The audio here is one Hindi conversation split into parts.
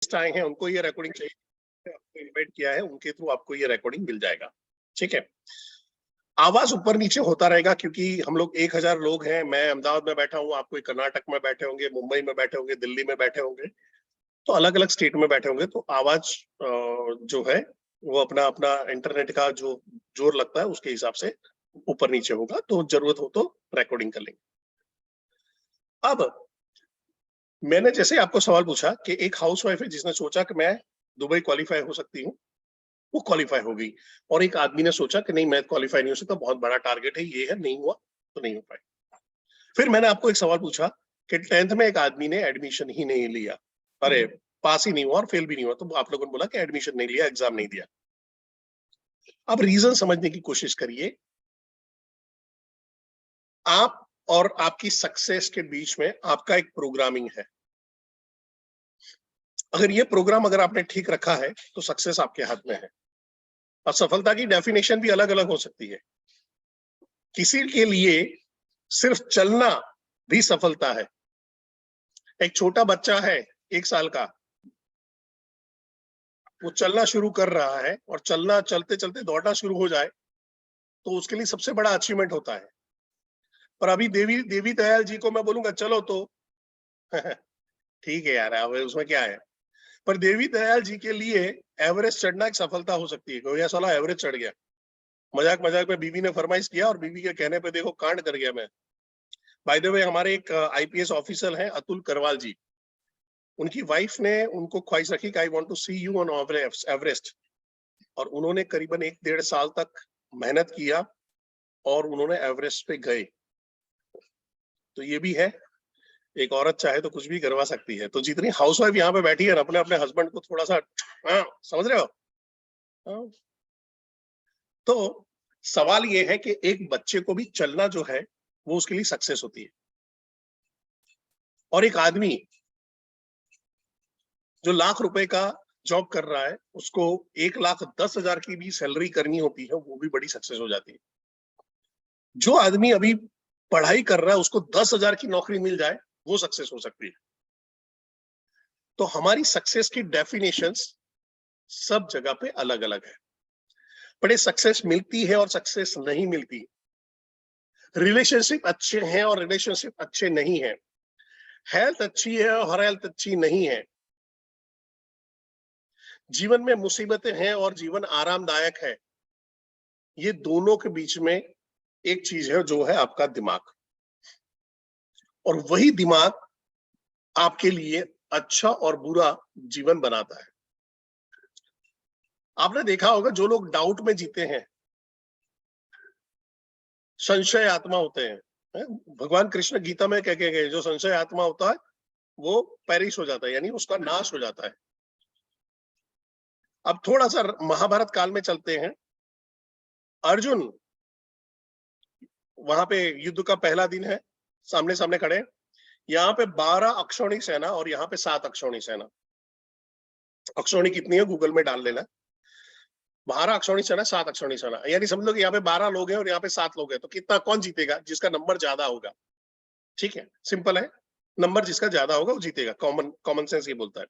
आए हैं उनको ये रिकॉर्डिंग चाहिए, आपको इनवाइट किया है, उनके थ्रू आपको ये रिकॉर्डिंग मिल जाएगा। ठीक है, आवाज ऊपर नीचे होता रहेगा क्योंकि हम लोग 1000 लोग हैं। मैं अहमदाबाद में बैठा हूँ, आप कोई कर्नाटक में बैठे होंगे, मुंबई में बैठे होंगे, दिल्ली में बैठे होंगे, तो अलग अलग स्टेट में बैठे होंगे, तो आवाज जो है वो अपना अपना इंटरनेट का जो जोर लगता है उसके हिसाब से ऊपर नीचे होगा, तो जरूरत हो तो रिकॉर्डिंग कर लेंगे। अब मैंने जैसे आपको सवाल पूछा कि एक हाउसवाइफ है जिसने सोचा कि मैं दुबई क्वालिफाई हो सकती हूँ, वो क्वालिफाई हो गई, और एक आदमी ने सोचा कि नहीं मैं क्वालिफाई नहीं हो सकता, बहुत बड़ा टारगेट है, ये है, नहीं हुआ तो नहीं हो पाए। फिर मैंने आपको एक सवाल पूछा कि 10th में एक आदमी ने एडमिशन ही नहीं लिया, अरे पास ही नहीं हुआ और फेल भी नहीं हुआ, तो आप लोगों ने बोला कि एडमिशन नहीं लिया, एग्जाम नहीं दिया। अब रीजन समझने की कोशिश करिए। आप और आपकी सक्सेस के बीच में आपका एक प्रोग्रामिंग है। अगर ये प्रोग्राम अगर आपने ठीक रखा है तो सक्सेस आपके हाथ में है। और सफलता की डेफिनेशन भी अलग अलग हो सकती है। किसी के लिए सिर्फ चलना भी सफलता है। एक छोटा बच्चा है 1 साल का, वो चलना शुरू कर रहा है और चलना चलते चलते दौड़ना शुरू हो जाए तो उसके लिए सबसे बड़ा अचीवमेंट होता है। पर अभी देवी देवी दयाल जी को मैं बोलूंगा चलो तो ठीक है यार, अब उसमें क्या है। पर देवी दयाल जी के लिए एवरेस्ट चढ़ना एक सफलता हो सकती है। कोई ऐसा एवरेस्ट चढ़ गया, मजाक मजाक में बीवी ने फरमाइश किया और बीवी के कहने पे देखो कांड कर गया मैं। बाय द वे, हमारे एक आईपीएस ऑफिसर हैं अतुल करवाल जी, उनकी वाइफ ने उनको ख्वाहिश रखी कि I want to see you on Everest, और उन्होंने करीबन 1-1.5 साल तक मेहनत किया और उन्होंने एवरेस्ट पे गए। तो ये भी है, एक औरत चाहे तो कुछ भी करवा सकती है। तो जितनी हाउसवाइफ यहाँ पे बैठी है ना, अपने अपने हस्बैंड को थोड़ा सा समझ रहे हो। हाँ। तो सवाल ये है कि एक बच्चे को भी चलना जो है वो उसके लिए सक्सेस होती है, और एक आदमी जो लाख रुपए का जॉब कर रहा है उसको 1,10,000 की भी सैलरी करनी होती है, वो भी बड़ी सक्सेस हो जाती है। जो आदमी अभी पढ़ाई कर रहा है उसको 10,000 की नौकरी मिल जाए वो सक्सेस हो सकती है। तो हमारी सक्सेस की डेफिनेशंस सब जगह पे अलग अलग है। बड़े सक्सेस मिलती है और सक्सेस नहीं मिलती, रिलेशनशिप अच्छे हैं और रिलेशनशिप अच्छे नहीं है, हेल्थ अच्छी है और हेल्थ अच्छी नहीं है, जीवन में मुसीबतें हैं और जीवन आरामदायक है। ये दोनों के बीच में एक चीज है जो है आपका दिमाग, और वही दिमाग आपके लिए अच्छा और बुरा जीवन बनाता है। आपने देखा होगा जो लोग डाउट में जीते हैं, संशय आत्मा होते हैं। भगवान कृष्ण गीता में कह के गए जो संशय आत्मा होता है वो पेरिश हो जाता है, यानी उसका नाश हो जाता है। अब थोड़ा सा महाभारत काल में चलते हैं। अर्जुन वहां पे युद्ध का पहला दिन है, सामने सामने खड़े, यहाँ पे 12 अक्षौणी सेना और यहाँ पे 7 अक्षौणी सेना। अक्षौणी कितनी है गूगल में डाल लेना, 12 अक्षौणी सेना 7 अक्षौणी सेना, यानी समझ लो कि यहाँ पे 12 लोग हैं और यहाँ पे 7 लोग हैं, तो कितना कौन जीतेगा? जिसका नंबर ज्यादा होगा। ठीक है, सिंपल है, नंबर जिसका ज्यादा होगा वो जीतेगा, कॉमन कॉमन सेंस ये बोलता है।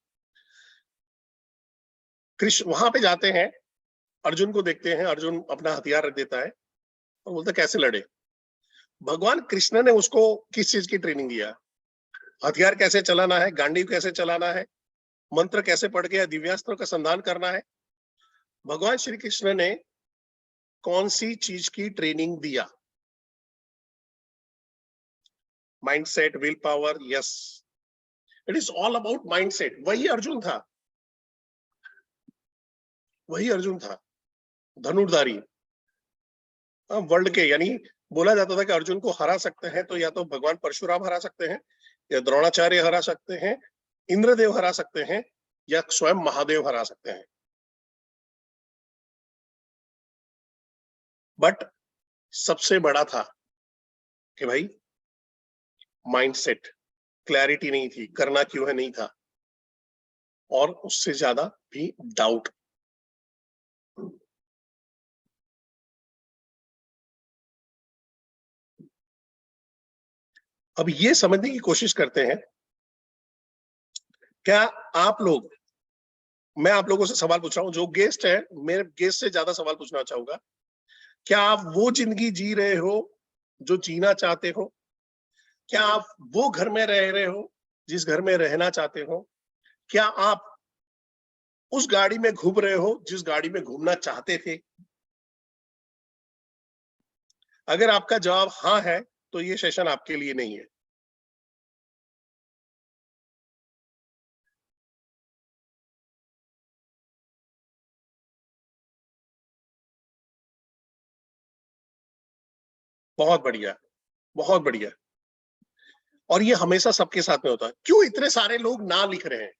कृष्ण वहां पे जाते हैं, अर्जुन को देखते हैं, अर्जुन अपना हथियार रख देता है और बोलता कैसे लड़े। भगवान कृष्ण ने उसको किस चीज की ट्रेनिंग दिया? हथियार कैसे चलाना है, गांडीव कैसे चलाना है, मंत्र कैसे पढ़ के दिव्यास्त्र का संधान करना है। भगवान श्री कृष्ण ने कौन सी चीज की ट्रेनिंग दिया? Mindset, will power, yes, it is all about mindset. वही अर्जुन था, वही अर्जुन था, धनुर्धारी वर्ल्ड के, यानी बोला जाता था कि अर्जुन को हरा सकते हैं तो या तो भगवान परशुराम हरा सकते हैं, या द्रोणाचार्य हरा सकते हैं, इंद्रदेव हरा सकते हैं, या स्वयं महादेव हरा सकते हैं। बट सबसे बड़ा था कि भाई माइंडसेट, क्लैरिटी नहीं थी, करना क्यों है नहीं था, और उससे ज्यादा भी डाउट। अब ये समझने की कोशिश करते हैं, क्या आप लोग मैं आप लोगों से सवाल पूछ रहा हूँ, जो गेस्ट है, मेरे गेस्ट से ज्यादा सवाल पूछना चाहूंगा। क्या आप वो जिंदगी जी रहे हो जो जीना चाहते हो? क्या आप वो घर में रह रहे हो जिस घर में रहना चाहते हो? क्या आप उस गाड़ी में घूम रहे हो जिस गाड़ी में घूमना चाहते थे? अगर आपका जवाब हाँ है, तो ये सेशन आपके लिए नहीं है। बहुत बढ़िया, बहुत बढ़िया। और ये हमेशा सबके साथ में होता है। क्यों इतने सारे लोग ना लिख रहे हैं?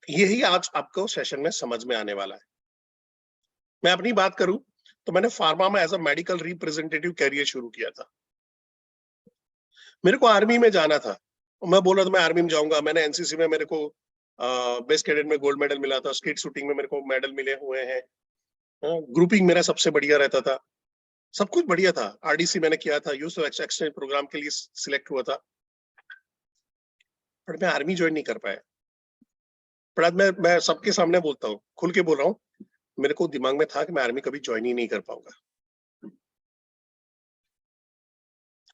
यही आज आपको सेशन में समझ में आने वाला है। मैं अपनी बात करूं तो मैंने फार्मा में as a medical representative career शुरू किया था। मेरे को आर्मी में जाना था, मैं बोला था मैं आर्मी में जाऊंगा। मैंने एनसीसी में मेरे को बेस्ट कैडेट में गोल्ड मेडल मिला था, स्केट शूटिंग में मेरे को मेडल मिले हुए हैं, ग्रुपिंग मेरा सबसे बढ़िया रहता था, सब कुछ बढ़िया था। आरडीसी मैंने किया था, यूथ एक्सचेंज प्रोग्राम के लिए सिलेक्ट हुआ था, पर मैं आर्मी ज्वाइन नहीं कर पाया। पर आज मैं सबके सामने बोलता हूँ, खुल के बोल रहा हूँ, मेरे को दिमाग में था कि मैं आर्मी कभी ज्वाइन ही नहीं कर पाऊंगा।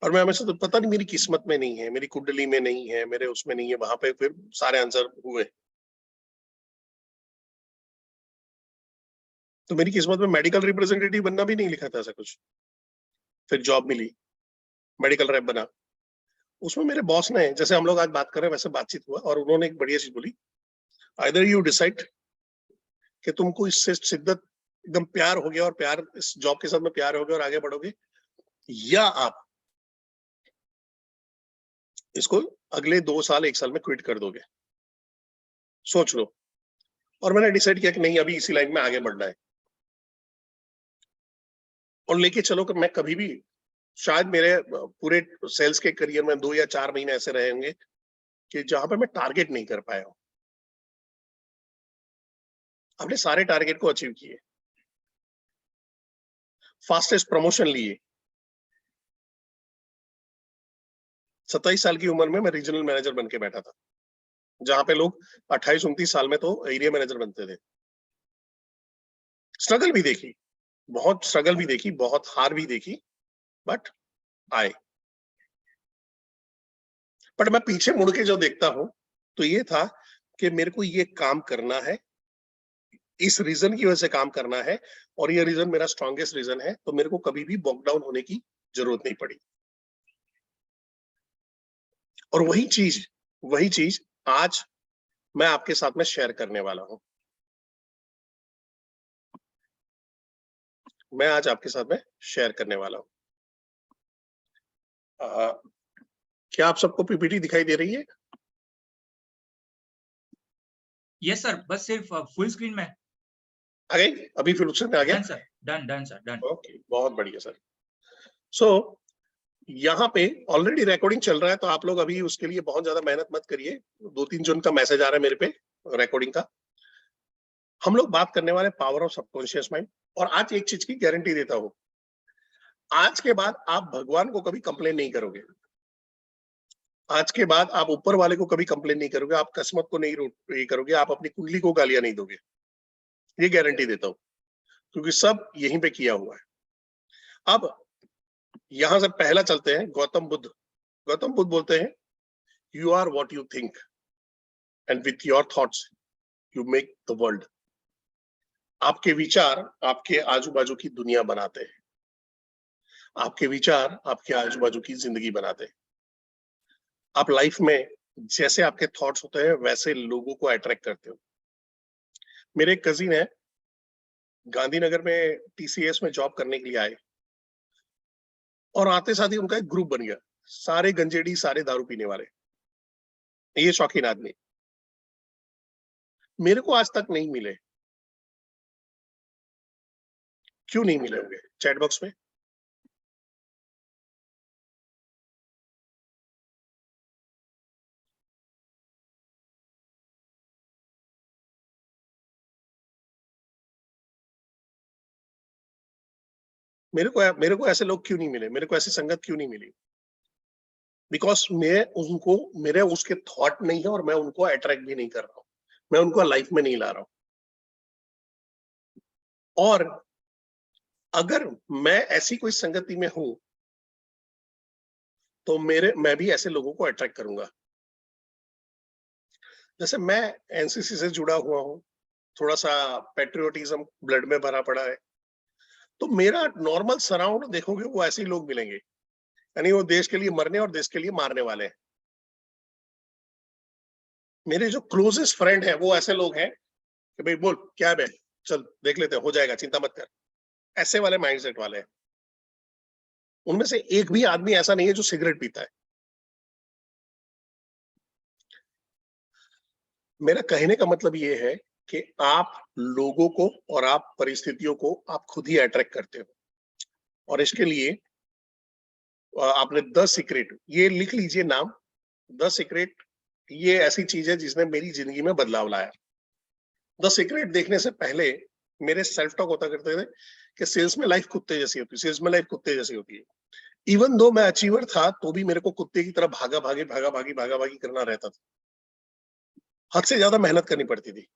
और मैं हमेशा तो पता नहीं मेरी किस्मत में नहीं है, मेरी कुंडली में नहीं है, मेरे उसमें नहीं है, वहां पे फिर सारे आंसर हुए। तो मेरी किस्मत में मेडिकल रिप्रेजेंटेटिव बनना भी नहीं लिखा था ऐसा कुछ। फिर जॉब मिली, मेडिकल रैप बना। उसमें मेरे बॉस ने, जैसे हम लोग आज बात कर रहे हैं वैसे बातचीत हुआ, और उन्होंने एक बढ़िया चीज बोली, आइदर यू डिसाइड कि तुमको इससे शिद्दत एकदम प्यार हो गया और प्यार इस जॉब के साथ में प्यार हो गया और आगे बढ़ोगे, या आप इसको अगले 2 साल 1 साल में क्विट कर दोगे, सोच लो। और मैंने डिसाइड किया कि नहीं, अभी इसी लाइन में आगे बढ़ना है। और लेके चलो कि मैं कभी भी, शायद मेरे पूरे सेल्स के करियर में 2 या 4 महीने ऐसे रहे होंगे कि जहां पे मैं टारगेट नहीं कर पाया हूं। हमने सारे टारगेट को अचीव किए, फास्टेस्ट प्रमोशन लिए। 27 साल की उम्र में मैं रीजनल मैनेजर बन के बैठा था, जहां पे लोग 28-29 साल में तो एरिया मैनेजर बनते थे। स्ट्रगल भी देखी, बहुत स्ट्रगल भी देखी, बहुत हार भी देखी, बट आए। बट मैं पीछे मुड़ के जो देखता हूं, तो ये था कि मेरे को ये काम करना है, इस रीजन की वजह से काम करना है, और ये रीजन मेरा स्ट्रॉन्गेस्ट रीजन है, तो मेरे को कभी भी बॉक डाउन होने की जरूरत नहीं पड़ी। और वही चीज आज मैं आपके साथ में शेयर करने वाला हूं। मैं आज आपके साथ में शेयर करने वाला हूं। क्या आप सबको पीपीटी दिखाई दे रही है? यस सर, बस सिर्फ फुल स्क्रीन में। आ गई? अभी फुल स्क्रीन में आ गया? Done sir, done done sir, done. Okay, बहुत बढ़िया सर। सो यहाँ पे ऑलरेडी रिकॉर्डिंग चल रहा है, तो आप लोग अभी उसके लिए बहुत ज्यादा मेहनत मत करिए। 2-3 जन का मैसेज आ रहा है मेरे पे रिकॉर्डिंग का। हम लोग बात करने वाले पावर ऑफ सबकॉन्शियस माइंड। और आज एक चीज की गारंटी देता हूं, आज के बाद आप भगवान को कभी कंप्लेन नहीं करोगे। आज के बाद आप ऊपर वाले को कभी कंप्लेन नहीं करोगे, आप किस्मत को नहीं करोगे, आप अपनी कुंडली को गालियां नहीं दोगे। ये गारंटी देता हूं, क्योंकि सब यहीं पे किया हुआ है। अब यहां से पहला चलते हैं, गौतम बुद्ध। गौतम बुद्ध बोलते हैं, you are what you think and with your thoughts you make the world. आपके विचार आपके आजू बाजू की दुनिया बनाते हैं, आपके विचार आपके आजू बाजू की जिंदगी बनाते हैं। आप लाइफ में जैसे आपके थॉट्स होते हैं वैसे लोगों को अट्रैक्ट करते हो। मेरे एक कजिन है, गांधीनगर में टीसीएस में जॉब करने के लिए आए, और आते साथ ही उनका एक ग्रुप बन गया, सारे गंजेड़ी, सारे दारू पीने वाले, ये शौकीन आदमी। मेरे को आज तक नहीं मिले। क्यों नहीं मिले होंगे? चैट बॉक्स में मेरे को ऐसे लोग क्यों नहीं मिले, मेरे को ऐसी संगत क्यों नहीं मिली? बिकॉज मैं उनको, मेरे उसके थॉट नहीं है, और मैं उनको अट्रैक्ट भी नहीं कर रहा हूँ। मैं उनको लाइफ में नहीं ला रहा हूं। और अगर मैं ऐसी कोई संगति में हूं तो मैं भी ऐसे लोगों को अट्रैक्ट करूंगा। जैसे मैं एनसीसी से जुड़ा हुआ हूं, थोड़ा सा पेट्रियोटिज्म ब्लड में भरा पड़ा है, तो मेरा नॉर्मल सराउंड देखोगे वो ऐसे ही लोग मिलेंगे, यानी वो देश के लिए मरने और देश के लिए मारने वाले हैं। मेरे जो क्लोजेस्ट फ्रेंड है वो ऐसे लोग हैं कि भाई बोल क्या है, चल देख लेते हैं, हो जाएगा, चिंता मत कर, ऐसे वाले माइंडसेट वाले हैं। उनमें से एक भी आदमी ऐसा नहीं है जो सिगरेट पीता है। मेरा कहने का मतलब ये है कि आप लोगों को और आप परिस्थितियों को आप खुद ही अट्रैक्ट करते हो। और इसके लिए आपने द सीक्रेट, ये लिख लीजिए नाम, द सीक्रेट। ये ऐसी चीज है जिसने मेरी जिंदगी में बदलाव लाया। द सीक्रेट देखने से पहले मेरे सेल्फ टॉक होता करते थे कि सेल्स में लाइफ कुत्ते जैसी होती है, सेल्स में लाइफ कुत्ते जैसी होती है। इवन दो मैं अचीवर था तो भी मेरे को कुत्ते की तरह भागा भागी करना रहता था। हद से ज्यादा मेहनत करनी पड़ती थी।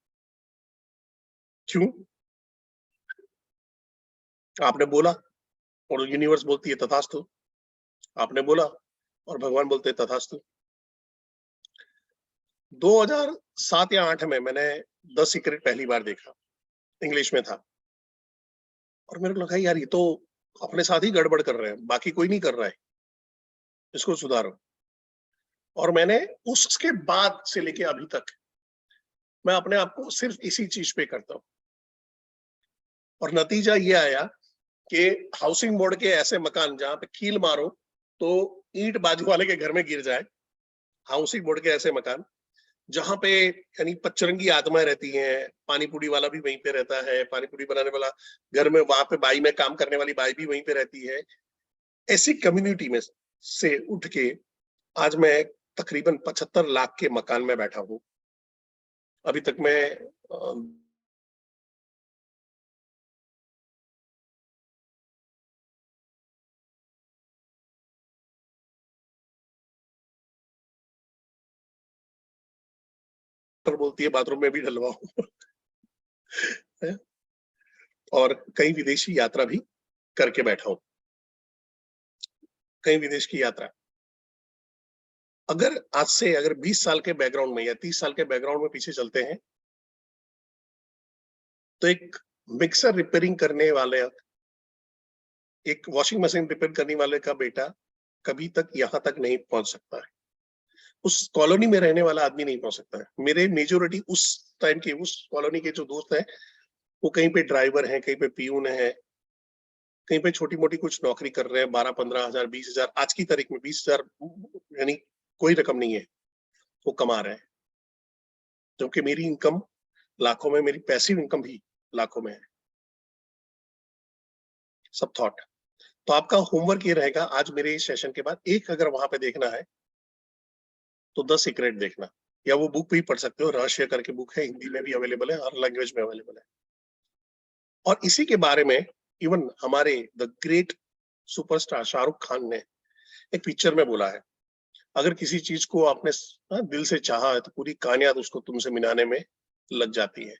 क्यों? आपने बोला और यूनिवर्स बोलती है तथास्तु, आपने बोला और भगवान बोलते हैं तथास्तु। 2007 या 8 में मैंने द सीक्रेट पहली बार देखा, इंग्लिश में था, और मेरे को लगा यार ये तो अपने साथ ही गड़बड़ कर रहे हैं, बाकी कोई नहीं कर रहा है, इसको सुधारो। और मैंने उसके बाद से लेके अभी तक मैं अपने आप को सिर्फ इसी चीज पे करता हूँ। और नतीजा ये आया कि हाउसिंग बोर्ड के ऐसे मकान जहां पे कील मारो तो ईंट बाजू वाले के घर में गिर जाए, हाउसिंग बोर्ड के ऐसे मकान जहां पे यानी पचरंगी आत्माएं रहती हैं, पानी पूरी वाला भी वहीं पे रहता है, पानी पूरी बनाने वाला घर में, वहां पे बाई में काम करने वाली बाई भी वहीं पे रहती है, ऐसी कम्युनिटी में से उठ के आज मैं तकरीबन 75 लाख के मकान में बैठा हूँ। अभी तक मैं बोलती है बाथरूम में भी डलवाऊं और कई विदेशी यात्रा भी करके बैठा हूं, कई विदेश की यात्रा। अगर आज से अगर 20 साल के बैकग्राउंड में या 30 साल के बैकग्राउंड में पीछे चलते हैं तो एक मिक्सर रिपेयरिंग करने वाले, एक वॉशिंग मशीन रिपेयर करने वाले का बेटा कभी तक यहां तक नहीं पहुंच सकता है, उस कॉलोनी में रहने वाला आदमी नहीं पहुंच सकता है। मेरे मेजोरिटी उस टाइम के उस कॉलोनी के जो दोस्त हैं वो कहीं पे ड्राइवर हैं, कहीं पे पीयून है, कहीं पे छोटी मोटी कुछ नौकरी कर रहे हैं, 12-15 हजार 20 हजार, आज की तारीख में 20 हजार यानी कोई रकम नहीं है, वो कमा रहे हैं। जबकि मेरी इनकम लाखों में, मेरी पैसिव इनकम भी लाखों में है। सब थॉट। तो आपका होमवर्क ये रहेगा आज मेरे इस सेशन के बाद, एक अगर वहां पे देखना है तो द सीक्रेट देखना, या वो बुक भी पढ़ सकते हो, रहस्य करके बुक है, हिंदी में भी अवेलेबल है, हर लैंग्वेज में अवेलेबल है। और इसी के बारे में इवन हमारे the great superstar Shahrukh Khan ने एक पिक्चर में बोला है, अगर किसी चीज को आपने दिल से चाहा है तो पूरी कायनात उसको तुमसे मिलाने में लग जाती है।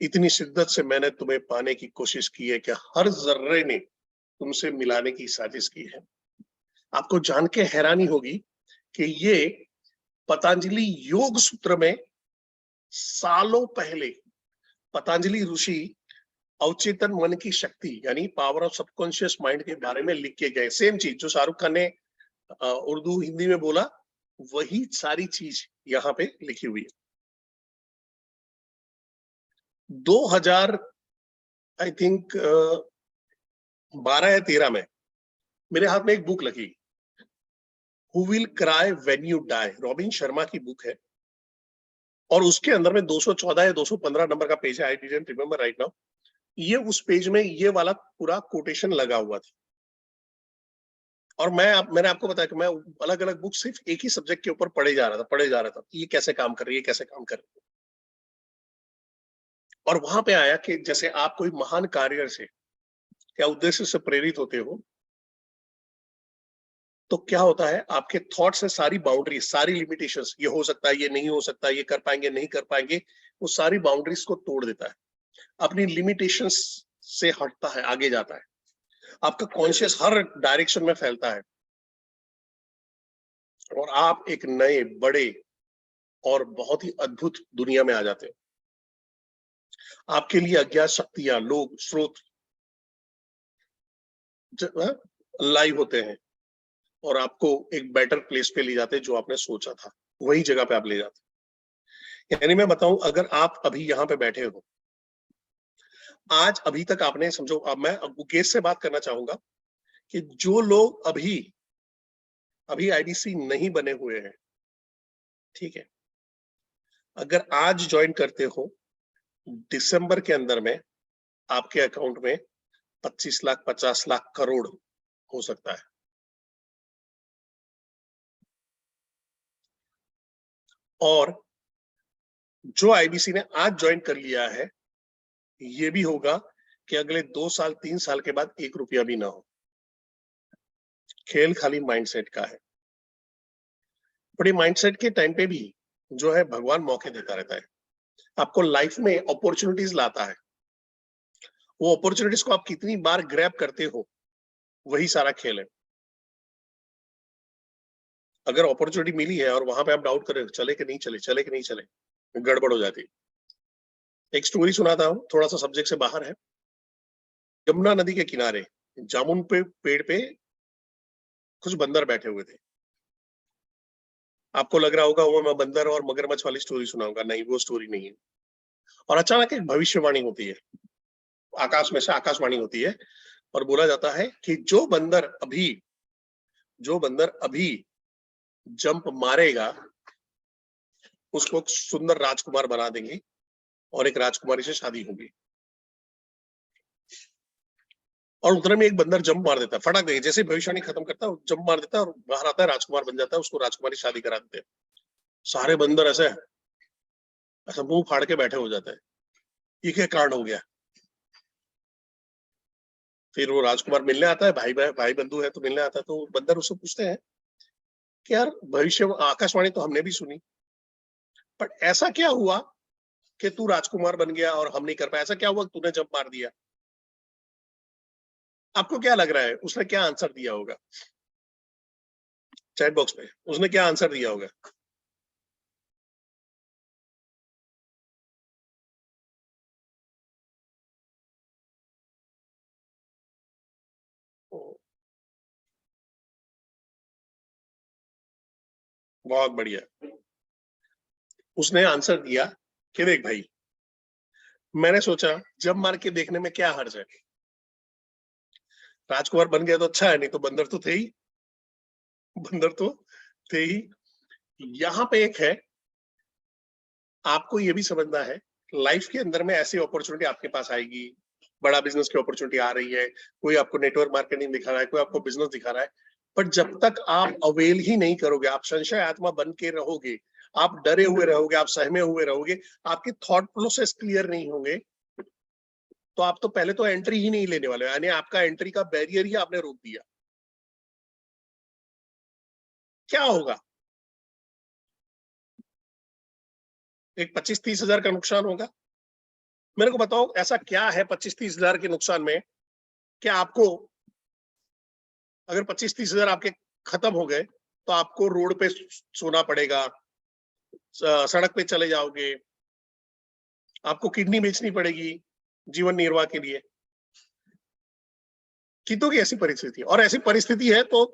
इतनी शिद्दत से मैंने तुम्हें पाने की कोशिश की है कि हर जर्रे ने तुमसे मिलाने की साजिश की है। आपको जान के हैरानी होगी कि ये पतंजलि योग सूत्र में सालों पहले पतंजलि ऋषि अवचेतन मन की शक्ति यानी पावर ऑफ सबकॉन्शियस माइंड के बारे में लिख के गए। सेम चीज जो शाहरुख खान ने उर्दू हिंदी में बोला, वही सारी चीज यहाँ पे लिखी हुई है। 2000 आई थिंक 12 या 13 में मेरे हाथ में एक बुक लगी, who will cry when you die, Robin Sharma की बुक है। और उसके अंदर में 214 या 215 नंबर का पेज है, I didn't remember right now. ये उस पेज में ये वाला पूरा कोटेशन लगा हुआ था। और मैंने आपको बताया कि मैं अलग अलग बुक सिर्फ एक ही सब्जेक्ट के ऊपर पढ़े जा रहा था, ये कैसे काम कर रही है, कैसे काम कर रही है। और वहां पे आया कि जैसे आप कोई महान कार्य से क्या उद्देश्य से प्रेरित होते हो, तो क्या होता है, आपके थॉट से सारी बाउंड्री, सारी लिमिटेशंस, ये हो सकता है, ये नहीं हो सकता, ये कर पाएंगे, नहीं कर पाएंगे, वो सारी बाउंड्रीज को तोड़ देता है, अपनी लिमिटेशंस से हटता है, आगे जाता है, आपका कॉन्शियस हर डायरेक्शन में फैलता है और आप एक नए बड़े और बहुत ही अद्भुत दुनिया में आ जाते हैं। आपके लिए अज्ञात शक्तियां, लोग, स्रोत लाइव होते हैं और आपको एक बेटर प्लेस पे ले जाते हैं, जो आपने सोचा था वही जगह पे आप ले जाते हैं। यानी मैं बताऊं, अगर आप अभी यहाँ पे बैठे हो, आज अभी तक आपने समझो, अब मैं मुकेश से बात करना चाहूंगा कि जो लोग अभी आईबीसी नहीं बने हुए हैं, ठीक है, अगर आज ज्वाइन करते हो, दिसंबर के अंदर में आपके अकाउंट में 25 लाख, 50 लाख, करोड़ हो सकता है। और जो आईबीसी ने आज ज्वाइन कर लिया है, ये भी होगा कि अगले 2 साल 3 साल के बाद 1 रुपया भी ना हो। खेल खाली माइंडसेट का है। बड़ी माइंडसेट के टाइम पे भी जो है भगवान मौके देता रहता है, आपको लाइफ में अपॉर्चुनिटीज लाता है। वो अपॉर्चुनिटीज को आप कितनी बार ग्रैब करते हो, वही सारा खेल है। अगर अपॉर्चुनिटी मिली है और वहां पे आप डाउट कर रहे हो, चले कि नहीं चले, चले कि नहीं चले, गड़बड़ हो जाती। एक स्टोरी सुनाता हूं, थोड़ा सा सब्जेक्ट से बाहर है। यमुना नदी के किनारे जामुन पे पेड़ पे कुछ बंदर बैठे हुए थे। आपको लग रहा होगा वो मैं बंदर और मगरमच्छ वाली स्टोरी सुनाऊंगा, नहीं, वो स्टोरी नहीं है। और अचानक एक भविष्यवाणी होती है, आकाश में से आकाशवाणी होती है और बोला जाता है कि जो बंदर अभी जंप मारेगा, उसको एक सुंदर राजकुमार बना देंगे और एक राजकुमारी से शादी होगी। और उतने में एक बंदर जंप मार देता है, फटाक देगा, जैसे भविष्यवाणी खत्म करता है जंप मार देता है और बाहर आता है, राजकुमार बन जाता है, उसको राजकुमारी शादी करा देते हैं। सारे बंदर ऐसे ऐसा मुंह फाड़ के बैठे हो जाते हैं, ये क्या कांड हो गया। फिर वो राजकुमार मिलने आता है, भाई बंधु है तो मिलने आता है, तो बंदर उससे पूछते हैं कि यार, भविष्य आकाशवाणी तो हमने भी सुनी, पर ऐसा क्या हुआ कि तू राजकुमार बन गया और हम नहीं कर पाए, ऐसा क्या हुआ तूने जंप मार दिया। आपको क्या लग रहा है उसने क्या आंसर दिया होगा? चैट बॉक्स में उसने क्या आंसर दिया होगा? बहुत बढ़िया। उसने आंसर दिया कि देख भाई, मैंने सोचा जब मार के देखने में क्या हर्ज है, राजकुमार बन गया तो अच्छा है, नहीं तो बंदर तो थे ही, बंदर तो थे ही। यहाँ पे एक है, आपको ये भी समझना है, लाइफ के अंदर में ऐसी अपॉर्चुनिटी आपके पास आएगी, बड़ा बिजनेस की अपॉर्चुनिटी आ रही है, कोई आपको नेटवर्क मार्केटिंग दिखा रहा है, कोई आपको बिजनेस दिखा रहा है, पर जब तक आप अवेल ही नहीं करोगे, आप संशय आत्मा बन के रहोगे, आप डरे हुए रहोगे, आप सहमे हुए रहोगे, आपके थॉट प्रोसेस क्लियर नहीं होंगे, तो आप तो पहले तो एंट्री ही नहीं लेने वाले, यानी आपका एंट्री का बैरियर ही आपने रोक दिया। क्या होगा? एक 25-30 हजार का नुकसान होगा। मेरे को बताओ ऐसा क्या है 25-30 हजार के नुकसान में कि आपको, अगर 25-30 हजार आपके खत्म हो गए तो आपको रोड पे सोना पड़ेगा, सड़क पे चले जाओगे, आपको किडनी बेचनी पड़ेगी जीवन निर्वाह के लिए। कितों की ऐसी परिस्थिति, और ऐसी परिस्थिति है तो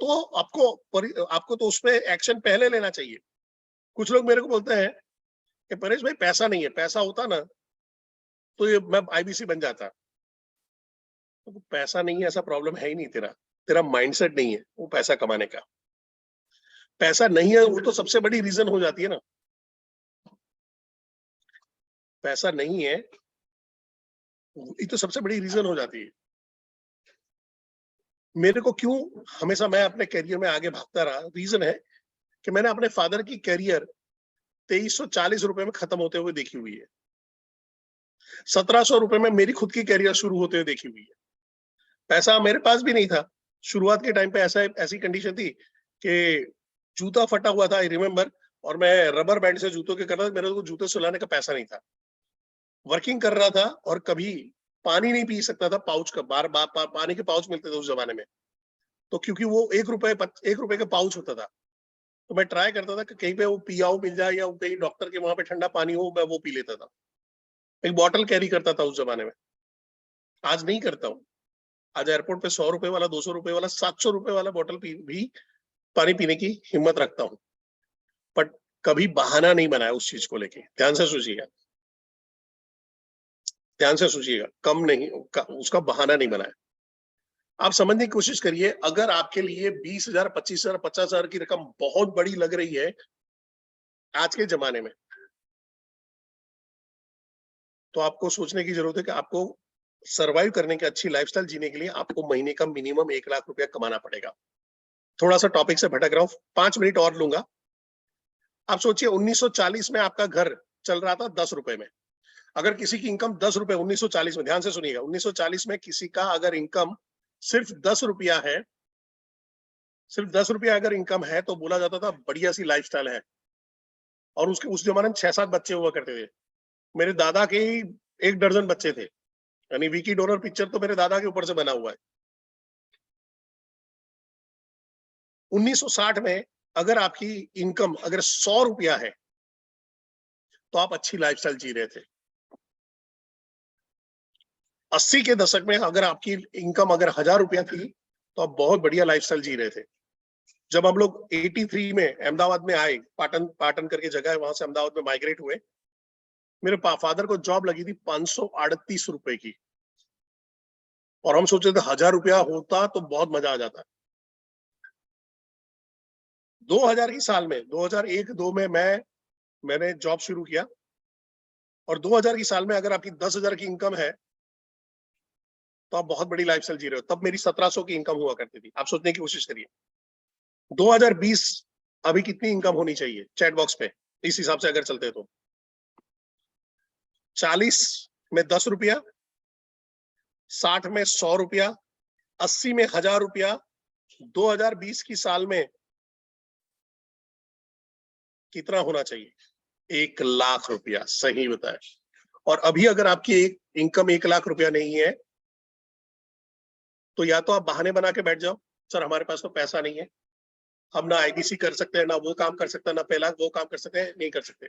आपको तो उसमें एक्शन पहले लेना चाहिए। कुछ लोग मेरे को बोलते हैं कि परेश भाई पैसा नहीं है, पैसा होता ना तो ये मैं आईबीसी बन जाता। तो पैसा नहीं है ऐसा प्रॉब्लम है ही नहीं, तेरा माइंडसेट नहीं है वो पैसा कमाने का। पैसा नहीं है वो तो सबसे बड़ी रीजन हो जाती है ना। पैसा नहीं है ये तो सबसे बड़ी रीजन हो जाती है। मेरे को क्यों हमेशा मैं अपने करियर में आगे भागता रहा, रीजन है कि मैंने अपने फादर की करियर 2340 रुपए में खत्म होते हुए देखी हुई है, 1700 रुपए में मेरी खुद की करियर शुरू होते हुए देखी हुई है। पैसा मेरे पास भी नहीं था शुरुआत के टाइम पे, ऐसी कंडीशन थी कि जूता फटा हुआ था, आई रिमेम्बर, और मैं रबर बैंड से जूतों के कर रहा था, मेरे को जूते सुलाने का पैसा नहीं था, वर्किंग कर रहा था, और कभी पानी नहीं पी सकता था, पाउच का बार पानी के पाउच मिलते थे उस जमाने में, तो क्योंकि वो 1 रुपए का पाउच होता था, तो मैं ट्राई करता था कि कहीं पे वो पियाओ मिल जाए, या कहीं डॉक्टर के वहां पे ठंडा पानी हो, मैं वो पी लेता था। एक बॉटल कैरी करता था उस जमाने में, आज नहीं करता हूँ। आज एयरपोर्ट पे 100 रुपए वाला, 200 रुपए वाला, 700 रुपए वाला बॉटल भी पानी पीने की हिम्मत रखता हूँ, बट कभी बहाना नहीं बनाया उस चीज को लेके। ध्यान से सोचिएगा, ध्यान से सोचिएगा, कम नहीं, उसका बहाना नहीं बनाया। आप समझने की कोशिश करिए, अगर आपके लिए 20,000, 25,000, 50,000 की रकम बहुत बड़ी लग रही है आज के जमाने में, तो आपको सोचने की जरूरत है कि आपको सरवाइव करने की, अच्छी लाइफस्टाइल जीने के लिए आपको महीने का मिनिमम 1 लाख रुपया कमाना पड़ेगा। थोड़ा सा टॉपिक से भटक रहा हूं, 5 मिनट और लूंगा। आप सोचिए 1940 में आपका घर चल रहा था 10 रुपए में। अगर किसी की इनकम 10 रुपए 1940 में, ध्यान से सुनिएगा, 1940 में किसी का अगर इनकम सिर्फ 10 रुपया है, सिर्फ 10 रुपया अगर इनकम है, तो बोला जाता था बढ़िया सी लाइफस्टाइल है। और उसके उस जमाने में 6-7 बच्चे हुआ करते थे। मेरे दादा के 1 दर्जन बच्चे थे, यानी विकी डोनर पिक्चर तो मेरे दादा के ऊपर से बना हुआ है। 1960 में अगर आपकी इनकम अगर 100 रुपया है, तो आप अच्छी लाइफस्टाइल जी रहे थे। 80 के दशक में अगर आपकी इनकम अगर 1,000 रुपया थी, तो आप बहुत बढ़िया लाइफस्टाइल जी रहे थे। जब हम लोग 83 में अहमदाबाद में आए, पाटन करके जगह है, वहां से अहमदाबाद में माइग्रेट हुए, मेरे फादर को जॉब लगी थी 538 रुपए की, और हम सोचे थे 1,000 रुपया होता तो बहुत मजा आ जाता। 2000 की साल में, 2001-2 में मैंने जॉब शुरू किया, और 2000 की साल में अगर आपकी 10,000 की इनकम है, तो आप बहुत बड़ी लाइफस्टाइल जी रहे हो। तब मेरी 1700 की इनकम हुआ करती थी। आप सोचने की कोशिश करिए 2020 अभी कितनी इनकम होनी चाहिए चैट बॉक्स पे, इस हिसाब से अगर चलते तो 40 में 10 रुपया, 60 में 100 रुपया, 80 में 1,000 रुपया, 2020 की साल में कितना होना चाहिए? 1 लाख रुपया। सही बताया। और अभी अगर आपकी एक इनकम 1 लाख रुपया नहीं है, तो या तो आप बहाने बना के बैठ जाओ, सर हमारे पास तो पैसा नहीं है, हम ना आईबीसी कर सकते हैं, ना वो काम कर सकते हैं, ना पहला वो काम कर सकते हैं, नहीं कर सकते।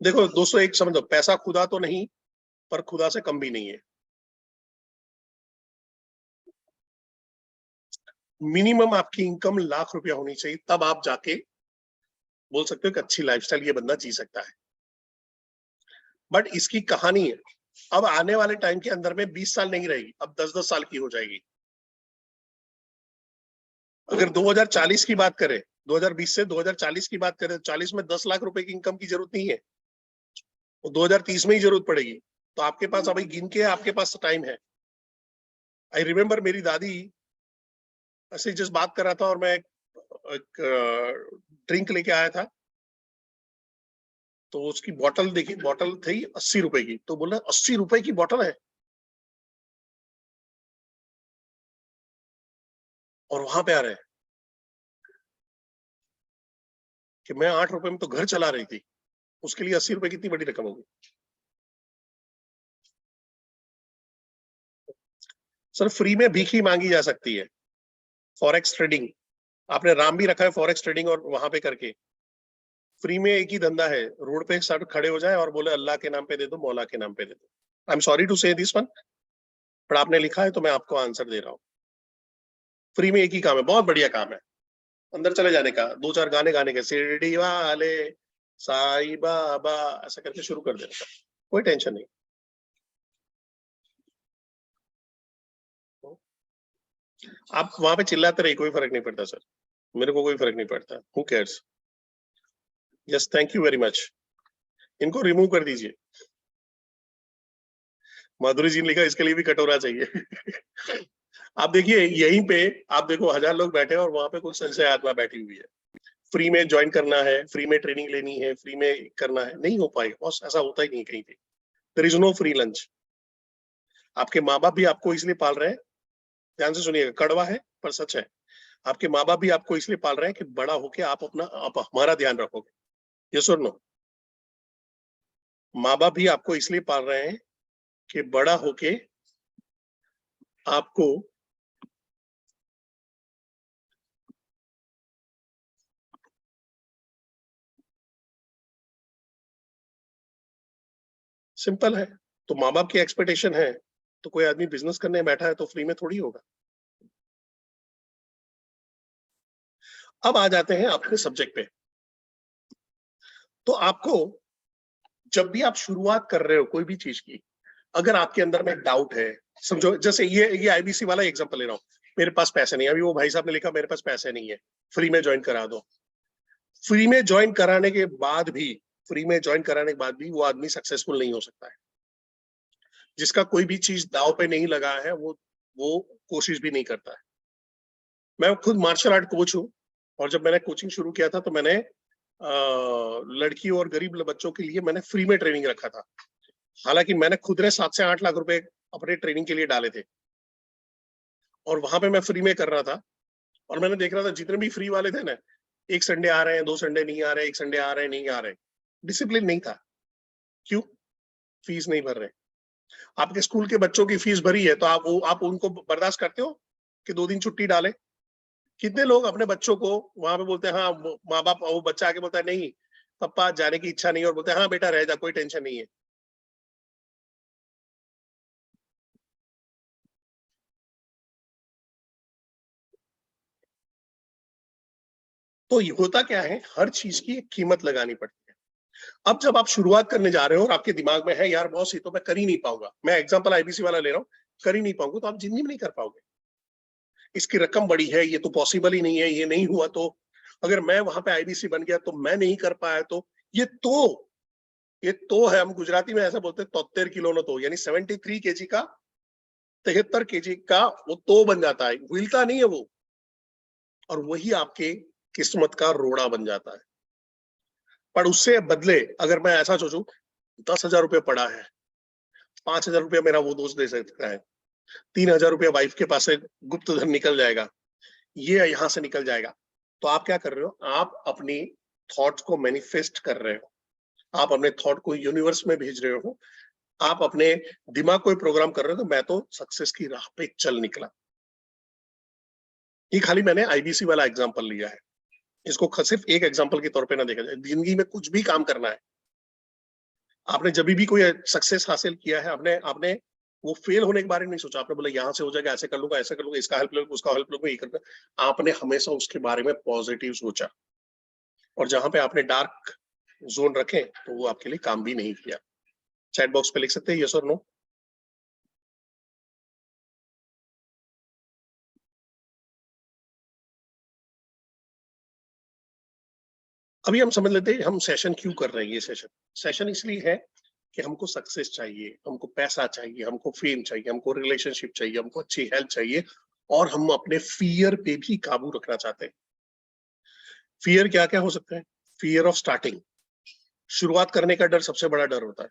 देखो दोस्तों, एक समझो, पैसा खुदा तो नहीं, पर खुदा से कम भी नहीं है। मिनिमम आपकी इनकम 1 लाख रुपया होनी चाहिए, तब आप जाके बोल सकते हो कि अच्छी लाइफस्टाइल ये बंदा जी सकता है। बट इसकी कहानी है, अब आने वाले टाइम के अंदर में 20 साल नहीं रहेगी, अब 10-10 साल की हो जाएगी। अगर 2040 की बात करें, 2020 से 2040 की बात करें, 40 में 10 लाख रुपए की इनकम की जरूरत नहीं है, वो 2030 में ही जरूरत पड़ेगी। तो आपके पास अभी गिन के आपके पास टाइम है। आई रिमेम्बर मेरी दादी ऐसे जिस बात कर रहा था, और मैं एक ड्रिंक लेके आया था, तो उसकी बोतल देखी, बोतल थी 80 रुपए की, तो बोला 80 रुपए की बोतल है, और वहां पे आ रहे हैं कि मैं 8 रुपए में तो घर चला रही थी, उसके लिए 80 रुपए कितनी बड़ी रकम होगी। सर फ्री में भीख ही मांगी जा सकती है। फॉरेक्स ट्रेडिंग, आपने नाम भी रखा है फॉरेक्स ट्रेडिंग, और वहां पे करके फ्री में एक ही धंधा है, रोड पे सब खड़े हो जाए और बोले अल्लाह के नाम पे दे दो, मौला के नाम पे दे दो। आई एम सॉरी टू से दिस वन, पर आपने लिखा है तो मैं आपको आंसर दे रहा हूँ। फ्री में एक ही काम है, बहुत बढ़िया काम है, अंदर चले जाने का, 2-4 गाने गाने के, शिरडी वाले साईं बाबा, ऐसा करके शुरू कर देने का, कोई टेंशन नहीं। आप वहां पे चिल्लाते रहिए, कोई फर्क नहीं पड़ता सर, मेरे को कोई फर्क नहीं पड़ता, who cares. Yes, thank you very much. इनको रिमूव कर दीजिए। माधुरी जी ने लिखा इसके लिए भी कटोरा चाहिए। आप देखिए यहीं पे, आप देखो 1,000 लोग बैठे हैं, और वहां पे कुछ संशय आत्मा बैठी हुई है। फ्री में ज्वाइन करना है, फ्री में ट्रेनिंग लेनी है, फ्री में करना है, नहीं हो पाएगा बॉस, ऐसा होता ही नहीं कहीं पे। There is no free lunch. आपके माँ बाप भी आपको इसलिए पाल रहे हैं, ध्यान से सुनिएगा, कड़वा है पर सच है। आपके माँ बाप भी आपको इसलिए पाल रहे हैं कि बड़ा होके आप हमारा ध्यान रखोगे। यस और नो? माँ बाप भी आपको इसलिए पाल रहे हैं कि बड़ा होके आपको सिंपल है। तो माँ बाप की एक्सपेक्टेशन है, तो कोई आदमी बिजनेस करने बैठा है तो फ्री में थोड़ी होगा। अब आ जाते हैं अपने सब्जेक्ट पे। तो आपको जब भी आप शुरुआत कर रहे हो कोई भी चीज की, अगर आपके अंदर में डाउट है, समझो जैसे ये आईबीसी वाला एग्जांपल ले रहा हूँ, मेरे पास पैसे नहीं है, अभी वो भाई साहब ने लिखा मेरे पास पैसे नहीं है, फ्री में ज्वाइन करा दो। फ्री में ज्वाइन कराने के बाद भी वो आदमी सक्सेसफुल नहीं हो सकता है। जिसका कोई भी चीज दाव पे नहीं लगा है वो कोशिश भी नहीं करता है। मैं खुद मार्शल आर्ट कोच हूँ, और जब मैंने कोचिंग शुरू किया था तो मैंने लड़कियों और गरीब बच्चों के लिए मैंने फ्री में ट्रेनिंग रखा था। हालांकि मैंने खुद ने 7 से 8 लाख रुपए अपने ट्रेनिंग के लिए डाले थे, और वहां पे मैं फ्री में कर रहा था। और मैंने देख रहा था जितने भी फ्री वाले थे ना, एक संडे आ रहे हैं, 2 संडे नहीं आ रहे, एक संडे आ रहे हैं, नहीं आ रहे। डिसिप्लिन नहीं था। क्यों? फीस नहीं भर रहे। आपके स्कूल के बच्चों की फीस भरी है तो आप उनको बर्दाश्त करते हो कि 2 दिन छुट्टी डाले? कितने लोग अपने बच्चों को वहां पे बोलते हैं, हाँ माँ बाप, वो बच्चा आके बोलता है नहीं पापा जाने की इच्छा नहीं है, और बोलते हैं हाँ बेटा रह जा, कोई टेंशन नहीं है। तो ये होता क्या है, हर चीज की एक कीमत लगानी पड़ती है। अब जब आप शुरुआत करने जा रहे हो और आपके दिमाग में है यार बॉस ये तो मैं कर ही नहीं पाऊंगा, मैं एग्जांपल आईबीसी वाला ले रहा हूँ, कर ही नहीं पाऊंगा, तो आप जिंदगी में नहीं कर पाओगे। इसकी रकम बड़ी है, ये तो पॉसिबल ही नहीं है, ये नहीं हुआ तो, अगर मैं वहां पे आईबीसी बन गया तो मैं नहीं कर पाया तो, ये तो है, हम गुजराती में ऐसा बोलते हैं 73 किलो न तो, यानी 73 केजी का 73 केजी का वो तो बन जाता है, हिलता नहीं है वो, और वही आपके किस्मत का रोड़ा बन जाता है। पर उससे बदले अगर मैं ऐसा सोचूं 10,000 रुपये पड़ा है, 5,000 रुपया मेरा वो दोस्त दे सकता है, 3,000 रुपया वाइफ के पास से गुप्त धन निकल जाएगा, ये यहाँ से निकल जाएगा, तो आप क्या कर रहे हो, आप अपनी थॉट्स को मैनिफेस्ट कर रहे हो, आप अपने थॉट को यूनिवर्स में भेज रहे हो, आप अपने दिमाग को प्रोग्राम कर रहे हो, तो मैं तो सक्सेस की राह पे चल निकला। ये खाली मैंने आईबीसी वाला एग्जांपल लिया है, इसको सिर्फ एक एग्जांपल के तौर पे ना देखा जाए। जिंदगी में कुछ भी काम करना है, आपने जब भी कोई सक्सेस हासिल किया है, आपने आपने वो फेल होने के बारे में नहीं सोचा, आपने बोला यहाँ से हो जाएगा, ऐसे कर लूंगा, ऐसे कर लूंगा, इसका हेल्प लूंगा, उसका हेल्प लूंगा, ये करना। आपने हमेशा उसके बारे में पॉजिटिव सोचा, और जहां पे आपने डार्क जोन रखे तो वो आपके लिए काम भी नहीं किया। चैट बॉक्स पे लिख सकते हैं यस और नो। अभी हम समझ लेते हैं हम सेशन क्यों कर रहे हैं। ये सेशन इसलिए है कि हमको सक्सेस चाहिए, हमको पैसा चाहिए, हमको फेम चाहिए, हमको रिलेशनशिप चाहिए, हमको अच्छी हेल्थ चाहिए, और हम अपने फियर पे भी काबू रखना चाहते हैं। फियर क्या क्या हो सकते हैं? फियर ऑफ स्टार्टिंग, शुरुआत करने का डर सबसे बड़ा डर होता है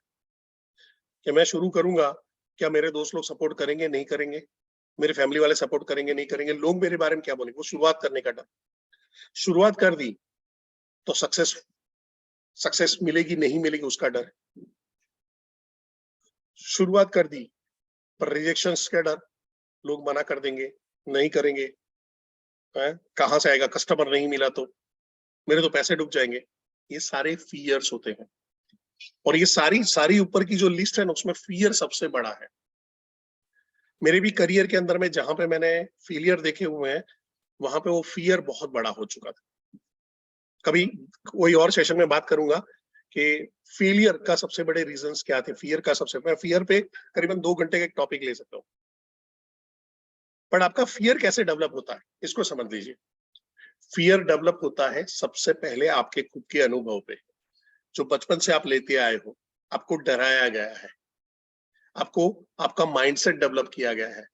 कि मैं शुरू करूंगा, क्या मेरे दोस्त लोग सपोर्ट करेंगे नहीं करेंगे, मेरे फैमिली वाले सपोर्ट करेंगे नहीं करेंगे, लोग मेरे बारे में क्या बोलेंगे, वो शुरुआत करने का डर। शुरुआत कर दी तो सक्सेस सक्सेस मिलेगी नहीं मिलेगी उसका डर। शुरुआत कर दी पर रिजेक्शंस का डर, लोग मना कर देंगे, नहीं करेंगे, कहाँ से आएगा, कस्टमर नहीं मिला तो, मेरे तो पैसे डूब जाएंगे। ये सारे फियर्स होते हैं, और ये सारी सारी ऊपर की जो लिस्ट है ना, उसमें फियर सबसे बड़ा है। मेरे भी करियर के अंदर में जहां पे मैंने फेलियर देखे हुए हैं, वहां पे वो फियर बहुत बड़ा हो चुका था। कभी कोई और सेशन में बात करूंगा कि फेलियर का सबसे बड़े रीजंस क्या थे, फियर का सबसे, मैं फियर पे करीबन 2 घंटे का एक टॉपिक ले सकता हूँ। पर आपका फियर कैसे डेवलप होता है इसको समझ लीजिए। फियर डेवलप होता है सबसे पहले आपके खुद के अनुभव पे, जो बचपन से आप लेते आए हो, आपको डराया गया है, आपको आपका माइंडसेट डेवलप किया गया है,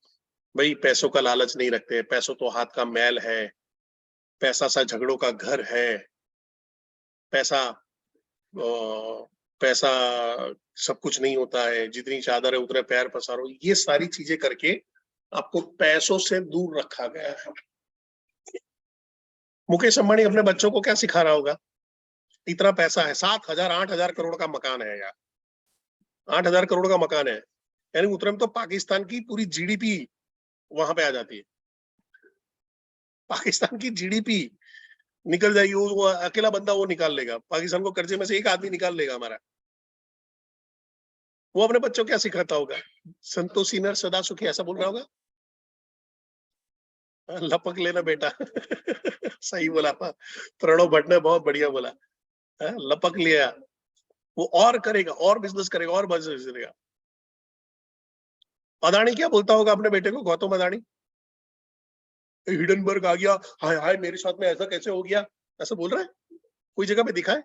भाई पैसों का लालच नहीं रखते, पैसों तो हाथ का मैल है, पैसा सा झगड़ों का घर है, पैसा पैसा सब कुछ नहीं होता है, जितनी चादर है उतने पैर पसारो, ये सारी चीजें करके आपको पैसों से दूर रखा गया है। मुकेश अंबानी अपने बच्चों को क्या सिखा रहा होगा? इतना पैसा है, 7,000 8,000 करोड़ का मकान है यार, 8,000 करोड़ का मकान है, यानी उतने में तो पाकिस्तान की पूरी जीडीपी वहां पे आ जाती है। पाकिस्तान की जीडीपी निकल जाएगी, वो अकेला बंदा वो निकाल लेगा, पाकिस्तान को कर्जे में से एक आदमी निकाल लेगा हमारा। वो अपने बच्चों को क्या सिखाता होगा? संतोषी नर सदा सुखी, ऐसा बोल रहा होगा। लपक लेना बेटा। सही बोला प्रणव भट्ट ने, बहुत बढ़िया बोला। लपक लिया, वो और करेगा, और बिजनेस करेगा, और बिजनेस करेगा। अदानी क्या बोलता होगा अपने बेटे को, गौतम अदानी? हिडनबर्ग आ गया, हाय हाय मेरे साथ में ऐसा कैसे हो गया, ऐसा बोल रहा है? कोई जगह पे दिखा है?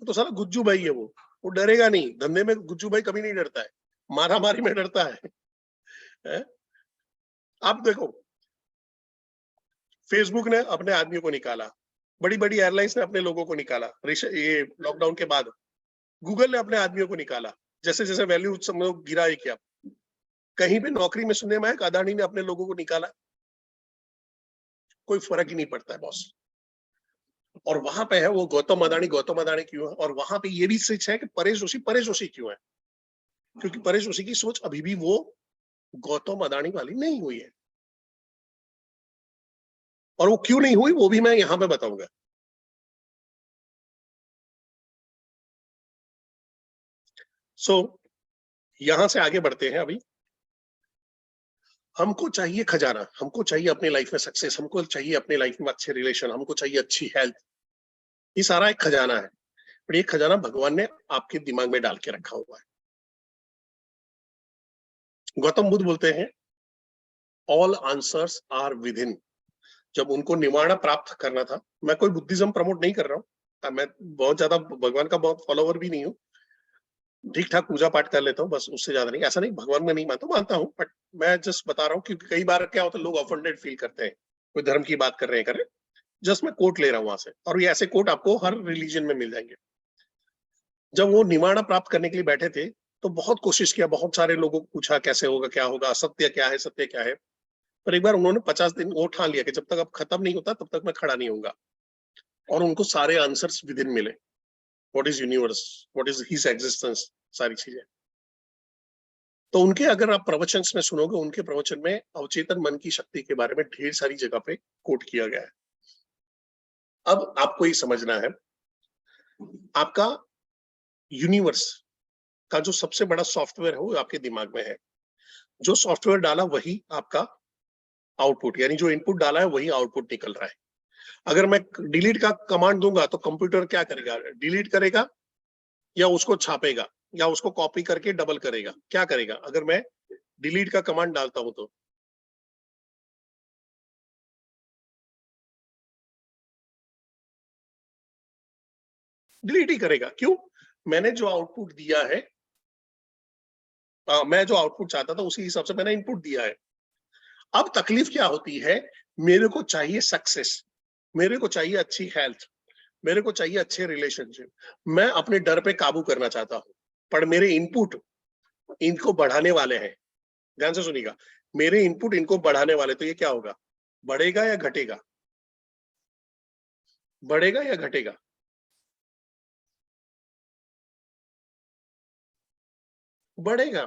तो साला गुज्जू भाई है वो डरेगा नहीं, धंधे में गुज्जू भाई कभी नहीं डरता है, मारा मारी में डरता है? आप देखो, फेसबुक ने अपने आदमियों को निकाला, बड़ी बड़ी एयरलाइंस ने अपने लोगों को निकाला, ये लॉकडाउन के बाद गूगल ने अपने आदमियों को निकाला, जैसे जैसे वैल्यू गिरा है क्या, कहीं पे नौकरी में सुनने में आया अदानी ने अपने लोगों को निकाला? कोई फर्क ही नहीं पड़ता है बॉस। और वहां पे है वो गौतम अदानी क्यों है? और वहां पे ये भी सच है कि परेश जोशी क्यों है? क्योंकि परेश जोशी की सोच अभी भी वो गौतम अदानी वाली नहीं हुई है, और वो क्यों नहीं हुई वो भी मैं यहां पे बताऊंगा। सो यहां से आगे बढ़ते हैं। अभी हमको चाहिए खजाना, हमको चाहिए अपनी लाइफ में सक्सेस, हमको चाहिए अपनी लाइफ में अच्छे रिलेशन, हमको चाहिए अच्छी हेल्थ, ये सारा एक खजाना है, पर ये खजाना भगवान ने आपके दिमाग में डाल के रखा हुआ है। गौतम बुद्ध बोलते हैं all answers are within. जब उनको निवारणा प्राप्त करना था, मैं कोई बुद्धिज्म प्रमोट नहीं कर रहा हूँ, मैं बहुत ज्यादा भगवान का बहुत फॉलोवर भी नहीं हूँ, ठीक ठाक पूजा पाठ कर लेता हूँ बस, उससे ज्यादा नहीं। ऐसा नहीं भगवान में नहीं मानता हूँ, बट मैं जस्ट बता रहा हूँ, क्योंकि कई बार क्या होता है लोग ऑफेंडेड फील करते हैं, कोई धर्म की बात कर रहे हैं, जस्ट मैं कोट ले रहा हूँ वहां से, और ये ऐसे कोट आपको हर रिलीजन में मिल जाएंगे। जब वो निवारणा प्राप्त करने के लिए बैठे थे, तो बहुत कोशिश किया, बहुत सारे लोगों को पूछा कैसे होगा, क्या होगा, सत्य क्या है, सत्य क्या है। पर एक बार उन्होंने 50 दिन वो ठान लिया कि जब तक अब खत्म नहीं होता तब तक मैं खड़ा नहीं होऊंगा, और उनको सारे आंसर्स विद इन मिले। What is universe, what is his existence, सारी चीजें। तो उनके अगर आप प्रवचन में सुनोगे, उनके प्रवचन में अवचेतन मन की शक्ति के बारे में ढेर सारी जगह पे कोट किया गया है। अब आपको ये समझना है, आपका यूनिवर्स का जो सबसे बड़ा सॉफ्टवेयर है वो आपके दिमाग में है। जो सॉफ्टवेयर डाला वही आपका आउटपुट, यानी जो इनपुट डाला है वही आउटपुट निकल रहा है। अगर मैं डिलीट का कमांड दूंगा तो कंप्यूटर क्या करेगा? डिलीट करेगा, या उसको छापेगा, या उसको कॉपी करके डबल करेगा, क्या करेगा? अगर मैं डिलीट का कमांड डालता हूं तो डिलीट ही करेगा। क्यों? मैंने जो आउटपुट दिया है, मैं जो आउटपुट चाहता था उसी हिसाब से मैंने इनपुट दिया है। अब तकलीफ क्या होती है, मेरे को चाहिए सक्सेस, मेरे को चाहिए अच्छी हेल्थ, मेरे को चाहिए अच्छे रिलेशनशिप, मैं अपने डर पे काबू करना चाहता हूं, पर मेरे इनपुट इनको बढ़ाने वाले हैं। ध्यान से सुनिएगा, मेरे इनपुट इनको बढ़ाने वाले, तो ये क्या होगा? बढ़ेगा या घटेगा? बढ़ेगा या घटेगा? बढ़ेगा।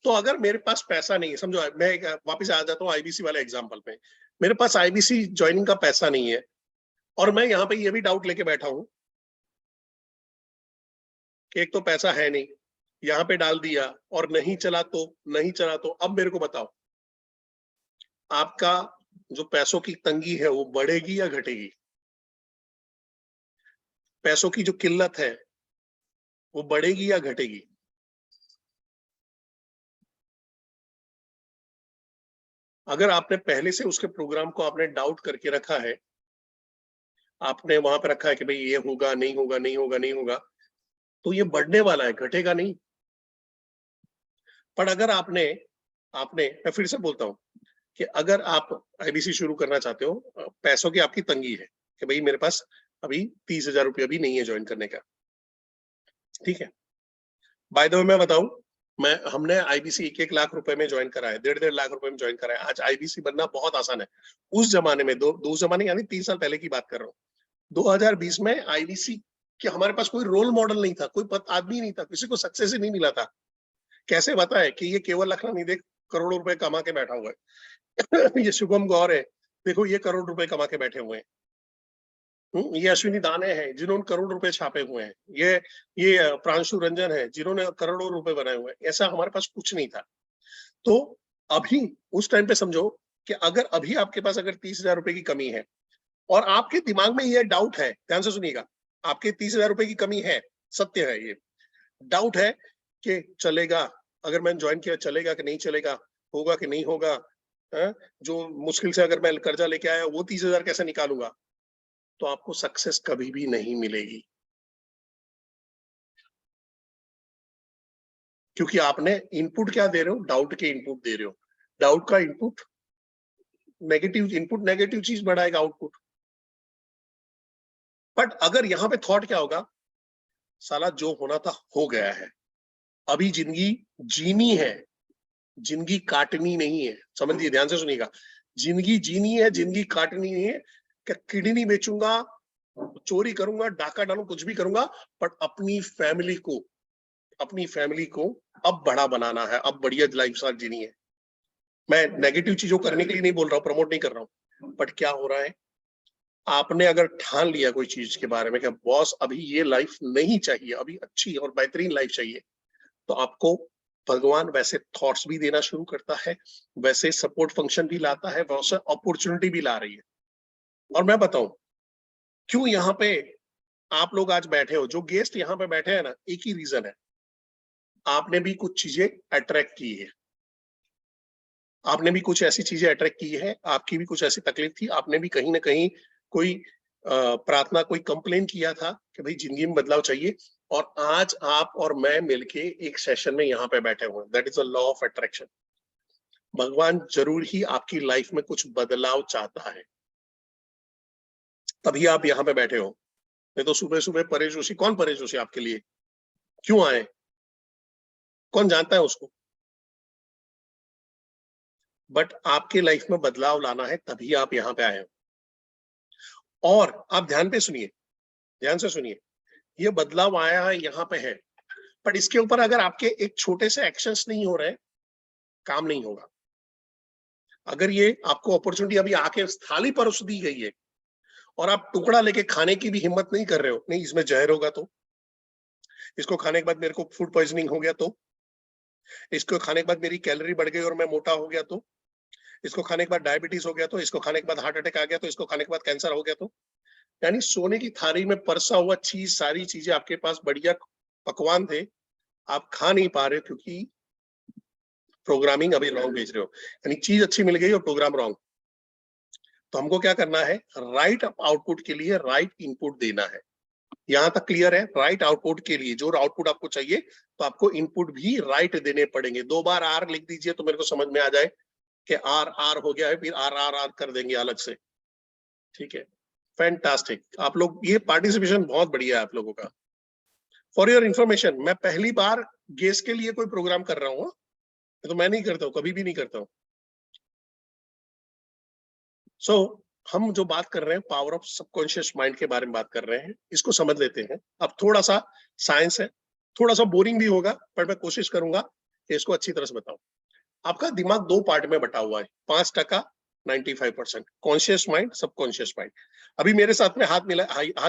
तो अगर मेरे पास पैसा नहीं है, समझो मैं वापस आ जाता हूँ आईबीसी वाले एग्जांपल पे, मेरे पास आईबीसी ज्वाइनिंग का पैसा नहीं है, और मैं यहाँ पे ये भी डाउट लेके बैठा हूँ कि एक तो पैसा है नहीं, यहाँ पे डाल दिया और नहीं चला तो अब मेरे को बताओ, आपका जो पैसों की तंगी है वो बढ़ेगी या घटेगी? पैसों की जो किल्लत है वो बढ़ेगी या घटेगी? अगर आपने पहले से उसके प्रोग्राम को आपने डाउट करके रखा है, आपने वहां पे रखा है कि भाई ये होगा नहीं होगा नहीं होगा नहीं होगा, तो ये बढ़ने वाला है, घटेगा नहीं। पर अगर आपने आपने मैं फिर से बोलता हूं कि अगर आप आईबीसी शुरू करना चाहते हो, पैसों की आपकी तंगी है कि भाई मेरे पास अभी 30,000 रुपया भी नहीं है ज्वाइन करने का, ठीक है? बाय द वे मैं बताऊं, हमने आईबीसी 1-1 लाख रुपए में ज्वाइन करा है, 1.5 लाख रुपए में ज्वाइन करा है। आज आईबीसी बनना बहुत आसान है। उस जमाने में दो जमाने यानी 3 साल पहले की बात कर रहा हूँ। 2020 में आईबीसी कि हमारे पास कोई रोल मॉडल नहीं था, कोई आदमी नहीं था, किसी को सक्सेस ही नहीं मिला था। कैसे बताए कि ये केवल लखनऊ देख करोड़ों रुपए कमा के बैठा हुआ है। ये शुभम गौर है, देखो ये करोड़ रुपए कमा के बैठे हुए हैं। ये अश्विनी दाने हैं जिन्होंने करोड़ रुपए छापे हुए हैं। ये प्रांशु रंजन है जिन्होंने करोड़ों रुपए बनाए हुए हैं। ऐसा हमारे पास कुछ नहीं था। तो अभी उस टाइम पे समझो कि अगर अभी आपके पास अगर 30,000 रुपए की कमी है और आपके दिमाग में ये डाउट है, ध्यान से सुनिएगा, आपके 30,000 रुपए की कमी है, सत्य है ये, डाउट है कि चलेगा, अगर मैंने ज्वाइन किया चलेगा कि नहीं चलेगा, होगा कि नहीं होगा, जो मुश्किल से अगर मैं कर्जा लेके आया वो 30,000 कैसे निकालूंगा, तो आपको सक्सेस कभी भी नहीं मिलेगी। क्योंकि आपने इनपुट क्या दे रहे हो, डाउट के इनपुट दे रहे हो। डाउट का इनपुट नेगेटिव इनपुट, नेगेटिव चीज बढ़ाएगा आउटपुट। बट अगर यहां पे थॉट क्या होगा, साला जो होना था हो गया है, अभी जिंदगी जीनी है, जिंदगी काटनी नहीं है। समझिए, ध्यान से सुनिएगा, जिंदगी जीनी है, जिंदगी काटनी नहीं है। क्या किडनी बेचूंगा, चोरी करूंगा, डाका डालूं, कुछ भी करूंगा, बट अपनी फैमिली को अब बड़ा बनाना है, अब बढ़िया लाइफस्टाइल जीनी है। मैं नेगेटिव चीजों करने के लिए नहीं बोल रहा हूं, प्रमोट नहीं कर रहा हूं, बट क्या हो रहा है, आपने अगर ठान लिया कोई चीज के बारे में कि बॉस अभी ये लाइफ नहीं चाहिए, अभी अच्छी और बेहतरीन लाइफ चाहिए, तो आपको भगवान वैसे थॉट्स भी देना शुरू करता है, वैसे सपोर्ट फंक्शन भी लाता है, वैसे अपॉर्चुनिटी भी ला रही है। और मैं बताऊं क्यों यहाँ पे आप लोग आज बैठे हो, जो गेस्ट यहाँ पे बैठे हैं ना, एक ही रीजन है, आपने भी कुछ चीजें अट्रैक्ट की है, आपने भी कुछ ऐसी चीजें अट्रैक्ट की है, आपकी भी कुछ ऐसी तकलीफ थी, आपने भी कहीं ना कहीं कोई प्रार्थना, कोई कंप्लेन किया था कि भाई जिंदगी में बदलाव चाहिए, और आज आप और मैं मिलके एक सेशन में यहाँ पे बैठे हुए हैं। That is a law of attraction. भगवान जरूर ही आपकी लाइफ में कुछ बदलाव चाहता है, तभी आप यहाँ पे बैठे हो। नहीं तो सुबह सुबह परेश जोशी, कौन परेश जोशी आपके लिए क्यों आए, कौन जानता है उसको? बट आपके लाइफ में बदलाव लाना है, तभी आप यहाँ पे आए हो। और आप ध्यान पे सुनिए, ध्यान से सुनिए, ये बदलाव आया है, यहाँ पे है, पर इसके ऊपर अगर आपके एक छोटे से एक्शंस नहीं हो रहे, काम नहीं होगा। अगर ये आपको अपॉर्चुनिटी अभी आके थाली परोस दी गई है और आप टुकड़ा लेके खाने की भी हिम्मत नहीं कर रहे हो, नहीं इसमें जहर होगा तो, इसको खाने के बाद मेरे को फूड पॉइजनिंग हो गया तो, इसको खाने के बाद मेरी कैलोरी बढ़ गई और मैं मोटा हो गया तो, इसको खाने के बाद डायबिटीज हो गया तो, इसको खाने के बाद हार्ट अटैक आ गया तो, इसको खाने के बाद कैंसर हो गया तो, यानी सोने की थाली में परसा हुआ चीज, सारी चीजें आपके पास बढ़िया पकवान थे, आप खा नहीं पा रहे क्योंकि प्रोग्रामिंग अभी रॉन्ग भेज रहे हो, यानी चीज अच्छी मिल गई और प्रोग्राम रॉन्ग। तो हमको क्या करना है, राइट आउटपुट के लिए राइट इनपुट देना है। यहां तक क्लियर है? राइट आउटपुट के लिए जो आउटपुट आपको चाहिए, तो आपको इनपुट भी राइट देने पड़ेंगे। 2 बार आर लिख दीजिए तो मेरे को समझ में आ जाए कि आर आर हो गया है, फिर आर आर आर कर देंगे अलग से। ठीक है, फैंटास्टिक। आप लोग, ये पार्टिसिपेशन बहुत बढ़िया है आप लोगों का। फॉर योर इंफॉर्मेशन, मैं पहली बार गेस्ट के लिए कोई प्रोग्राम कर रहा हूँ, तो मैं नहीं करता हूँ, कभी भी नहीं करता हूँ। सो हम जो बात कर रहे हैं पावर ऑफ सबकॉन्शियस माइंड के बारे में बात कर रहे हैं, इसको समझ लेते हैं। अब थोड़ा सा साइंस है, थोड़ा सा बोरिंग भी होगा, पर मैं कोशिश करूंगा कि इसको अच्छी तरह से बताऊं। आपका दिमाग 2 पार्ट में बटा हुआ है, 5% 95%, कॉन्शियस माइंड, सबकॉन्शियस माइंड। अभी मेरे साथ में हाथ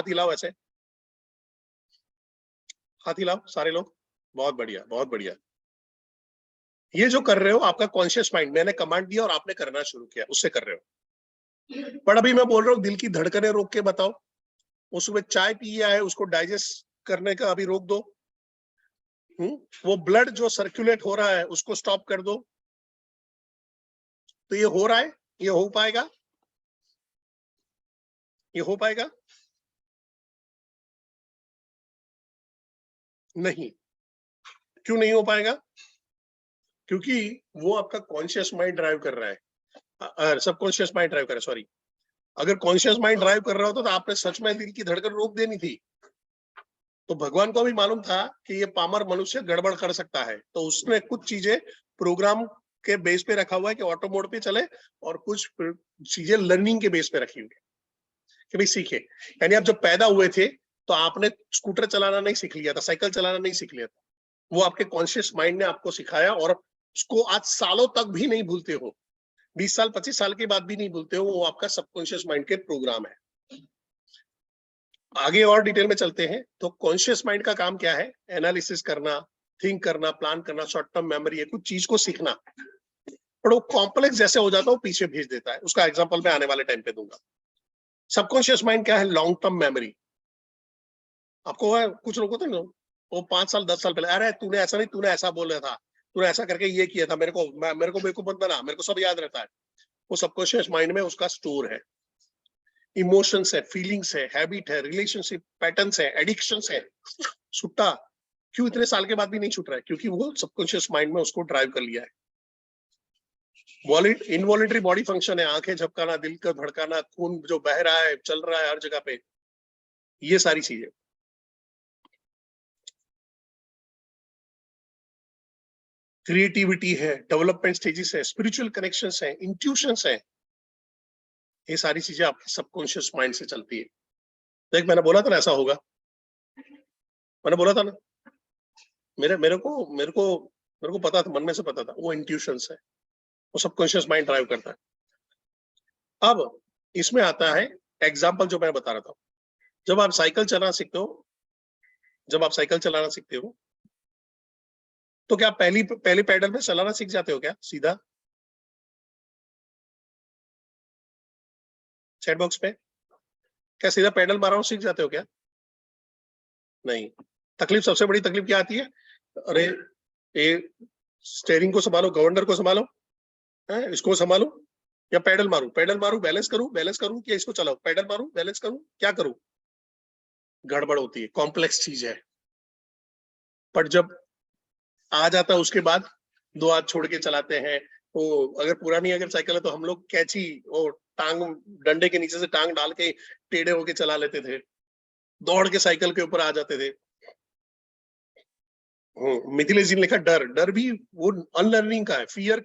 हिलाओ, ऐसे हाथ हिलाओ सारे लोग, बहुत बढ़िया, बहुत बढ़िया। ये जो कर रहे हो आपका कॉन्शियस माइंड, मैंने कमांड दिया और आपने करना शुरू किया, उससे कर रहे हो। पर अभी मैं बोल रहा हूँ दिल की धड़कनें रोक के बताओ, उसमें चाय पिया है उसको डाइजेस्ट करने का अभी रोक दो। वो ब्लड जो सर्कुलेट हो रहा है उसको स्टॉप कर दो। तो ये हो रहा है, ये हो पाएगा, ये हो पाएगा नहीं? क्यों नहीं हो पाएगा? क्योंकि वो आपका कॉन्शियस माइंड ड्राइव कर रहा है, सबकॉन्शियस माइंड ड्राइव कर रहा है, सॉरी। अगर कॉन्शियस माइंड ड्राइव कर रहा होता तो आपने सच में दिल की धड़कन रोक देनी थी। तो भगवान को भी मालूम था कि ये पामर मनुष्य गड़बड़ कर सकता है, तो उसने कुछ चीजें प्रोग्राम के बेस पे रखा हुआ है कि ऑटो मोड पे चले, और कुछ चीजें लर्निंग के बेस पे रखी हुई है कि भाई सीखे। यानी आप जब पैदा हुए थे तो आपने स्कूटर चलाना नहीं सीख लिया था, साइकिल चलाना नहीं सीख लिया था, वो आपके कॉन्शियस माइंड ने आपको सिखाया, और उसको आज सालों तक भी नहीं भूलते हो, 20 साल 25 साल के बाद भी नहीं भूलते हो, वो आपका सबकॉन्शियस माइंड के प्रोग्राम है। आगे और डिटेल में चलते हैं। तो कॉन्शियस माइंड का काम क्या है? एनालिसिस करना, थिंक करना, प्लान करना, शॉर्ट टर्म मेमोरी है, कुछ चीज को सीखना, पर वो कॉम्प्लेक्स जैसे हो जाता है वो पीछे भेज देता है। उसका एग्जांपल मैं आने वाले टाइम पे दूंगा। सबकॉन्शियस माइंड क्या है? Long term memory. आपको है, कुछ लोग होते हैं ना, वो 5 साल 10 साल पहले, अरे तूने ऐसा नहीं, तूने ऐसा बोला था, तूने ऐसा करके ये किया था, मेरे को बेवकूफ मत बना, मेरे को सब याद रहता है। वो सबकॉन्शियस माइंड में उसका स्टोर है। इमोशंस है, फीलिंग्स है, हैबिट है, रिलेशनशिप पैटर्न्स है, एडिक्शंस है। छुट्टा क्यों इतने साल के बाद भी नहीं छूट रहा है? क्योंकि वो सबकॉन्शियस माइंड में उसको ड्राइव कर लिया है। इनवॉलेंटरी बॉडी फंक्शन है, आंखें झपकाना, दिल का धड़काना, खून जो बह रहा है, चल रहा है हर जगह पे, ये सारी चीजें। क्रिएटिविटी है, डेवलपमेंट स्टेजेस है, स्पिरिचुअल कनेक्शंस है, इंट्यूशंस है, ये सारी चीजें आपके सबकॉन्शियस माइंड से चलती है। देख, मैंने बोला था ना ऐसा होगा, मैंने बोला था ना, मेरे को पता था, मन में से पता था, वो इंट्यूशंस है, वो सबकॉन्शियस माइंड ड्राइव करता है। अब इसमें आता है एग्जाम्पल जो मैं बता रहा था। जब आप साइकिल चलाना सीखते हो, जब आप साइकिल चलाना सीखते हो तो क्या पहली पैडल में चलाना सीख जाते हो क्या सीधा? चैट बॉक्स पे क्या सीधा पैडल मारना सीख जाते हो क्या? नहीं। तकलीफ, सबसे बड़ी तकलीफ क्या आती है? अरे ये स्टेयरिंग को संभालो, गवर्नर को संभालो, इसको संभालो, या पैडल मारू, बैलेंस करूं कि इसको चलाओ, पैडल मारू, बैलेंस करूं, क्या करूं? गड़बड़ होती है, कॉम्प्लेक्स चीज है। पर जब आ जाता है उसके बाद 2 हाथ छोड़ के चलाते हैं। तो अगर पुरानी अगर साइकिल है तो हम लोग कैची और टांग, डंडे के नीचे से टांग डाल के टेढ़े होके चला लेते थे, दौड़ के साइकिल के ऊपर आ जाते थे। मिथिलेश जी ने लिखा डर, डर भी वो अनलर्निंग का है, फियर,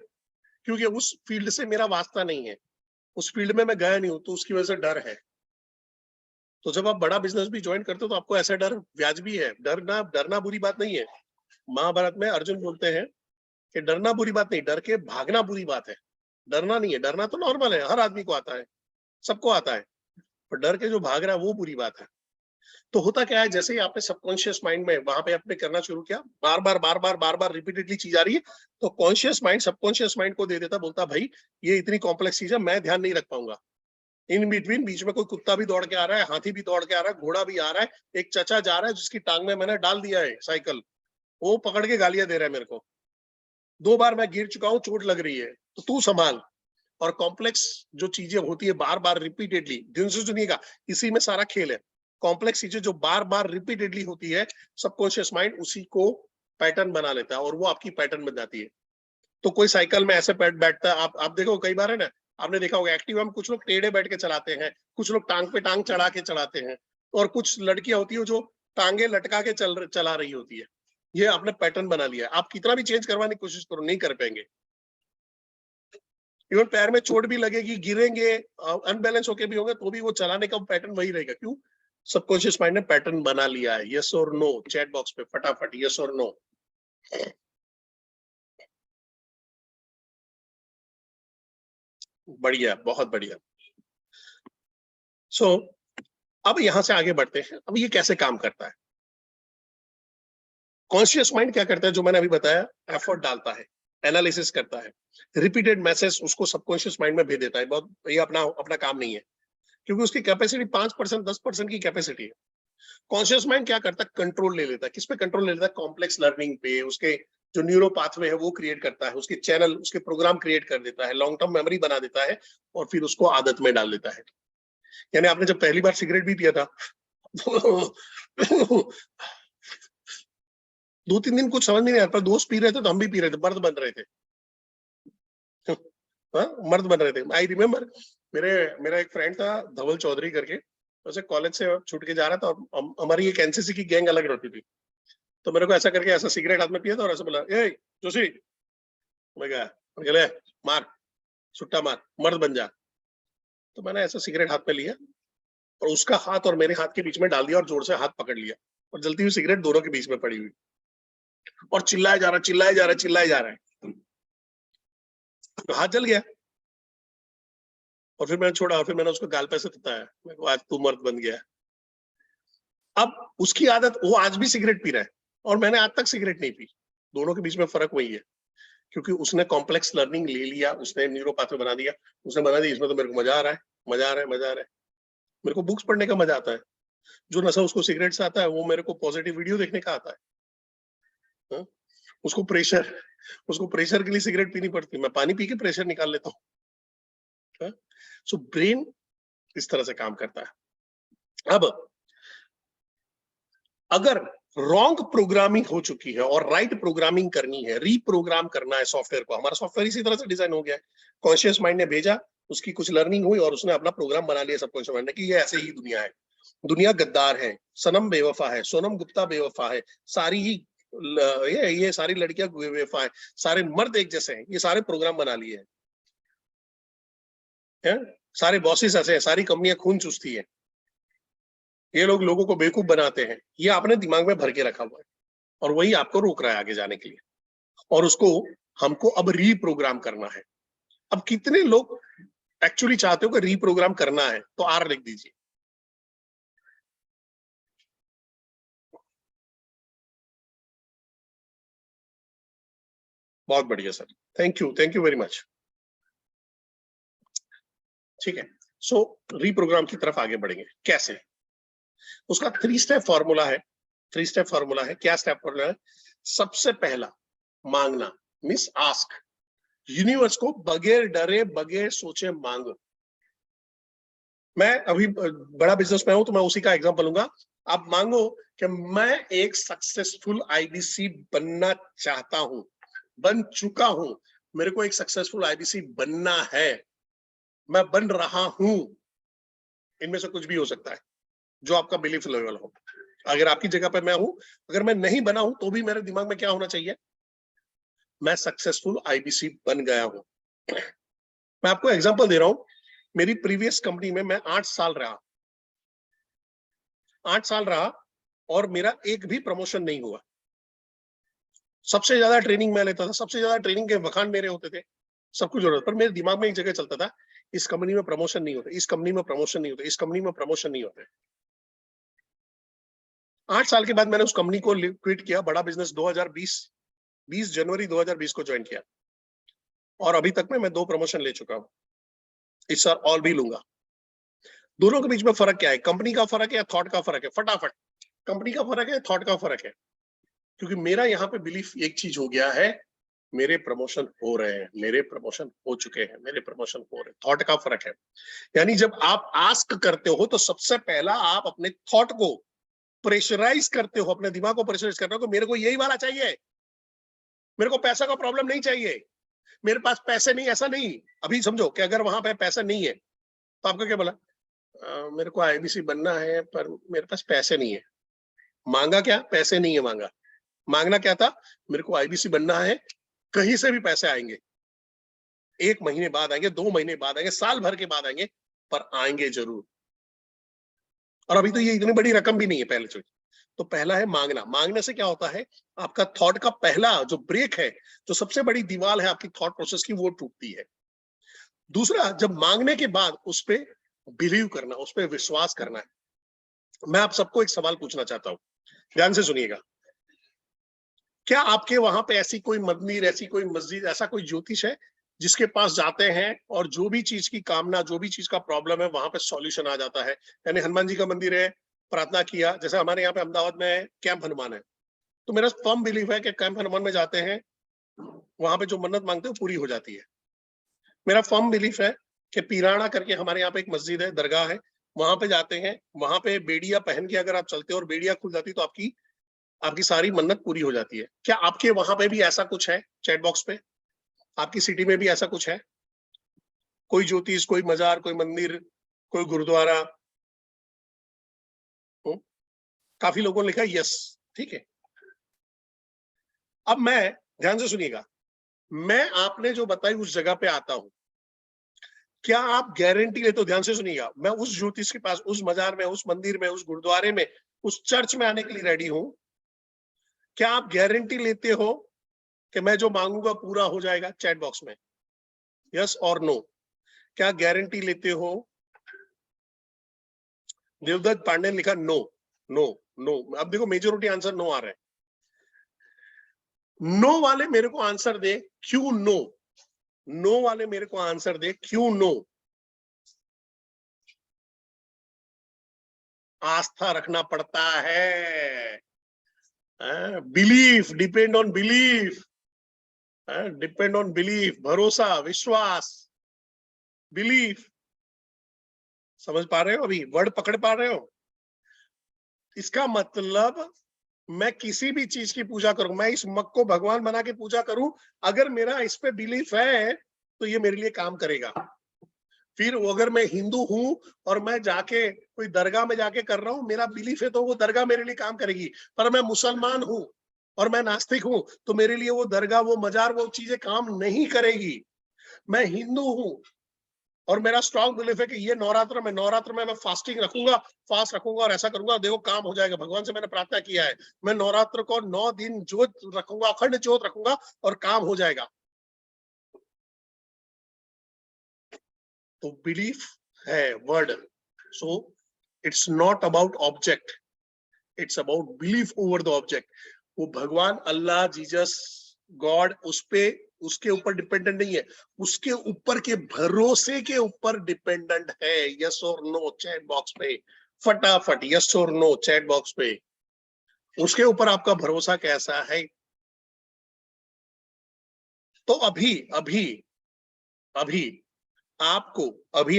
क्योंकि उस फील्ड से मेरा वास्ता नहीं है, उस फील्ड में मैं गया नहीं हूं, तो उसकी वजह से डर है। तो जब आप बड़ा बिजनेस भी ज्वाइन करते हो तो आपको ऐसा डर व्याजबी है। डरना बुरी बात नहीं है। महाभारत में अर्जुन बोलते हैं कि डरना बुरी बात नहीं, डर के भागना बुरी बात है। डरना नहीं है, डरना तो नॉर्मल है, हर आदमी को आता है, सबको आता है, पर डर के जो भाग रहा है वो बुरी बात है। तो होता क्या है, जैसे ही आपने सबकॉन्शियस माइंड में वहां पे आपने करना शुरू किया, बार बार रिपीटेडली चीज आ रही है, तो कॉन्शियस माइंड सबकॉन्शियस माइंड को दे देता, बोलता भाई ये इतनी कॉम्प्लेक्स चीज है, मैं ध्यान नहीं रख पाऊंगा। इन बिटवीन बीच में कोई कुत्ता भी दौड़ के आ रहा है, हाथी भी दौड़ के आ रहा है, घोड़ा भी आ रहा है, एक चचा जा रहा है जिसकी टांग में मैंने डाल दिया है साइकिल, वो पकड़ के गालियां दे रहा है मेरे को, 2 बार मैं गिर चुका हूँ, चोट लग रही है, तो तू संभाल। और कॉम्प्लेक्स जो चीजें होती है बार बार रिपीटेडली, दिन से सुनिएगा, इसी में सारा खेल है। कॉम्प्लेक्स चीजें जो बार बार रिपीटेडली होती है, सबकॉन्शियस माइंड उसी को पैटर्न बना लेता है और वो आपकी पैटर्न बन जाती है। तो कोई साइकिल में ऐसे बैठता है, आप देखो कई बार है ना, आपने देखा होगा एक्टिवा में कुछ लोग टेढ़े बैठ के चलाते हैं, कुछ लोग टांग पे टांग चढ़ा के चलाते हैं, और कुछ लड़कियां होती है जो टांगे लटका के चला रही होती है। ये आपने पैटर्न बना लिया, आप कितना भी चेंज करवाने की कोशिश करो नहीं कर पाएंगे। इवन पैर में चोट भी लगेगी, गिरेंगे, अनबैलेंस होके भी होंगे, तो भी वो चलाने का पैटर्न वही रहेगा। क्यों? सबकॉन्शियस माइंड ने पैटर्न बना लिया है। यस और नो चैट बॉक्स पे फटाफट यस और नो। बढ़िया, बहुत बढ़िया। सो अब यहां से आगे बढ़ते हैं। अब ये कैसे काम करता है? कॉन्शियस माइंड क्या करता है, जो मैंने अभी बताया, एफर्ट डालता है, एनालिसिस करता है, रिपीटेड मैसेज उसको सबकॉन्शियस माइंड में भेज देता है। बहुत, ये अपना अपना काम नहीं है, क्योंकि उसकी कैपेसिटी 5% 10% की कैपेसिटी है। कॉन्शियस माइंड क्या करता है? कंट्रोल ले लेता है। किस पे कंट्रोल ले लेता है? कॉम्प्लेक्स लर्निंग पे। उसके जो न्यूरो पाथवे है वो क्रिएट करता है, उसके चैनल, उसके प्रोग्राम क्रिएट कर देता है, लॉन्ग टर्म मेमोरी बना देता है, और फिर उसको आदत में डाल देता है। यानी आपने जब पहली बार सिगरेट भी पिया था 2-3 दिन कुछ समझ नहीं आता, दोस्त पी रहे थे तो हम भी पी रहे थे, मर्द बन रहे थे। हाँ, मर्द बन रहे थे। आई रिमेम्बर, मेरा एक फ्रेंड था धवल चौधरी करके, वैसे कॉलेज से छूट के जा रहा था और हमारी एक एनसीसी की गैंग अलग रहती थी, तो मेरे को ऐसा करके ऐसा सिगरेट हाथ में पिया था और ऐसा बोला, ए जोशी, मैं गया, ले मार, सुट्टा मार, मर्द बन जा। तो मैंने ऐसा सिगरेट हाथ में लिया और उसका हाथ और मेरे हाथ के बीच में डाल दिया और जोर से हाथ पकड़ लिया और जलती हुई सिगरेट दोनों के बीच में पड़ी हुई और चिल्लाया जा रहा, चिल्लाया जा रहा, चिल्लाया जा रहा है, तो हाथ जल गया। और फिर मैंने छोड़ा और फिर मैंने उसको गाल पे से तताया, मैं को आज तू मर्द बन गया। अब उसकी आदत, वो आज भी सिगरेट पी रहा है और मैंने आज तक सिगरेट नहीं पी। दोनों के बीच में फर्क वही है, क्योंकि उसने कॉम्प्लेक्स लर्निंग ले लिया, उसने न्यूरो पाथवे बना दिया, उसने बना दिया इसमें तो मेरे को मजा आ रहा है, मजा आ रहा है, मजा आ रहा है। मेरे को बुक्स पढ़ने का मजा आता है, जो नशा उसको सिगरेट से आता है वो मेरे को पॉजिटिव वीडियो देखने का आता है। हा? उसको प्रेशर के लिए सिगरेट पीनी पड़ती है, मैं पानी पी के प्रेशर निकाल लेता हूँ। सो ब्रेन इस तरह से काम करता है। अब अगर रॉन्ग प्रोग्रामिंग हो चुकी है और राइट प्रोग्रामिंग करनी है, रीप्रोग्राम करना है सॉफ्टवेयर को, हमारा सॉफ्टवेयर इसी तरह से डिजाइन हो गया है, कॉन्शियस माइंड ने भेजा, उसकी कुछ लर्निंग हुई और उसने अपना प्रोग्राम बना लिया सबकॉन्शियस माइंड ने कि ये ऐसे ही दुनिया है, दुनिया गद्दार है, सनम बेवफा है, सोनम गुप्ता बेवफा है, सारी ही ये सारी लड़कियां बेवफा है, सारे मर्द एक जैसे हैं, ये सारे प्रोग्राम बना लिए हैं, सारे बॉसेस ऐसे हैं, सारी कंपनियां खून चूसती है, ये लोग लोगों को बेवकूफ बनाते हैं, ये आपने दिमाग में भर के रखा हुआ है और वही आपको रोक रहा है आगे जाने के लिए, और उसको हमको अब रीप्रोग्राम करना है। अब कितने लोग एक्चुअली चाहते हो कि रीप्रोग्राम करना है, तो आर लिख दीजिए। बहुत बढ़िया sir, thank you very much. ठीक है, सो रीप्रोग्राम की तरफ आगे बढ़ेंगे कैसे, उसका 3 स्टेप फॉर्मूला है। 3 स्टेप फॉर्मूला है, क्या स्टेप फॉर्मूला है? सबसे पहला मांगना, मिस आस्क, यूनिवर्स को बगैर डरे बगैर सोचे मांगो। मैं अभी बड़ा बिजनेसमैन हूं तो मैं उसी का एग्जांपल लूंगा। आप मांगो कि मैं एक सक्सेसफुल आईबीसी बनना चाहता हूं, बन चुका हूं, मेरे को एक सक्सेसफुल आईबीसी बनना है, मैं बन रहा हूं। इनमें से कुछ भी हो सकता है जो आपका बिलीफ लेवल हो। अगर आपकी जगह पर मैं हूं, अगर मैं नहीं बना हूं तो भी मेरे दिमाग में क्या होना चाहिए, मैं सक्सेसफुल आईबीसी बन गया हूं। मैं आपको एग्जांपल दे रहा हूं, मेरी प्रीवियस कंपनी में मैं 8 साल रहा, 8 साल रहा और मेरा एक भी प्रमोशन नहीं हुआ। सबसे ज्यादा ट्रेनिंग मैं लेता था, सबसे ज्यादा ट्रेनिंग के बखान मेरे होते थे, सब कुछ हो रहा था, पर मेरे दिमाग में एक जगह चलता था, इस कंपनी में प्रमोशन नहीं होते, इस कंपनी में प्रमोशन नहीं होते, इस कंपनी में प्रमोशन नहीं होते। 8 साल के बाद मैंने उस कंपनी को क्विट किया, बड़ा बिजनेस 2020 जनवरी 2020 को ज्वाइन किया और अभी तक में मैं 2 प्रमोशन ले चुका हूं, इस साल और भी लूंगा। दोनों के बीच में फर्क क्या है? कंपनी का फर्क है या थॉट का फर्क है? फटाफट, कंपनी का फर्क है, थॉट का फर्क है। क्योंकि मेरा यहाँ पे बिलीफ एक चीज हो गया है, मेरे प्रमोशन हो रहे हैं, मेरे प्रमोशन हो चुके हैं, मेरे प्रमोशन हो रहे हैं, थॉट का फर्क है। यानी जब आप आस्क करते हो तो सबसे पहला आप अपने थॉट को प्रेशराइज करते हो, अपने दिमाग को प्रेशराइज करते हो कि मेरे को यही वाला चाहिए, मेरे को पैसा का प्रॉब्लम नहीं चाहिए, मेरे पास पैसे नहीं, ऐसा नहीं। अभी समझो कि अगर वहां पे पैसा नहीं है तो आपका क्या बोला, मेरे को आईबीसी बनना है पर मेरे पास पैसे नहीं है। मांगा क्या? पैसे नहीं है मांगा। मांगना क्या था? मेरे को आईबीसी बनना है, कहीं से भी पैसे आएंगे, 1 महीने बाद आएंगे, 2 महीने बाद आएंगे, साल भर के बाद आएंगे, पर आएंगे जरूर। और अभी तो ये इतनी बड़ी रकम भी नहीं है पहले से। तो पहला है मांगना। मांगने से क्या होता है, आपका थॉट का पहला जो ब्रेक है, जो सबसे बड़ी दीवार है आपकी थॉट प्रोसेस की, वो टूटती है। दूसरा, जब मांगने के बाद उस पर बिलीव करना, उस पर विश्वास करना है। मैं आप सबको एक सवाल पूछना चाहता हूं, ध्यान से सुनिएगा। क्या आपके वहां पे ऐसी कोई मंदिर, ऐसी कोई मस्जिद, ऐसा कोई ज्योतिष है जिसके पास जाते हैं और जो भी चीज की कामना, जो भी चीज का प्रॉब्लम है, वहां पे सॉल्यूशन आ जाता है? यानी हनुमान जी का मंदिर है, प्रार्थना किया, जैसे हमारे यहाँ पे अहमदाबाद में कैंप हनुमान है, तो मेरा फर्म बिलीव है कि कैंप हनुमान में जाते हैं, वहां पे जो मन्नत मांगते हैं पूरी हो जाती है। मेरा फर्म बिलीफ है कि पीराना करके हमारे यहाँ पे एक मस्जिद है, दरगाह है, वहां पे जाते हैं, वहां पे बेड़िया पहन के अगर आप चलते हो और बेड़िया खुल जाती तो आपकी आपकी सारी मन्नत पूरी हो जाती है। क्या आपके वहां पे भी ऐसा कुछ है? चैट बॉक्स पे, आपकी सिटी में भी ऐसा कुछ है? कोई ज्योतिष, कोई मजार, कोई मंदिर, कोई गुरुद्वारा, काफी लोगों ने लिखा यस, ठीक है। अब मैं, ध्यान से सुनिएगा, मैं आपने जो बताई उस जगह पे आता हूं, क्या आप गारंटी लेते हो? ध्यान से सुनिएगा, मैं उस ज्योतिष के पास, उस मजार में, उस मंदिर में, उस गुरुद्वारे में, उस चर्च में आने के लिए रेडी हूं। क्या आप गारंटी लेते हो कि मैं जो मांगूंगा पूरा हो जाएगा? चैट बॉक्स में यस और नो। क्या गारंटी लेते हो? देवदत्त पांडे ने लिखा नो नो नो। अब देखो मेजोरिटी आंसर नो आ रहा है। नो वाले मेरे को आंसर दे क्यों नो। नो वाले मेरे को आंसर दे क्यों नो। आस्था रखना पड़ता है, belief, depend on belief, depend on belief, भरोसा, विश्वास, बिलीफ। समझ पा रहे हो? अभी वर्ड पकड़ पा रहे हो? इसका मतलब मैं किसी भी चीज की पूजा करूं, मैं इस मग को भगवान बना के पूजा करूं, अगर मेरा इस पे बिलीफ है तो ये मेरे लिए काम करेगा। फिर अगर मैं हिंदू हूं और मैं जाके कोई दरगाह में जाके कर रहा हूं, मेरा बिलीफ है तो वो दरगाह मेरे लिए काम करेगी। पर मैं मुसलमान हूं और मैं नास्तिक हूं तो मेरे लिए वो दरगाह, वो मजार, वो चीजें काम नहीं करेगी। मैं हिंदू हूं और मेरा स्ट्रांग बिलीफ है कि ये नवरात्र में मैं फास्टिंग रखूंगा, फास्ट रखूंगा और ऐसा करूंगा, देखो काम हो जाएगा, भगवान से मैंने प्रार्थना किया है, मैं नवरात्र को 9 दिन जोत रखूंगा, अखंड जोत रखूंगा और काम हो जाएगा। तो बिलीफ है word. So it's not about object, it's about belief over the object. वो भगवान, अल्लाह, जीसस, गॉड, उस पे, उसके ऊपर डिपेंडेंट नहीं है, उसके ऊपर के भरोसे के ऊपर डिपेंडेंट है। यस और नो चैट बॉक्स पे फटाफट, यस और नो चैट बॉक्स पे। उसके ऊपर आपका भरोसा कैसा है? तो अभी अभी अभी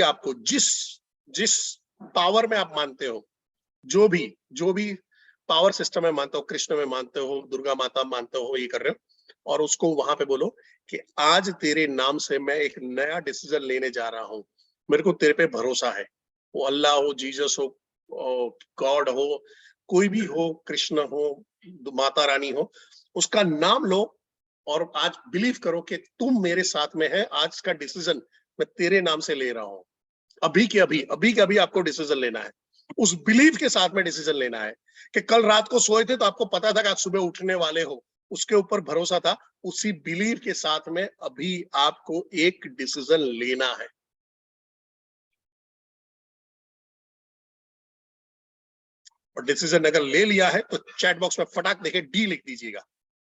आपको जिस जिस पावर में आप मानते हो, जो भी पावर सिस्टम में मानते हो, कृष्ण में मानते हो, दुर्गा माता मानते हो, ये कर रहे हो, और उसको वहां पे बोलो कि आज तेरे नाम से मैं एक नया डिसीजन लेने जा रहा हूं, मेरे को तेरे पे भरोसा है। वो अल्लाह हो, जीसस हो, गॉड हो, कोई भी हो, कृष्ण हो, माता रानी हो, उसका नाम लो और आज बिलीव करो कि तुम मेरे साथ में है। आज का डिसीजन मैं तेरे नाम से ले रहा हूं। अभी के अभी आपको डिसीजन लेना है, उस बिलीव के साथ में डिसीजन लेना है कि कल रात को सोए थे तो आपको पता था कि आज सुबह उठने वाले हो, उसके ऊपर भरोसा था। उसी बिलीव के साथ में अभी आपको एक डिसीजन लेना है। और डिसीजन अगर ले लिया है तो चैट बॉक्स में फटाक देके डी लिख दीजिएगा,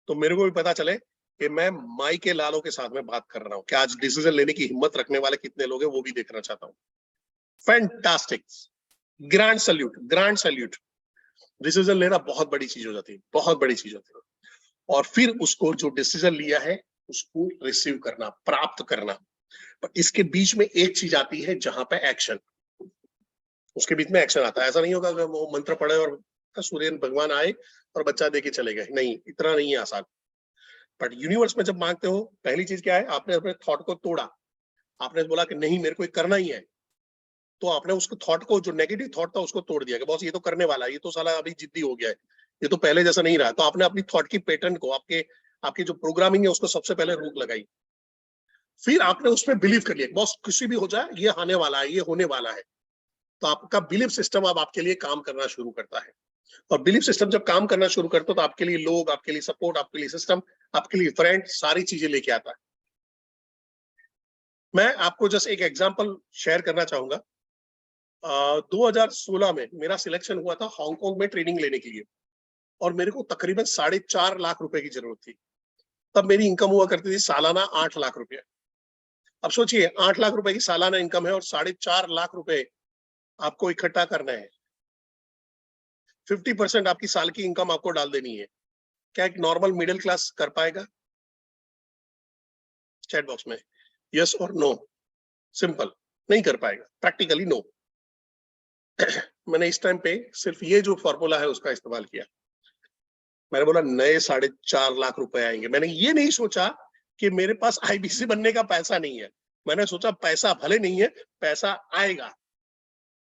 तो मेरे को भी पता चले कि मैं माई के लालों के साथ में बात कर रहा हूं। कि आज डिसीजन लेने की हिम्मत रखने वाले कितने लोग हैं वो भी देखना चाहता हूं। Fantastic, grand salute, grand salute. Decision लेना बहुत बड़ी चीज हो जाती है, बहुत बड़ी चीज होती है। और फिर उसको, जो डिसीजन लिया है, उसको रिसीव करना, प्राप्त करना। पर इसके बीच में एक चीज आती है जहां पे एक्शन, उसके बीच में एक्शन आता है। ऐसा नहीं होगा कि वो मंत्र पढ़े और सूर्य भगवान आए और बच्चा देके चले गए, नहीं, इतना नहीं है आसान। बट यूनिवर्स में जब मांगते हो, पहली चीज क्या है? आपने अपने थॉट को तोड़ा, आपने बोला कि नहीं मेरे को करना ही है, तो आपने उसको थॉट को, जो नेगेटिव थॉट था उसको तोड़ दिया कि बॉस ये तो करने वाला है, ये तो साला अभी जिद्दी हो गया है, ये तो पहले जैसा नहीं रहा। तो आपने अपनी थॉट की पैटर्न को, आपकी जो प्रोग्रामिंग है उसको सबसे पहले रोक लगाई। फिर आपने उसमें बिलीव कर लिया, बॉस किसी भी हो जाए ये आने वाला है, ये होने वाला है। तो आपका बिलीफ सिस्टम अब आपके लिए काम करना शुरू करता है। और बिलीफ सिस्टम जब काम करना शुरू करता है तो आपके लिए लोग, आपके लिए सपोर्ट, आपके लिए सिस्टम, आपके लिए फ्रेंड, सारी चीजें लेके आता है। मैं आपको जस्ट एक एग्जांपल शेयर करना चाहूंगा। 2016 में मेरा सिलेक्शन हुआ था हांगकांग में ट्रेनिंग लेने के लिए, और मेरे को तकरीबन 4.5 लाख रुपए की जरूरत थी। तब मेरी इनकम हुआ करती थी सालाना 8 लाख रुपए। अब सोचिए 8 लाख रुपए की सालाना इनकम है और 4.5 लाख रुपए आपको इकट्ठा करना है। 50% आपकी साल की इनकम आपको डाल देनी है। क्या एक नॉर्मल मिडिल क्लास कर पाएगा? चैट बॉक्स में यस और नो, सिंपल, नहीं कर पाएगा, प्रैक्टिकली नो। मैंने इस टाइम पे सिर्फ ये जो फॉर्मूला है उसका इस्तेमाल किया। मैंने बोला नए 4.5 लाख रुपए आएंगे। मैंने ये नहीं सोचा कि मेरे पास आईबीसी बनने का पैसा नहीं है, मैंने सोचा पैसा भले नहीं है, पैसा आएगा।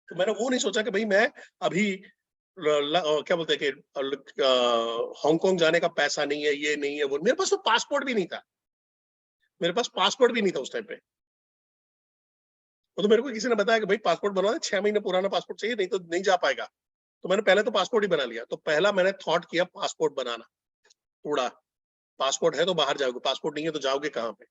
तो मैंने वो नहीं सोचा कि भाई मैं अभी क्या बोलते हैं कि हांगकांग जाने का पैसा नहीं है, ये नहीं है, वो। मेरे पास तो पासपोर्ट भी नहीं था, मेरे पास पासपोर्ट भी नहीं था उस टाइम पे। वो तो मेरे को किसी ने बताया कि भाई पासपोर्ट बनवा दे, 6 महीने पुराना पासपोर्ट चाहिए, नहीं तो नहीं जा पाएगा। तो मैंने पहले तो पासपोर्ट ही बना लिया। तो पहला मैंने थॉट किया पासपोर्ट बनाना, उड़ा। पासपोर्ट है तो बाहर जाओगे, पासपोर्ट नहीं है तो जाओगे कहाँ पे?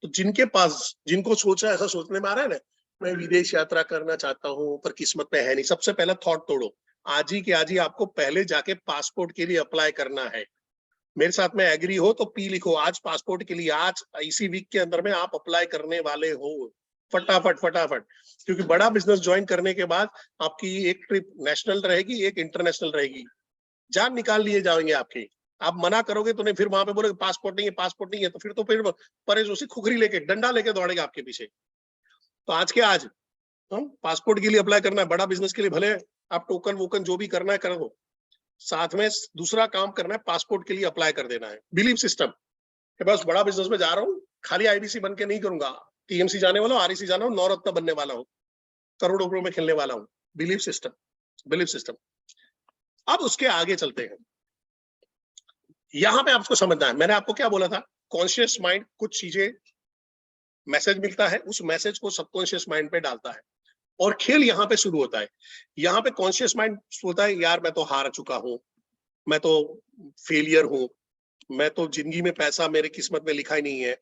तो जिनके पास, जिनको सोचा, ऐसा सोचने में आ रहा है ना, मैं विदेश यात्रा करना चाहता हूँ पर किस्मत में है नहीं, सबसे पहले थॉट तोड़ो। आज ही के आज ही आपको पहले जाके पासपोर्ट के लिए अप्लाई करना है। मेरे साथ में एग्री हो तो पी लिखो, आज पासपोर्ट के लिए, आज इसी वीक के अंदर में आप अप्लाई करने वाले हो, फटाफट फटाफट। क्योंकि बड़ा बिजनेस ज्वाइन करने के बाद आपकी एक ट्रिप नेशनल रहेगी, एक इंटरनेशनल रहेगी, जान निकाल लिए जाएंगे आपकी। आप मना करोगे तो नहीं, फिर वहां पे बोलोगे पासपोर्ट नहीं है, पासपोर्ट नहीं है, तो फिर परेश उसी खुखरी लेके, डंडा लेके दौड़ेगा आपके पीछे। तो आज के आज हम पासपोर्ट के लिए अप्लाई करना है, बड़ा बिजनेस के लिए भले आप टोकन वोकन जो भी करना है करो, साथ में दूसरा काम करना है, पासपोर्ट के लिए अप्लाई कर देना है। बिलीव सिस्टम कि बस बड़ा बिजनेस में जा रहा हूँ, खाली आईबीसी बन के नहीं करूंगा, टीएमसी जाने वाला हूँ, आरईसी जाना हूँ, नवरत्न बनने वाला हूँ, करोड़ों रुपयों में खेलने वाला हूँ। Believe system, believe system. अब उसके आगे चलते हैं। यहां पे आपको समझना है, मैंने आपको क्या बोला था, कॉन्शियस माइंड कुछ चीजें, मैसेज मिलता है, उस मैसेज को सबकॉन्शियस माइंड पे डालता है, और खेल यहाँ पे शुरू होता है। यहाँ पे कॉन्शियस माइंड सोचता है यार मैं तो हार चुका हूँ, मैं तो फेलियर हूँ, मैं तो जिंदगी में पैसा मेरी किस्मत में लिखा ही नहीं है,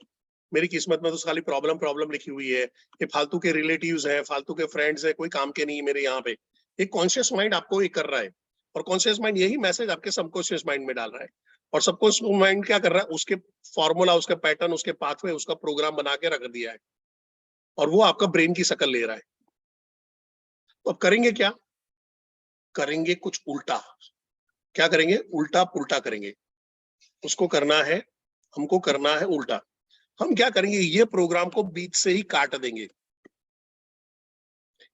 मेरी किस्मत में तो खाली प्रॉब्लम प्रॉब्लम लिखी हुई है, ये फालतू के रिलेटिव्स हैं, फालतू के फ्रेंड्स हैं, कोई काम के नहीं है मेरे यहाँ पे। एक कॉन्शियस माइंड आपको ये कर रहा है, और कॉन्शियस माइंड यही मैसेज आपके सबकॉन्शियस माइंड में डाल रहा है। और सबकॉन्शियस माइंड क्या कर रहा है, उसके फॉर्मूला, उसके पैटर्न, उसके पाथवे, उसका प्रोग्राम बना के रख दिया है, और वो आपका ब्रेन की शक्ल ले रहा है। तो अब करेंगे क्या? करेंगे कुछ उल्टा। क्या करेंगे? उल्टा पुल्टा करेंगे। उसको करना है, हमको करना है उल्टा। हम क्या करेंगे, ये प्रोग्राम को बीच से ही काट देंगे।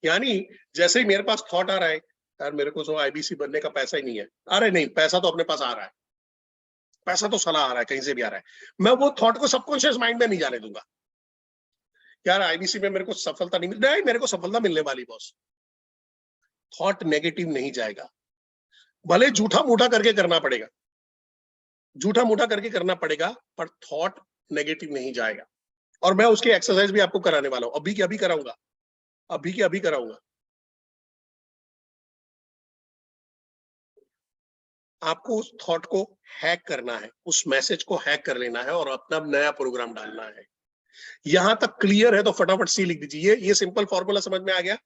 यानी जैसे ही मेरे पास थॉट आ रहा है यार मेरे को तो आईबीसी बनने का पैसा ही नहीं है, अरे नहीं, पैसा तो अपने पास आ रहा है, पैसा तो सलाह आ रहा है, कहीं से भी आ रहा है, मैं वो थॉट को सबकॉन्शियस माइंड में नहीं जाने दूंगा। यार आईबीसी में मेरे को सफलता नहीं मिल रही, मेरे को सफलता मिलने वाली बॉस। थॉट नेगेटिव नहीं जाएगा, भले झूठा मूठा करके करना पड़ेगा, झूठा मूठा करके करना पड़ेगा, पर थॉट नेगेटिव नहीं जाएगा। और मैं उसकी एक्सरसाइज भी आपको कराने वाला हूं, अभी के अभी कराऊंगा, अभी के अभी कराऊंगा। आपको उस थॉट को हैक करना है, उस मैसेज को हैक कर लेना है और अपना नया प्रोग्राम डालना है। यहां तक क्लियर है तो फटाफट सी लिख दीजिए। ये सिंपल फॉर्मूला समझ में आ गया?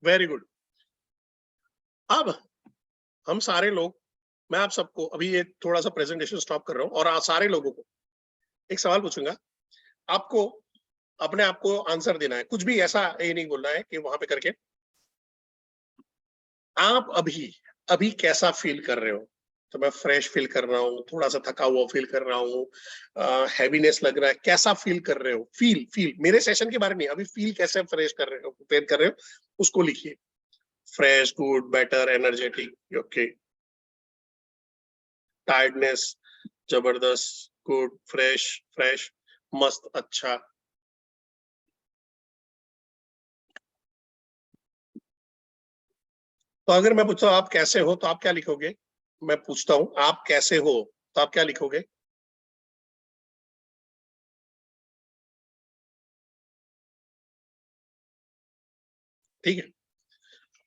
Very good. अब हम सारे लोग, मैं आप सबको अभी ये थोड़ा सा प्रेजेंटेशन स्टॉप कर रहा हूं और सारे लोगों को एक सवाल पूछूंगा। आपको अपने आप को आंसर देना है, कुछ भी ऐसा ये नहीं बोलना है कि वहां पे करके आप अभी अभी कैसा फील कर रहे हो। तो मैं फ्रेश फील कर रहा हूँ, थोड़ा सा थका हुआ फील कर रहा हूँ, हैवीनेस लग रहा है, कैसा फील कर रहे हो? फील फील मेरे सेशन के बारे में, अभी फील कैसे फ्रेश कर रहे हो, प्रिपेयर कर रहे हो, उसको लिखिए। Fresh, good, better, energetic, okay, tiredness, जबरदस्त, गुड, फ्रेश, फ्रेश, मस्त, अच्छा। तो अगर मैं पूछता हूँ आप कैसे हो तो आप क्या लिखोगे? मैं पूछता हूँ आप कैसे हो तो आप क्या लिखोगे? ठीक है।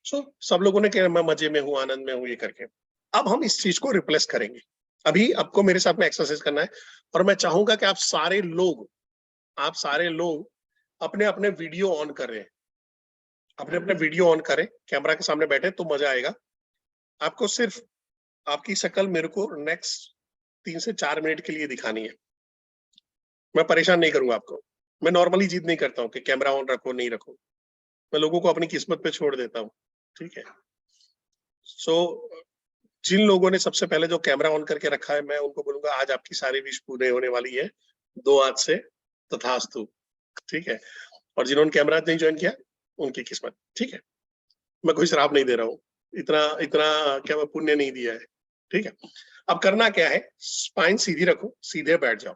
सो सब लोगों ने कहा मैं मजे में हूँ, आनंद में हूँ, ये करके। अब हम इस चीज को रिप्लेस करेंगे। अभी आपको मेरे साथ में एक्सरसाइज करना है, और मैं चाहूंगा कि आप सारे लोग अपने अपने वीडियो ऑन करें, अपने अपने वीडियो ऑन करें, कैमरा के सामने बैठे तो मजा आएगा। आपको सिर्फ आपकी शक्ल मेरे को नेक्स्ट 3 से 4 मिनट के लिए दिखानी है। मैं परेशान नहीं करूंगा आपको, मैं नॉर्मली जिद नहीं करता हूँ कि कैमरा ऑन रखो नहीं रखो, मैं लोगों को अपनी किस्मत पे छोड़ देता हूँ। ठीक है। सो जिन लोगों ने सबसे पहले जो कैमरा ऑन करके रखा है, मैं उनको बोलूंगा आज आपकी सारी विश पूरे होने वाली है, 2 हाथ से तथास्तु। ठीक है। और जिन्होंने कैमरा नहीं ज्वाइन किया, उनकी किस्मत, ठीक है। मैं कोई श्राप नहीं दे रहा हूँ, इतना इतना क्या मैं पुण्य नहीं दिया है, ठीक है। अब करना क्या है, स्पाइन सीधी रखो, सीधे बैठ जाओ,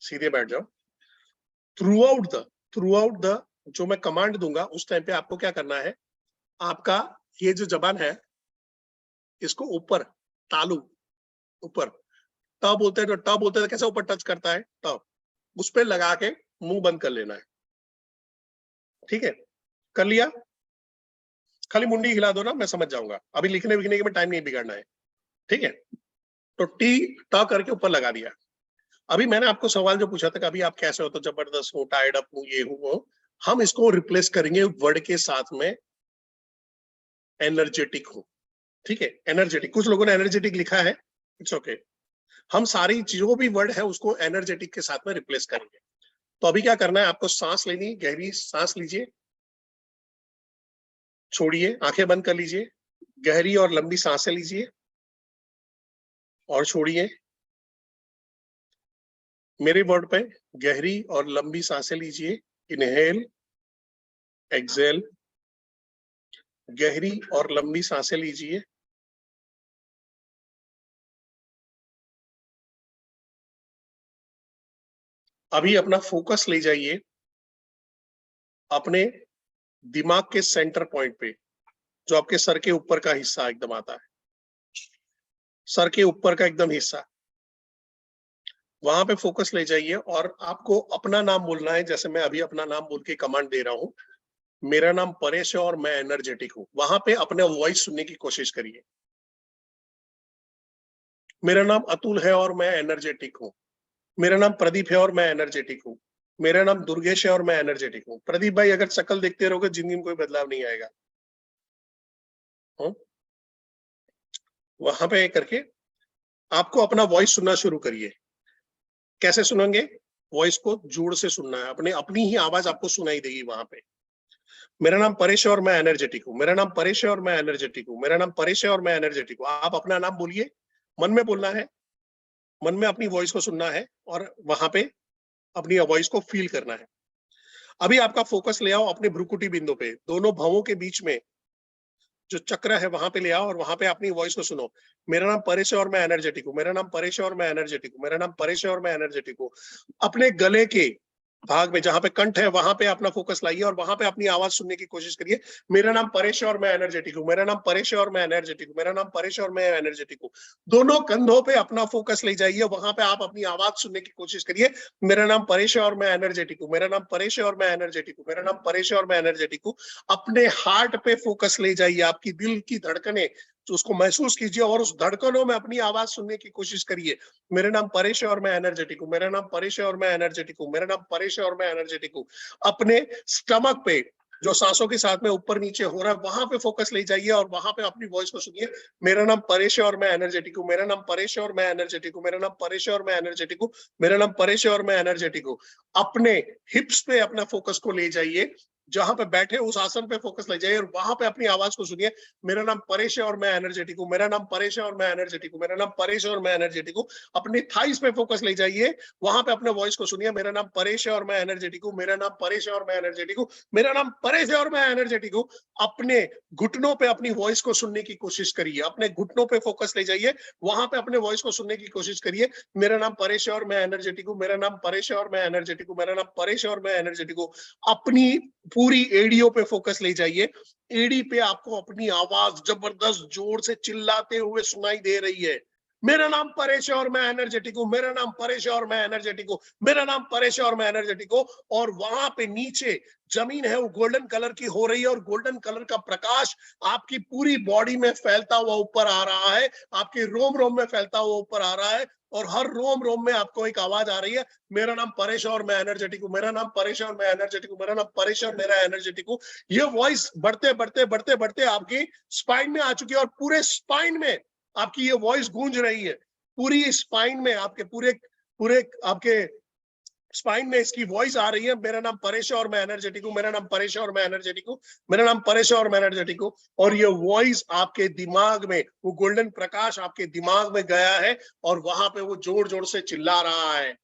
सीधे बैठ जाओ। थ्रू आउट द जो मैं कमांड दूंगा उस टाइम पे आपको क्या करना है, आपका ये जो जबान है इसको ऊपर, तालू ऊपर, ट बोलते हैं तो ट बोलते हैं कैसे ऊपर टच करता है, ट उस पे लगा के मुंह बंद कर लेना है, ठीक है। कर लिया, खाली मुंडी हिला दो ना, मैं समझ जाऊंगा, अभी लिखने विखने के में टाइम नहीं बिगाड़ना है, ठीक है। तो टी ट करके ऊपर लगा दिया। अभी मैंने आपको सवाल जो पूछा था कि अभी आप कैसे हो, तो जबरदस्त हूँ, टायर्ड अप हूँ, ये हूँ वो, हम इसको रिप्लेस करेंगे वर्ड के साथ में एनर्जेटिक हूँ, ठीक है। एनर्जेटिक, कुछ लोगों ने एनर्जेटिक लिखा है, इट्स ओके। हम सारी जो भी वर्ड है उसको एनर्जेटिक के साथ में रिप्लेस करेंगे। तो अभी क्या करना है, आपको सांस लेनी, गहरी सांस लीजिए, छोड़िए, आंखें बंद कर लीजिए, गहरी और लंबी सांसें लीजिए और छोड़िए। मेरे वर्ड पे गहरी और लंबी सांसें लीजिए, इनहेल, एक्सेल, गहरी और लंबी सांसें लीजिए, अभी अपना फोकस ले जाइए अपने दिमाग के सेंटर पॉइंट पे, जो आपके सर के ऊपर का हिस्सा एकदम आता है, सर के ऊपर का एकदम हिस्सा, वहां पे फोकस ले जाइए और आपको अपना नाम बोलना है। जैसे मैं अभी अपना नाम बोल के कमांड दे रहा हूं, मेरा नाम परेश है और मैं एनर्जेटिक हूं, वहां पे अपने वॉइस सुनने की कोशिश करिए। मेरा नाम अतुल है और मैं एनर्जेटिक हूं। मेरा नाम प्रदीप है और मैं एनर्जेटिक हूं। मेरा नाम दुर्गेश है और मैं एनर्जेटिक हूं। प्रदीप भाई अगर शक्ल देखते रहोगे जिंदगी में कोई बदलाव नहीं आएगा। वहां पे करके आपको अपना वॉइस सुनना शुरू करिए। कैसे सुनेंगे, वॉइस को जोर से सुनना है, अपने अपनी ही आवाज आपको सुनाई देगी वहां पे। मेरा नाम परेश है और मैं एनर्जेटिक हूँ। मेरा नाम परेश है और मैं एनर्जेटिक हूँ। मेरा नाम परेश है और मैं एनर्जेटिक हूँ। आप अपना नाम बोलिए, मन में बोलना है, मन में अपनी वॉइस को सुनना है और वहां पे अपनी वॉइस को फील करना है। अभी आपका फोकस ले आओ अपने भ्रुकुटी बिंदु पे, दोनों भवों के बीच में जो चक्र है वहां पे ले आओ और वहां पे अपनी वॉइस को सुनो। मेरा नाम परेश है और मैं एनर्जेटिक हूँ। मेरा नाम परेश है और मैं एनर्जेटिक हूँ। मेरा नाम परेश है और मैं एनर्जेटिक हूँ। अपने गले के भाग में जहां पे कंठ है वहां पे अपना फोकस लाइए और वहां पे अपनी आवाज सुनने की कोशिश करिए। मेरा नाम परेश है और मैं एनर्जेटिक हूँ। मेरा नाम परेश है और मैं एनर्जेटिक हूँ। मेरा नाम परेश है और मैं एनर्जेटिक हूँ। दोनों कंधों पे अपना फोकस ले जाइए, वहां पे आप अपनी आवाज सुनने की कोशिश करिए। मेरा नाम परेश है और मैं एनर्जेटिक हूँ। मेरा नाम परेश है और मैं एनर्जेटिक हूँ। मेरा नाम परेश है और मैं एनर्जेटिक हूँ। अपने हार्ट पे फोकस ले जाइए, आपकी दिल की धड़कने तो उसको महसूस कीजिए और उस धड़कनों में अपनी आवाज सुनने की कोशिश करिए। मेरा नाम परेश है और मैं एनर्जेटिक हूँ। मेरा नाम परेश है और मैं एनर्जेटिक हूँ। मेरा नाम परेश है और मैं एनर्जेटिक हूँ। अपने स्टमक पे जो सांसों के साथ में ऊपर नीचे हो रहा है वहां पे फोकस ले जाइए और वहां पे अपनी वॉइस को सुनिए। मेरा नाम परेश है और मैं एनर्जेटिक हूँ। मेरा नाम परेश है और मैं एनर्जेटिक हूँ। मेरा नाम परेश है और मैं एनर्जेटिक हूँ। मेरा नाम परेश है और मैं एनर्जेटिक हूँ। अपने हिप्स पे अपना फोकस को ले जाइए, जहां पे बैठे उस आसन पे फोकस ले जाइए और वहां पे अपनी आवाज को सुनिए। मेरा नाम परेश है और मैं एनर्जेटिक हूँ। मेरा नाम परेश है और मैं एनर्जेटिक हूँ। मेरा नाम परेश है और मैं एनर्जेटिक हूँ। अपनी थाइस पे फोकस ले जाइए, वहां पे अपने वॉइस को सुनिए। मेरा नाम परेश है और मैं एनर्जेटिक हूँ। मेरा नाम परेश है और मैं एनर्जेटिक हूँ। मेरा नाम परेश है और मैं एनर्जेटिक हूँ। अपने घुटनों पे अपनी वॉइस को सुनने की कोशिश करिए, अपने घुटनों पे फोकस ले जाइए, वहां पे अपने वॉइस को सुनने की कोशिश करिए। मेरा नाम परेश है और मैं एनर्जेटिक हूँ। मेरा नाम परेश है और मैं एनर्जेटिक हूँ। मेरा नाम परेश है और मैं एनर्जेटिक हूँ। अपनी पूरी एड़ियों पे फोकस ले जाइए, एड़ी पे आपको अपनी आवाज जबरदस्त जोर से चिल्लाते हुए सुनाई दे रही है। मेरा नाम परेश है और मैं एनर्जेटिक हूँ। मेरा नाम परेश है और मैं एनर्जेटिक हूँ। मेरा नाम परेश है और मैं एनर्जेटिक हूँ। और वहां पे नीचे जमीन है वो गोल्डन कलर की हो रही है और गोल्डन कलर का प्रकाश आपकी पूरी बॉडी में फैलता हुआ ऊपर आ रहा है, आपके रोम रोम में फैलता हुआ ऊपर आ रहा है और हर रोम रोम में आपको एक आवाज आ रही है, मेरा नाम परेश है और मैं एनर्जेटिक हूँ। मेरा नाम परेश है और मैं एनर्जेटिक हूँ। मेरा नाम परेश है और मेरा एनर्जेटिक हूँ। ये वॉइस बढ़ते बढ़ते बढ़ते बढ़ते आपकी स्पाइन में आ चुकी है और पूरे स्पाइन में आपकी ये वॉइस गूंज रही है। पूरी स्पाइन में आपके पूरे पूरे आपके स्पाइन में इसकी वॉइस आ रही है। मेरा नाम परेश है और मैं एनर्जेटिक हूँ। मेरा नाम परेश है और मैं एनर्जेटिक हूँ। मेरा नाम परेश है और मैं एनर्जेटिक हूँ। और ये वॉइस आपके दिमाग में, वो गोल्डन प्रकाश आपके दिमाग में गया है और वहां पे वो जोर जोर से चिल्ला रहा है,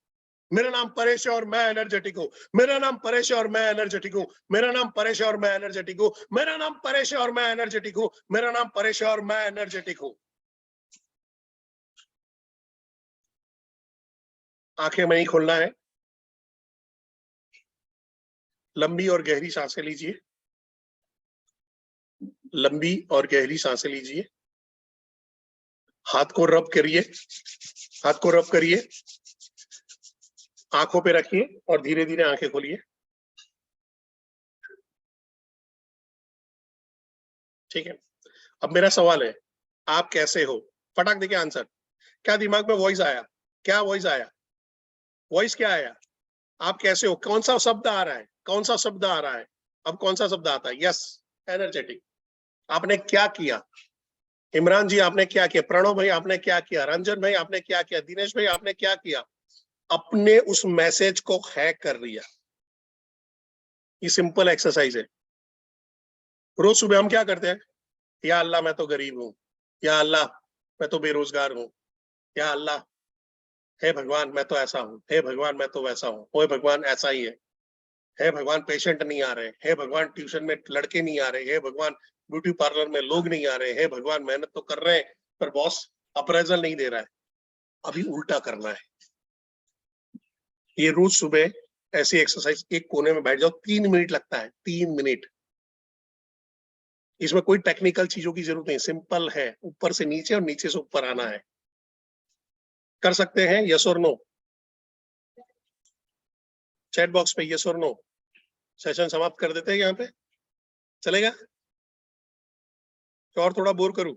मेरा नाम परेश है और मैं एनर्जेटिक हूँ, मेरा नाम परेश है और मैं एनर्जेटिक हूँ, मेरा नाम परेश है और मैं एनर्जेटिक हूँ, मेरा नाम परेश है और मैं एनर्जेटिक हूँ, मेरा नाम परेश है और मैं एनर्जेटिक हूँ। आंखें नहीं खोलना है, लंबी और गहरी सांसें लीजिए, लंबी और गहरी सांसें लीजिए, हाथ को रब करिए, हाथ को रब करिए, आंखों पे रखिए और धीरे धीरे आंखें खोलिए। ठीक है, अब मेरा सवाल है, आप कैसे हो? फटाक देके आंसर। क्या दिमाग में वॉइस आया? क्या वॉइस आया? वॉइस क्या आया? आप कैसे हो? कौन सा शब्द आ रहा है? कौन सा शब्द आ रहा है? अब कौन सा शब्द आता है? Yes, energetic. आपने क्या किया? इमरान जी आपने क्या किया? प्रणव भाई आपने क्या किया? रंजन भाई आपने क्या किया? दिनेश भाई आपने क्या किया? अपने उस मैसेज को हैक कर दिया। ये सिंपल एक्सरसाइज है। रोज सुबह हम क्या करते हैं? या अल्लाह मैं तो गरीब हूँ, या अल्लाह मैं तो बेरोजगार हूँ, या अल्लाह हे भगवान मैं तो ऐसा हूँ, हे भगवान मैं तो वैसा हूँ, हे भगवान ऐसा ही है, हे भगवान पेशेंट नहीं आ रहे, हे भगवान ट्यूशन में लड़के नहीं आ रहे, हे भगवान ब्यूटी पार्लर में लोग नहीं आ रहे, हे भगवान मेहनत तो कर रहे हैं पर बॉस अप्रेजल नहीं दे रहा है। अभी उल्टा करना है। ये रोज सुबह ऐसी एक्सरसाइज, एक कोने में बैठ जाओ, 3 मिनट लगता है, 3 मिनट। इसमें कोई टेक्निकल चीजों की जरूरत नहीं, सिंपल है, ऊपर से नीचे और नीचे से ऊपर आना है। कर सकते हैं? यस और नो? चैट बॉक्स पे यस और नो। सेशन समाप्त कर देते हैं यहाँ पे, चलेगा? तो और थोड़ा बोर करूं?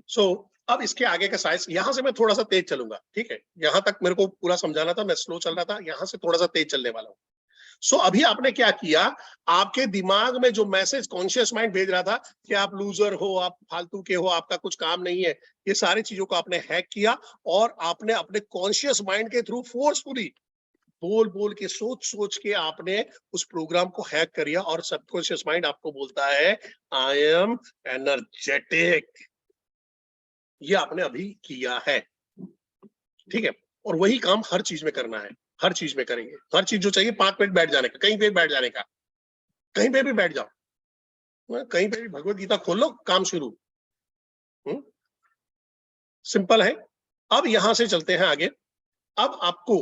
सो अब इसके आगे का साइज, यहां से मैं थोड़ा सा तेज चलूंगा, ठीक है? यहां तक मेरे को पूरा समझाना था, मैं स्लो चल रहा था, यहां से थोड़ा सा तेज चलने वाला हूँ। सो अभी आपने क्या किया? आपके दिमाग में जो मैसेज कॉन्शियस माइंड भेज रहा था कि आप लूजर हो, आप फालतू के हो, आपका कुछ काम नहीं है, ये सारी चीजों को आपने हैक किया और आपने अपने कॉन्शियस माइंड के थ्रू फोर्सफुली बोल बोल के, सोच सोच के आपने उस प्रोग्राम को हैक कर दिया और सबकॉन्शियस माइंड आपको बोलता है आई एम एनर्जेटिक। ये आपने अभी किया है, ठीक है? और वही काम हर चीज में करना है, हर चीज में करेंगे। हर चीज जो चाहिए, 5 मिनट बैठ जाने का, कहीं पे बैठ जाने का, कहीं पे भी बैठ जाओ, कहीं पे भी भगवत गीता खोल लो, काम शुरू। सिंपल है। अब यहां से चलते हैं आगे। अब आपको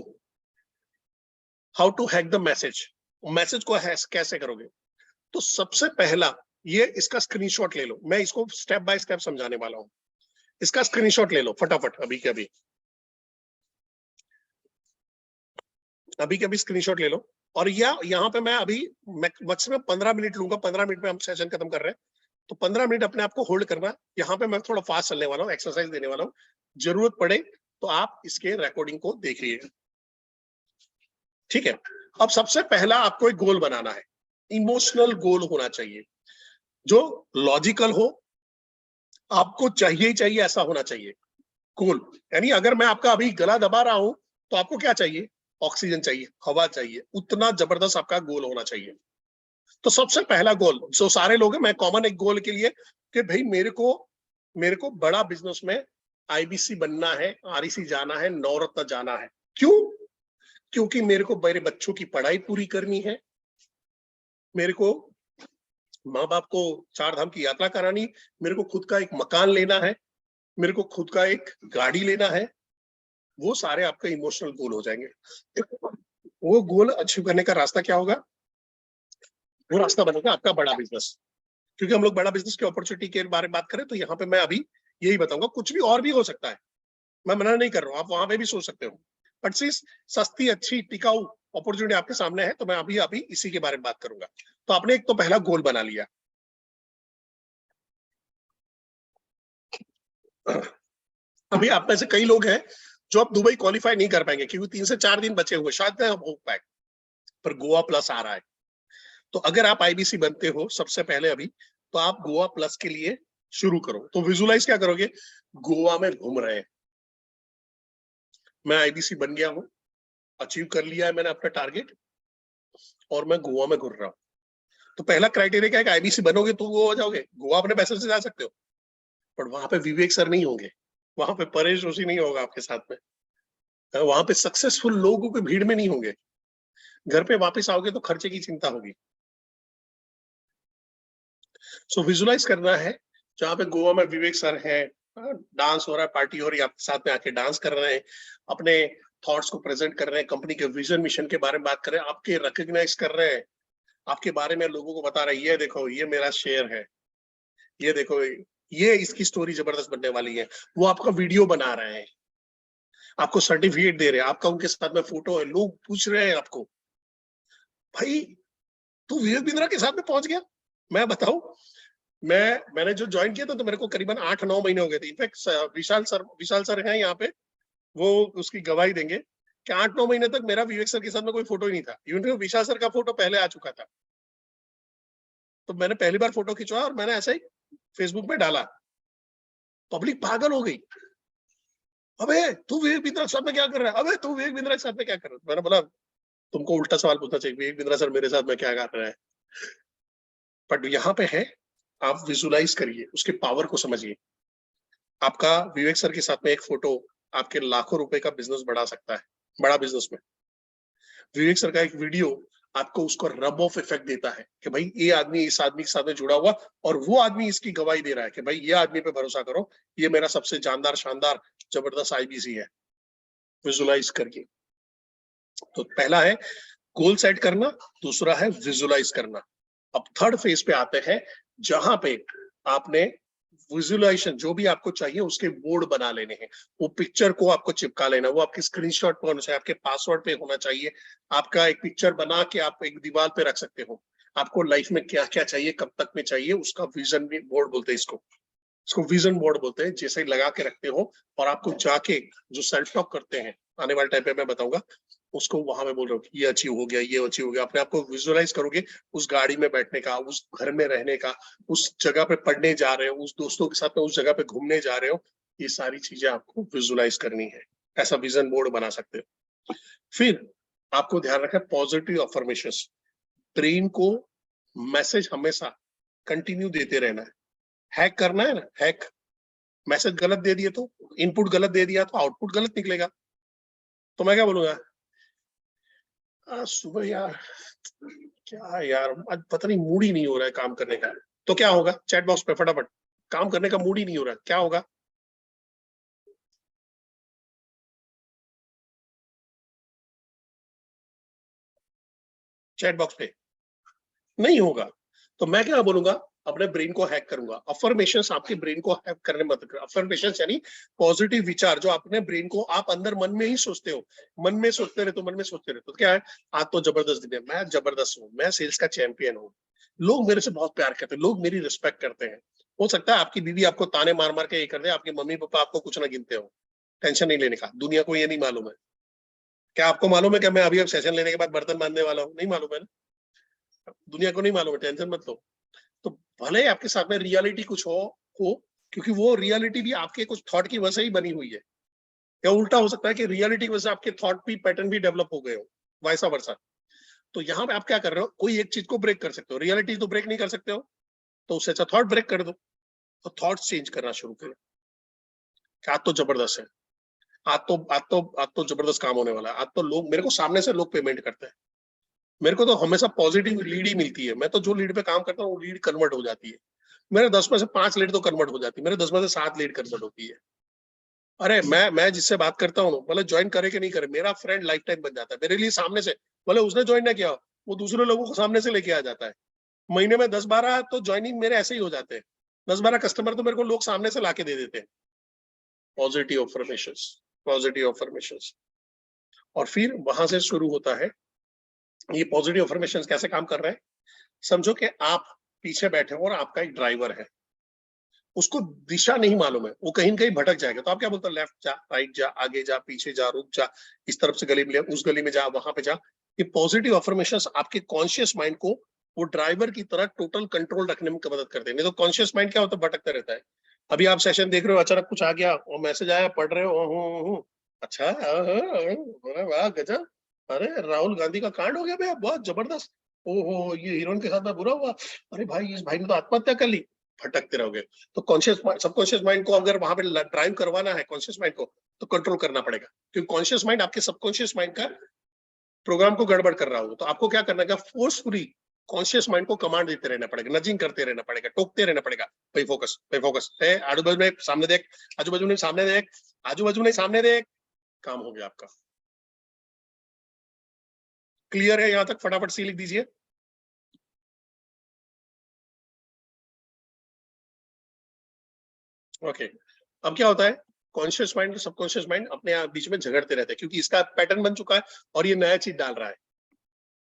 how to hack the message, message को कैसे करोगे? तो सबसे पहला, ये इसका स्क्रीनशॉट ले लो, मैं इसको स्टेप बाय स्टेप समझाने वाला हूं। इसका स्क्रीनशॉट ले लो फटाफट, अभी के अभी, अभी के अभी स्क्रीनशॉट ले लो। और यहाँ पे मैं अभी मैक्सिमम 15 मिनट लूंगा, 15 मिनट में हम सेशन खत्म कर रहे हैं, तो 15 मिनट अपने आप को होल्ड करना। यहाँ पे मैं थोड़ा फास्ट चलने वाला हूँ, एक्सरसाइज देने वाला हूँ, जरूरत पड़े तो आप इसके रिकॉर्डिंग को देखिए, ठीक है? अब सबसे पहला आपको एक गोल बनाना है, इमोशनल गोल होना चाहिए, जो लॉजिकल हो, आपको चाहिए ही चाहिए ऐसा होना चाहिए गोल। यानी अगर मैं आपका अभी गला दबा रहा हूं तो आपको क्या चाहिए? ऑक्सीजन चाहिए, हवा चाहिए, उतना जबरदस्त आपका गोल होना चाहिए। तो सबसे पहला गोल जो सारे लोग हैं, मैं कॉमन एक गोल के लिए कि भाई मेरे को बड़ा बिजनेस में आईबीसी बनना है, आरईसी जाना है, नवरत्न जाना है। क्यों? क्योंकि मेरे को मेरे बच्चों की पढ़ाई पूरी करनी है, मेरे को माँ बाप को 4 धाम की यात्रा करानी, मेरे को खुद का एक मकान लेना है, मेरे को खुद का एक गाड़ी लेना है। वो सारे आपके इमोशनल गोल हो जाएंगे। वो गोल अचीव करने का रास्ता क्या होगा? वो रास्ता बनेगा आपका बड़ा बिजनेस। क्योंकि हम लोग बड़ा बिजनेस की अपॉर्चुनिटी के बारे में बात करें तो यहाँ पे मैं अभी यही बताऊंगा। कुछ भी और भी हो सकता है, मैं मना नहीं कर रहा हूँ, आप वहां पे भी सोच सकते हो, बट सिर्फ सस्ती अच्छी टिकाऊ अपॉर्चुनिटी आपके सामने है, तो मैं अभी अभी इसी के बारे में बात करूंगा। तो आपने एक तो पहला गोल बना लिया। अभी आप में से कई लोग हैं जो अब दुबई क्वालिफाई नहीं कर पाएंगे क्योंकि 3 से 4 दिन बचे हुए, शायद हो पाए, पर गोवा प्लस आ रहा है। तो अगर आप आईबीसी बनते हो सबसे पहले अभी, तो आप गोवा प्लस के लिए शुरू करो। तो विजुलाइज क्या करोगे? गोवा में घूम रहे हैं, मैं आईबीसी बन गया हूं, अचीव कर लिया है मैंने अपना टारगेट, और मैं गोवा में घूम रहा हूं। तो पहला क्राइटेरिया क्या है कि आईबीसी बनोगे तो गोवा जाओगे, गोवा अपने पैसे से जा सकते हो, पर वहां पे विवेक सर नहीं होंगे, वहां पे परेश जोशी नहीं होगा आपके साथ में, वहां पे सक्सेसफुल लोगों की भीड़ में नहीं होंगे। घर पे वापस आओगे तो खर्चे की चिंता होगी। सो विजुलाइज करना है, जहाँ पे गोवा में विवेक सर है, डांस हो रहा है, पार्टी हो रही है, आपके साथ में आके डांस कर रहे हैं, अपने थॉट्स को प्रेजेंट कर रहे हैं, कंपनी के विजन मिशन के बारे में बात कर रहे हैं, आपके रिकॉग्नाइज कर रहे हैं, आपके बारे में लोगों को बता रहे हैं, ये देखो ये मेरा शेयर है, ये देखो ये इसकी स्टोरी जबरदस्त बनने वाली है। वो आपका वीडियो बना रहे हैं, आपको सर्टिफिकेट दे रहे हैं, आपका उनके साथ में फोटो है, लोग पूछ रहे हैं आपको, भाई तू विवेक बिंद्रा के साथ में पहुंच गया। मैं बताऊं, मैंने जो ज्वाइन किया था तो मेरे को करीबन 8-9 महीने हो गए थे। इनफैक्ट विशाल सर हैं यहाँ पे, वो उसकी गवाही देंगे कि 8-9 महीने तक मेरा विवेक सर के साथ में कोई फोटो ही नहीं था। इवन विशाल सर का फोटो पहले आ चुका था, तो मैंने पहली बार फोटो खिंचवाया और मैंने ऐसा ही फेसबुक पे डाला, पब्लिक पागल हो गई, अबे तू विवेक बिंद्रा के साथ में क्या कर रहा है, अबे तू विवेक बिंद्रा के साथ में क्या कर रहा है। मैंने बोला तुमको उल्टा सवाल पूछना चाहिए, विवेक बिंद्रा सर मेरे साथ में क्या कर रहा है। बट यहाँ पे है, आप विजुलाइज करिए, उसके पावर को समझिए। आपका विवेक सर के साथ में एक फोटो आपके लाखों रुपए का बिजनेस बढ़ा सकता है, बड़ा बिजनेस में। विवेक सर का एक वीडियो आपको उसको रब ऑफ इफेक्ट देता है कि भाई ये आदमी इस आदमी के साथ में जुड़ा हुआ, और वो आदमी इसकी गवाही दे रहा है कि भाई ये आदमी पे भरोसा करो, ये मेरा सबसे जानदार शानदार जबरदस्त आईबीसी है। विजुलाइज करिए। तो पहला है गोल सेट करना, दूसरा है विजुलाइज करना। अब थर्ड फेज पे आते हैं, जहां पे आपने विजुलाइजेशन जो भी आपको चाहिए उसके बोर्ड बना लेने हैं। वो पिक्चर को आपको चिपका लेना, वो आपके स्क्रीनशॉट पे होना चाहिए, आपके पासवर्ड पे होना चाहिए। आपका एक पिक्चर बना के आप एक दीवार पे रख सकते हो। आपको लाइफ में क्या क्या चाहिए, कब तक में चाहिए, उसका विजन भी बोर्ड बोलते हैं इसको विजन बोर्ड बोलते हैं। जैसे लगा के रखते हो और आपको जाके जो सेल्फ टॉक करते हैं, आने वाले टाइम पे मैं बताऊंगा, उसको वहां में बोल रहे हो कि ये अचीव हो गया, ये अचीव हो गया। अपने आपको विजुअलाइज करोगे, उस गाड़ी में बैठने का, उस घर में रहने का, उस जगह पे पढ़ने जा रहे हो, उस दोस्तों के साथ में उस जगह पे घूमने जा रहे हो, ये सारी चीजें आपको विजुअलाइज करनी है। ऐसा विजन बोर्ड बना सकते हो। फिर आपको ध्यान रखना पॉजिटिव अफर्मेशंस। ब्रेन को मैसेज हमेशा कंटिन्यू देते रहना है। हैक करना है ना, हैक, मैसेज गलत दे दिए तो, इनपुट गलत दे दिया तो आउटपुट गलत निकलेगा। तो मैं क्या बोलूंगा, सुबह यार क्या यार, आज पता नहीं मूड ही नहीं हो रहा है काम करने का। तो क्या होगा, चैट बॉक्स पे फटाफट, काम करने का मूड ही नहीं हो रहा है, क्या होगा, चैट बॉक्स पे नहीं होगा। तो मैं क्या बोलूंगा, अपने ब्रेन को हैक करूंगा। अफर्मेशंस आपके ब्रेन को हैक करने मत करो। अफर्मेशंस यानी पॉजिटिव विचार जो अपने ब्रेन को आप अंदर मन में ही सोचते हो, मन में सोचते रहते हो, मन में सोचते रहते हो। क्या है, आज तो जबरदस्त दिन है, मैं जबरदस्त हूँ, मैं सेल्स का चैंपियन हूँ, लोग मेरे से बहुत प्यार करते हैं, लोग मेरी रिस्पेक्ट करते हैं। हो सकता है आपकी बीवी आपको ताने मार मार के ये कर दे, आपके मम्मी पापा आपको कुछ ना गिनते हो, टेंशन नहीं लेने का, दुनिया को ये नहीं मालूम है। क्या आपको मालूम है कि मैं अभी अब सेशन लेने के बाद बर्तन बांधने वाला हूँ, नहीं मालूम है ना, दुनिया को नहीं मालूम है, टेंशन मत लो। तो भले ही आपके साथ में रियलिटी कुछ हो, क्योंकि वो रियलिटी भी आपके कुछ थॉट की वजह से ही बनी हुई है, या उल्टा हो सकता है कि रियलिटी की वजह से आपके थॉट भी पैटर्न भी डेवलप हो गए हो, वैसा वर्षा। तो यहाँ पे आप क्या कर रहे हो, कोई एक चीज को ब्रेक कर सकते हो, रियलिटी तो ब्रेक नहीं कर सकते हो, तो उससे अच्छा थॉट ब्रेक कर दो। तो थॉट्स चेंज करना शुरू करो। आज तो जबरदस्त है, आज तो जबरदस्त काम होने वाला है। आज तो लोग मेरे को सामने से लोग पेमेंट करते हैं, मेरे को तो हमेशा पॉजिटिव लीड ही मिलती है। मैं तो जो लीड पे काम करता हूँ वो लीड कन्वर्ट हो जाती है। मेरे 10 में से 5 लीड तो कन्वर्ट हो जाती है, मेरे 10 में से 7 लीड कन्वर्ट होती है। अरे मैं जिससे बात करता हूँ, बोले ज्वाइन करे कि नहीं करे, मेरा फ्रेंड लाइफ टाइम बन जाता है मेरे लिए सामने से। बोले उसने ज्वाइन ना किया, वो दूसरे लोगों को सामने से लेके आ जाता है। महीने में 10-12 तो ज्वाइनिंग मेरे ऐसे ही हो जाते हैं, 10-12 कस्टमर तो मेरे को लोग सामने से लाके दे देते हैं। Positive affirmations, positive affirmations. और फिर वहां से शुरू होता है, ये पॉजिटिव अफर्मेशंस कैसे काम कर रहे हैं। समझो कि आप पीछे बैठे हो और आपका एक ड्राइवर है, उसको दिशा नहीं मालूम है, वो कहीं कहीं भटक जाएगा। तो आप क्या बोलते हो, लेफ्ट जा, राइट जा, आगे जा, पीछे जा, रुक जा, इस तरफ से गली में, उस गली में जा, वहां पे जा। ये पॉजिटिव अफर्मेशंस आपके कॉन्शियस माइंड को वो ड्राइवर की तरह टोटल कंट्रोल रखने में मदद करते हैं। नहीं तो कॉन्शियस माइंड क्या होता है, भटकता रहता है। अभी आप सेशन देख रहे हो, अचानक कुछ आ गया और मैसेज आया, पढ़ रहे हो, अच्छा, वाह गजब, अरे राहुल गांधी का कांड हो गया भैया, बहुत जबरदस्त, ओहो ये हीरोइन के साथ में बुरा हुआ, अरे भाई इस भाई ने तो आत्महत्या कर ली। भटकते रहोगे। तो कॉन्शियस सबकॉन्शियस माइंड को अगर वहां पे ड्राइव करवाना है कॉन्शियस माइंड को, तो कंट्रोल करना पड़ेगा, क्योंकि कॉन्शियस माइंड आपके सबकॉन्शियस माइंड का प्रोग्राम को गड़बड़ कर रहा हो। तो आपको क्या करना है, फोर्सफुली कॉन्शियस माइंड को कमांड देते रहना पड़ेगा, नजिंग करते रहना पड़ेगा, टोकते रहना पड़ेगा, भाई फोकस है, आजू बाजू में सामने देख, आजू बाजू में सामने देख, आजू बाजू में सामने देख, काम हो गया आपका। क्लियर है यहां तक? फटाफट सी लिख दीजिए। ओके, अब क्या होता है, कॉन्शियस माइंड और सबकॉन्शियस माइंड अपने आप बीच में झगड़ते रहते हैं, क्योंकि इसका पैटर्न बन चुका है और ये नया चीज डाल रहा है,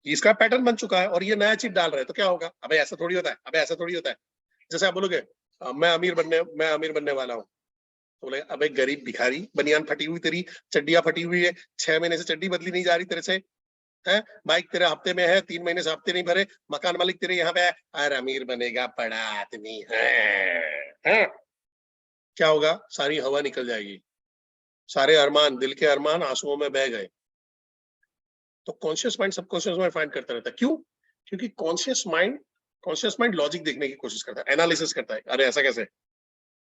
इसका पैटर्न बन चुका है और ये नया चीज डाल रहा है। तो क्या होगा, अबे ऐसा थोड़ी होता है, अबे ऐसा थोड़ी होता है। जैसे आप बोलोगे मैं अमीर बनने वाला हूँ, तो बोले अबे गरीब भिखारी, बनियान फटी हुई तेरी, चड्डियां फटी हुई है, 6 महीने से चड्डी बदली नहीं जा रही तेरे से, है बाइक तेरे हफ्ते में है, 3 महीने से हफ्ते नहीं भरे, मकान मालिक तेरे यहाँ पे है, अरे अमीर बनेगा, बड़ा आदमी है। क्या होगा, सारी हवा निकल जाएगी, सारे अरमान, दिल के अरमान आंसुओं में बह गए। तो conscious mind subconscious mind find करता रहता है। क्यों? क्योंकि कॉन्शियस माइंड लॉजिक देखने की कोशिश करता है, एनालिसिस करता है, अरे ऐसा कैसे।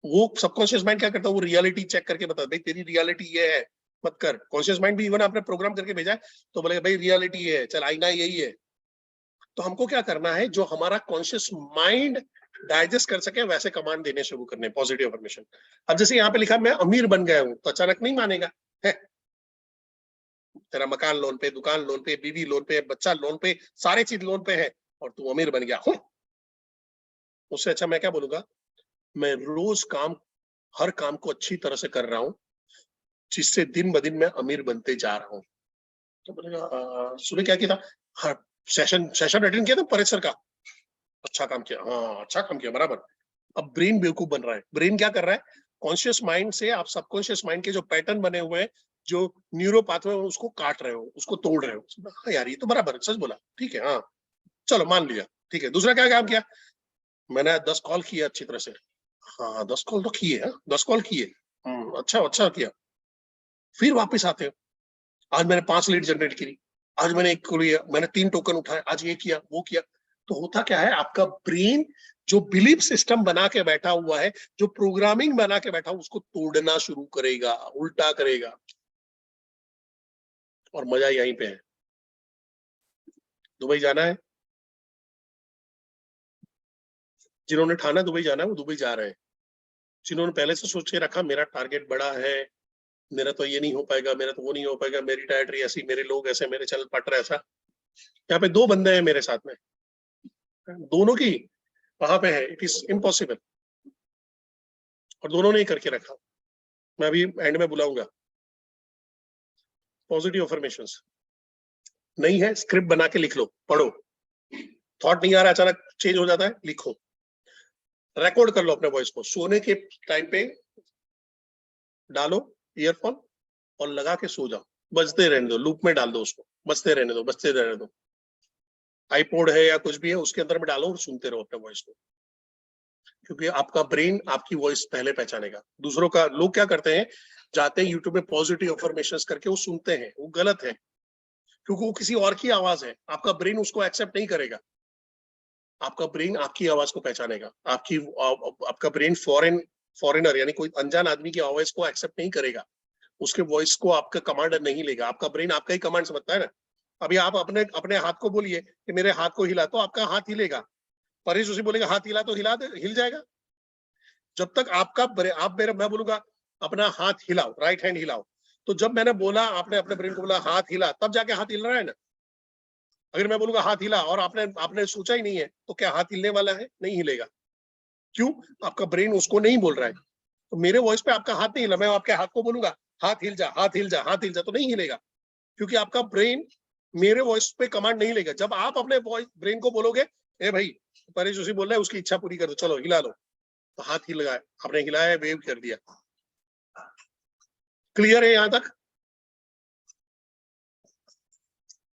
वो सबकॉन्शियस माइंड क्या करता है, वो रियलिटी चेक करके बताता है, भाई तेरी रियलिटी ये है, मत कर। कॉन्शियस माइंड भी इवन आपने प्रोग्राम करके भेजा है तो बोलेगा भाई रियलिटी ये है, चल आईना यही है। तो हमको क्या करना है, जो हमारा कॉन्शियस माइंड डाइजेस्ट कर सके वैसे कमांड देने शुरू करने, पॉजिटिव अफर्मेशन। अब जैसे यहाँ पे लिखा मैं अमीर बन गया हूं, तो अचानक नहीं मानेगा, है तेरा मकान लोन पे, दुकान लोन पे, बीवी लोन पे, बच्चा लोन पे, सारे चीज लोन पे है और तू अमीर बन गया। उससे अच्छा मैं क्या बोलूंगा, मैं रोज हर काम को अच्छी तरह से कर रहा हूँ, जिससे दिन ब दिन मैं अमीर बनते जा रहा हूँ। तो बोलेगा सुबह क्या किया था, हाँ सेशन अटेंड किया था परेश सर का, अच्छा काम किया, हाँ अच्छा काम किया, बराबर। अब ब्रेन बेवकूफ बन रहा है। ब्रेन क्या कर रहा है, कॉन्शियस माइंड से आप सबकॉन्शियस माइंड के जो पैटर्न बने हुए हैं, जो न्यूरो पाथवे, उसको काट रहे हो, उसको तोड़ रहे हो। हाँ यार ये तो बराबर सच बोला, ठीक है, हाँ चलो मान लिया, ठीक है। दूसरा क्या काम किया, मैंने 10 कॉल किए अच्छी तरह से, हाँ 10 कॉल तो किए, 10 कॉल किए, अच्छा अच्छा किया। फिर वापस आते हो, आज मैंने 5 लीड जनरेट की, आज मैंने एक किया, मैंने 3 टोकन उठाए, आज ये किया वो किया। तो होता क्या है, आपका ब्रेन जो बिलीफ सिस्टम बना के बैठा हुआ है, जो प्रोग्रामिंग बना के बैठा हुआ, उसको तोड़ना शुरू करेगा, उल्टा करेगा। और मजा यहीं पे है। दुबई जाना है, जिन्होंने ठाना दुबई जाना है वो दुबई जा रहे हैं। जिन्होंने पहले से सोच के रखा मेरा टारगेट बड़ा है, मेरा तो ये नहीं हो पाएगा, मेरा तो वो नहीं हो पाएगा, मेरी डायट्री ऐसी, मेरे लोग ऐसे, मेरे चल पट रहे ऐसा। यहाँ पे 2 बंदे हैं मेरे साथ में, दोनों की वहां पे है इट इज इम्पॉसिबल, और दोनों ने ही करके रखा। मैं अभी एंड में बुलाऊंगा। पॉजिटिव अफर्मेशंस नहीं है, स्क्रिप्ट बना के लिख लो, पढ़ो। थॉट नहीं आ रहा, अचानक चेंज हो जाता है, लिखो, रिकॉर्ड कर लो अपने वॉइस को, सोने के टाइम पे डालो ईयरफोन और लगा के सो जाओ, बजते रहने दो, लूप में डाल दो उसको, बजते रहने दो, बजते रहने दो। आईपॉड है या कुछ भी है उसके अंदर में डालो और सुनते रहो अपने वॉइस को, क्योंकि आपका ब्रेन आपकी वॉइस पहले पहचानेगा। दूसरों का, लोग क्या करते हैं, जाते हैं यूट्यूब में पॉजिटिव अफर्मेशंस करके वो सुनते हैं, वो गलत है, क्योंकि वो किसी और की आवाज है, आपका ब्रेन उसको एक्सेप्ट नहीं करेगा। आपका ब्रेन आपकी आवाज को पहचानेगा, आपका ब्रेन फॉरेनर यानी कोई अनजान आदमी की आवाज को एक्सेप्ट नहीं करेगा, उसके वॉइस को आपका कमांड नहीं लेगा। आपका ब्रेन आपका ही कमांड समझता है ना। अभी आप अपने अपने हाथ को बोलिए कि मेरे हाथ को हिला, तो आपका हाथ हिलेगा। परेश उसी बोलेगा हाथ हिला, तो हिल जाएगा। जब तक मैं बोलूंगा अपना हाथ हिलाओ, राइट हैंड हिलाओ, तो जब मैंने बोला, आपने अपने ब्रेन को बोला हाथ हिला, तब जाके हाथ हिल रहा है ना। अगर मैं बोलूंगा हाथ हिला और आपने सोचा ही नहीं है, तो क्या हाथ हिलने वाला है? नहीं हिलेगा। क्यों? आपका ब्रेन उसको नहीं बोल रहा है। तो मेरे वॉइस पे आपका हाथ नहीं हिला, मैं आपके हाथ को बोलूंगा हाथ हिल जा, हाथ हिल जा, हाथ हिल जा, तो नहीं हिलेगा, क्योंकि आपका ब्रेन मेरे वॉइस पे कमांड नहीं लेगा। जब आप अपने ब्रेन को बोलोगे ए भाई परेश उसी बोल रहा है, उसकी इच्छा पूरी कर दो, चलो हिला लो, तो हाथ हिल गया, आपने हिलाया, वेव कर दिया। क्लियर है यहां तक?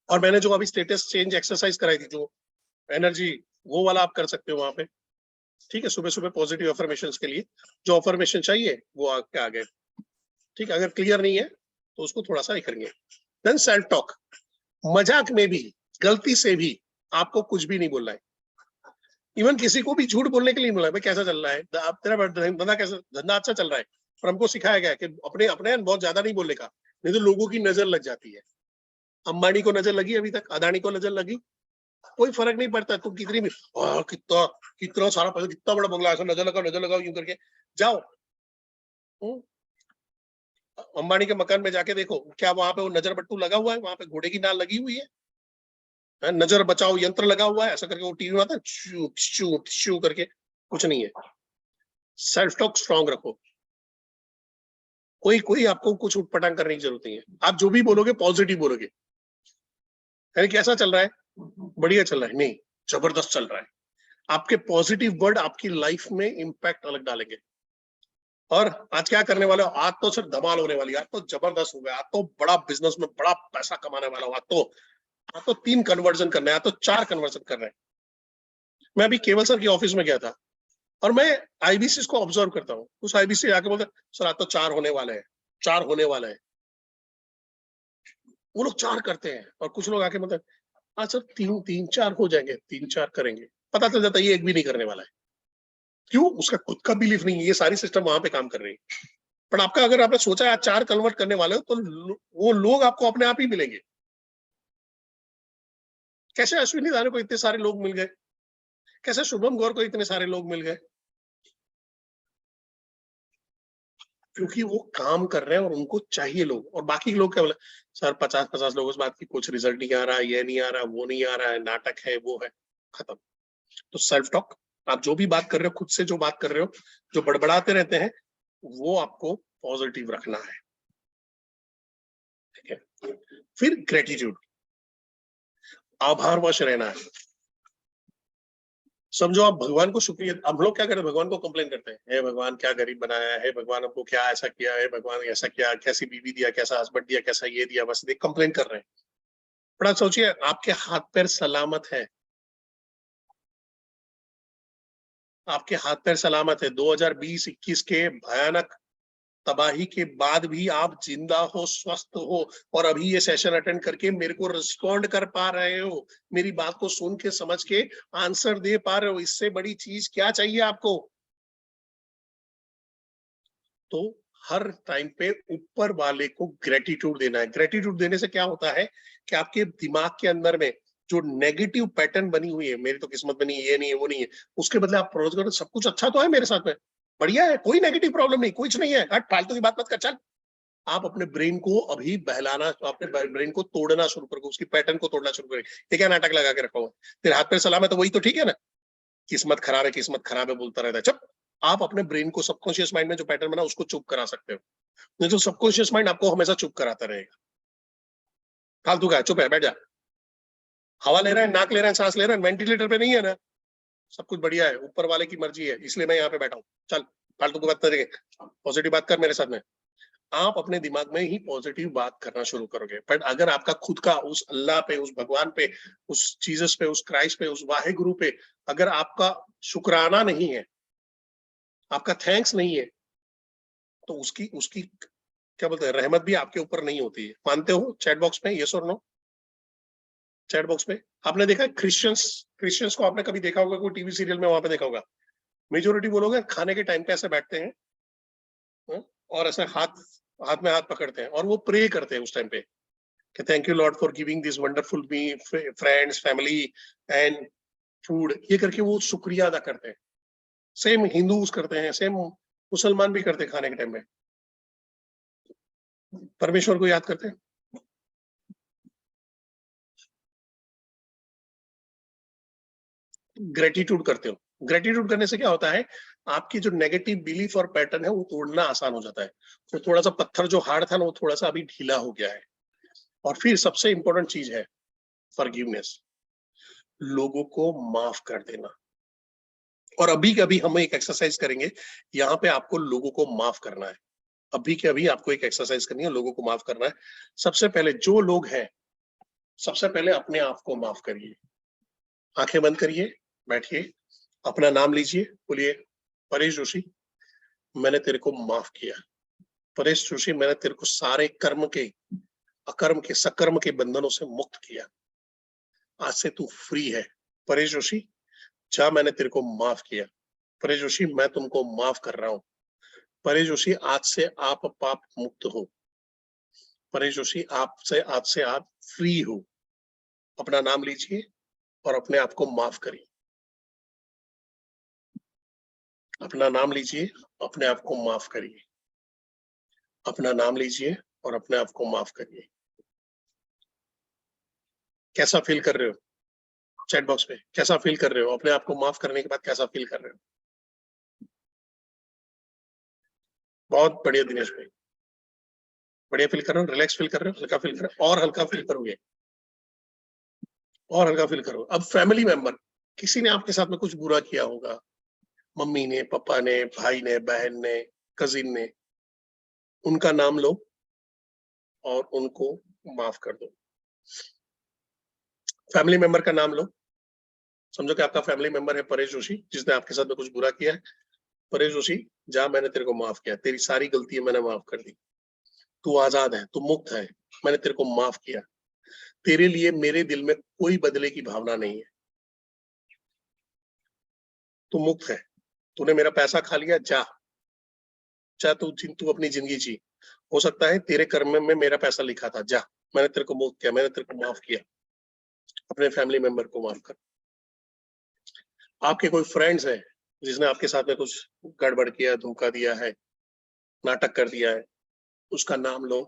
और मैंने जो अभी स्टेटस चेंज एक्सरसाइज कराई थी, जो एनर्जी, वो वाला आप कर सकते हो वहां पे, ठीक है। सुबह सुबह पॉजिटिव अफर्मेशंस के लिए जो अफर्मेशन चाहिए वो आपके आ गए, ठीक है। अगर क्लियर नहीं है तो उसको थोड़ा सा करेंगे। देन सेल्फ टॉक, मजाक में भी, गलती से भी आपको कुछ भी नहीं बोलना है। इवन किसी को भी झूठ बोलने के लिए मिला, भाई कैसा चल रहा है, अब तेरा धंधा कैसा, धंधा अच्छा चल रहा है, पर हमको सिखाया गया है कि अपने अपने बहुत ज्यादा नहीं बोलने का, नहीं तो लोगों की नजर लग जाती है। अंबानी को नजर लगी अभी तक, अदानी को नजर लगी, कोई फर्क नहीं पड़ता, तुम कितनी भी कितना कितना सारा पैसा, कितना बड़ा बंगला, ऐसा नजर लगाओ यूं करके जाओ। अंबानी के मकान में जाके देखो, क्या वहां पे वो नजर बट्टू लगा हुआ है, वहां पे घोड़े की नाल लगी हुई है, नजर बचाओ यंत्र लगा हुआ है, ऐसा करके वो टीवी में आता है शू शू शू करके, कुछ नहीं है। सेल्फ टॉक स्ट्रांग रखो, कोई कोई आपको कुछ उटपटांग करने की जरूरत नहीं है, आप जो भी बोलोगे पॉजिटिव बोलोगे। यानी कैसा चल रहा है, बढ़िया चल रहा है, नहीं जबरदस्त चल रहा है। आपके पॉजिटिव वर्ड आपकी लाइफ में इंपैक्ट अलग डालेंगे। और आज क्या करने वाले हो, आज तो सिर्फ धमाल होने वाली है, आज तो जबरदस्त हो गया, आज तो बड़ा बिजनेस में बड़ा पैसा कमाने वाला हूं, आज तो 3 कन्वर्जन करने हैं, आज तो 4 कन्वर्जन कर रहे हैं। मैं अभी केवल सर की ऑफिस में गया था और मैं आईबीसी को ऑब्जर्व करता हूँ, उस आईबीसी आके बोलते सर आज तो 4 होने वाले हैं, 4 होने वाले हैं। वो लोग 4 करते हैं और कुछ लोग आके बोलते हैं हाँ सर 3-4 हो जाएंगे, 3-4 करेंगे, पता चल जाता है ये एक भी नहीं करने वाला है। क्यों, उसका खुद का बिलीफ नहीं है, ये सारी सिस्टम वहां पे काम कर रही है। पर आपका अगर आपने सोचा है 4 कन्वर्ट करने वाले हो तो वो लोग आपको अपने आप ही मिलेंगे। कैसे अश्विनी दाने को इतने सारे लोग मिल गए, कैसे शुभम गौर को इतने सारे लोग मिल गए, क्योंकि वो काम कर रहे हैं और उनको चाहिए लोग। और बाकी लोग क्या बोले, सर 50-50 लोगों से बात की, कुछ रिजल्ट नहीं आ रहा, ये नहीं आ रहा, वो नहीं आ रहा है, नाटक है, वो है, खत्म। तो सेल्फ टॉक, आप जो भी बात कर रहे हो, खुद से जो बात कर रहे हो, जो बड़बड़ाते रहते हैं, वो आपको पॉजिटिव रखना है, ठीक है। फिर ग्रेटिट्यूड, आभारवश रहना है। समझो आप भगवान को शुक्रिया, हम लोग क्या करते हैं, भगवान को कंप्लेन करते हैं, हे भगवान क्या गरीब बनाया है, भगवान हमको क्या ऐसा किया है, भगवान ऐसा किया, कैसी बीवी दिया, कैसा हस्बैंड दिया, कैसा ये दिया, बस देख कंप्लेन कर रहे हैं। बड़ा सोचिए, आपके हाथ पैर सलामत है, आपके हाथ पैर सलामत है। 2020-21 के भयानक तबाही के बाद भी आप जिंदा हो, स्वस्थ हो, और अभी ये सेशन अटेंड करके मेरे को रिस्पॉन्ड कर पा रहे हो, मेरी बात को सुन के समझ के आंसर दे पा रहे हो, इससे बड़ी चीज क्या चाहिए आपको। तो हर टाइम पे ऊपर वाले को ग्रेटिट्यूड देना है। ग्रेटिट्यूड देने से क्या होता है कि आपके दिमाग के अंदर में जो नेगेटिव पैटर्न बनी हुई है, मेरी तो किस्मत बनी है, ये नहीं है, वो नहीं है, उसके बदले आप प्रोज करो सब कुछ अच्छा तो है मेरे साथ में, बढ़िया है, कोई नेगेटिव प्रॉब्लम नहीं, कुछ नहीं है, हट फालतू की बात मत कर, चल। आप अपने ब्रेन को अभी बहलाना, अपने ब्रेन को तोड़ना शुरू करो, उसकी पैटर्न को तोड़ना शुरू करें। ये क्या नाटक लगा के रखा हुआ, तेरे हाथ पैर सलाम है तो वही तो ठीक है ना, किस्मत खराब है, किस्मत खराब है बोलता रहता है, चुप। आप अपने ब्रेन को सबकॉन्शियस माइंड में जो पैटर्न बना उसको चुप करा सकते हो, नहीं तो सबकॉन्शियस माइंड आपको हमेशा चुप कराता रहेगा। फालतू का है, चुप है, बैठ जा। हवा ले रहा है, नाक ले रहा है, सांस ले रहा है, वेंटिलेटर पे नहीं है ना, सब कुछ बढ़िया है, ऊपर वाले की मर्जी है, इसलिए मैं यहाँ पे बैठा हूँ, चल फालतू की बात करेंगे, पॉजिटिव बात कर मेरे साथ में। आप अपने दिमाग में ही पॉजिटिव बात करना शुरू करोगे। बट अगर आपका खुद का उस अल्लाह पे, उस भगवान पे, उस जीसस पे, उस क्राइस्ट पे, उस वाहे गुरु पे अगर आपका शुक्राना नहीं है, आपका थैंक्स नहीं है, तो उसकी उसकी क्या बोलते हैं, रहमत भी आपके ऊपर नहीं होती है। मानते हो चैट बॉक्स में यस और नो, चैट बॉक्स में। आपने देखा क्रिश्चियंस, क्रिश्चियंस को आपने कभी देखा होगा कोई टीवी सीरियल में, वहां पे देखा होगा, मेजोरिटी वो लोग हैं खाने के टाइम पे ऐसे बैठते हैं, और ऐसे हाथ हाथ में हाथ पकड़ते हैं और वो प्रे करते हैं उस टाइम पे कि thank you Lord for giving this wonderful me friends family and food, ये करके वो शुक्रिया अदा करते हैं। सेम हिंदूज करते हैं, सेम मुसलमान भी करते हैं, खाने के टाइम में परमेश्वर को याद करते हैं। ग्रेटिट्यूड करते हो, ग्रेटिट्यूड करने से क्या होता है, आपकी जो नेगेटिव बिलीफ और पैटर्न है वो तोड़ना आसान हो जाता है। तो थोड़ा सा पत्थर जो हार्ड था ना, वो थोड़ा सा अभी ढीला हो गया है। और फिर सबसे इंपॉर्टेंट चीज है फॉरगिवनेस, लोगों को माफ कर देना। और अभी के अभी हम एक एक्सरसाइज करेंगे, यहाँ पे आपको लोगों को माफ करना है। अभी के अभी आपको एक एक्सरसाइज करनी है, लोगों को माफ करना है। सबसे पहले जो लोग हैं, सबसे पहले अपने आप को माफ करिए। आंखें बंद करिए, बैठिए, अपना नाम लीजिए, बोलिए परेश जोशी मैंने तेरे को माफ किया। परेश जोशी मैंने तेरे को सारे कर्म के, अकर्म के, सकर्म के बंधनों से मुक्त किया। आज से तू फ्री है। परेश जोशी जा मैंने तेरे को माफ किया। परेश जोशी मैं तुमको माफ कर रहा हूं। परेश जोशी आज से आप पाप मुक्त हो। परेश जोशी आज से आप फ्री हो। अपना नाम लीजिए और अपने आप को माफ करिए। अपना नाम लीजिए, अपने आप को माफ करिए। अपना नाम लीजिए और अपने आप को माफ करिए। कैसा फील कर रहे हो? चैट बॉक्स पे कैसा फील कर रहे हो? अपने आप को माफ करने के बाद कैसा फील कर रहे हो? बहुत बढ़िया दिनेश भाई, बढ़िया फील कर रहे हो, रिलैक्स फील कर रहे हो, हल्का फील कर रहे हो, और हल्का फील करोगे, और हल्का फील करो। अब फैमिली मेंबर, किसी ने आपके साथ में कुछ बुरा किया होगा, मम्मी ने, पापा ने, भाई ने, बहन ने, कजिन ने, उनका नाम लो और उनको माफ कर दो। फैमिली मेंबर का नाम लो, समझो कि आपका फैमिली मेंबर है परेश जोशी, जिसने आपके साथ में कुछ बुरा किया है। परेश जोशी जा मैंने तेरे को माफ किया, तेरी सारी गलतियां मैंने माफ कर दी, तू आजाद है, तू मुक्त है, मैंने तेरे को माफ किया। तेरे लिए मेरे दिल में कोई बदले की भावना नहीं है, तू मुक्त है। तूने मेरा पैसा खा लिया, जा जा, तू अपनी जिंदगी जी। हो सकता है तेरे कर्म में मेरा पैसा लिखा था, जा, मैंने तेरे को मुक्त किया, मैंने तेरे को माफ किया। अपने फैमिली मेंबर को माफ कर। आपके कोई फ्रेंड्स है जिसने आपके साथ में कुछ गड़बड़ किया, धोखा दिया है, नाटक कर दिया है, उसका नाम लो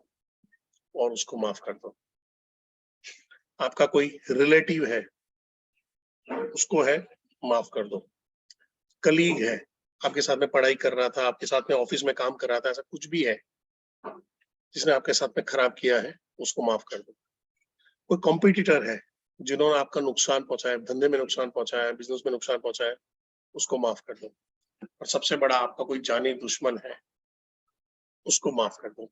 और उसको माफ कर दो। आपका कोई रिलेटिव है, उसको है माफ कर दो। कलीग है, आपके साथ में पढ़ाई कर रहा था, आपके साथ में ऑफिस में काम कर रहा था, ऐसा कुछ भी है जिसने आपके साथ में खराब किया है, उसको माफ कर दो। कोई कॉम्पिटिटर है जिन्होंने आपका नुकसान पहुंचाया, धंधे में नुकसान पहुंचाया, बिजनेस में नुकसान पहुंचाया, उसको माफ कर दो। और सबसे बड़ा आपका कोई जानी दुश्मन है, उसको माफ कर दो।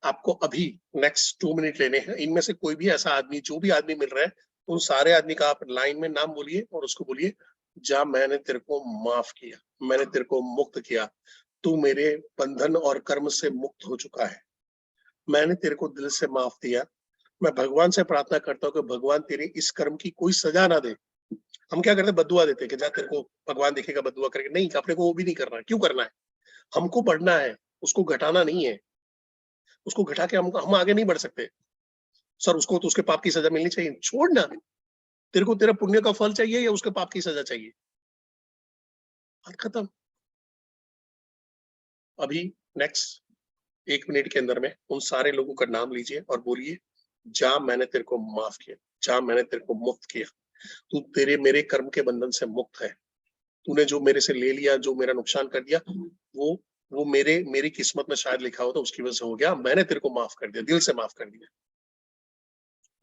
आपको अभी नेक्स्ट 2 मिनट लेने हैं, इनमें से कोई भी ऐसा आदमी, जो भी आदमी मिल रहा है, उन सारे आदमी का आप लाइन में नाम बोलिए और उसको बोलिए, जा मैंने तेरे को माफ किया, मैंने तेरे को मुक्त किया, तू मेरे बंधन और कर्म से मुक्त हो चुका है, मैंने तेरे को दिल से माफ दिया। मैं भगवान से प्रार्थना करता हूँ कि भगवान तेरे इस कर्म की कोई सजा ना दे। हम क्या करते हैं, बद्दुआ देते हैं कि जा तेरे को भगवान देखेगा, बद्दुआ करेगा। नहीं, अपने को वो भी नहीं करना है। क्यों करना है? हमको बढ़ना है, उसको घटाना नहीं है। उसको घटा के हम आगे नहीं बढ़ सकते। सर उसको तो उसके पाप की सजा मिलनी चाहिए, छोड़ना। तेरे को तेरा पुण्य का फल चाहिए या उसके पाप की सजा चाहिए? बात खत्म। अभी नेक्स्ट 1 मिनट के अंदर में उन सारे लोगों का नाम लीजिए और बोलिए, जा मैंने तेरे को माफ किया, जा मैंने तेरे को मुक्त किया, तू तेरे मेरे कर्म के बंधन से मुक्त है। तूने जो मेरे से ले लिया, जो मेरा नुकसान कर दिया, वो मेरी किस्मत में शायद लिखा हो, तो उसकी वजह से हो गया। मैंने तेरे को माफ कर दिया, दिल से माफ कर दिया।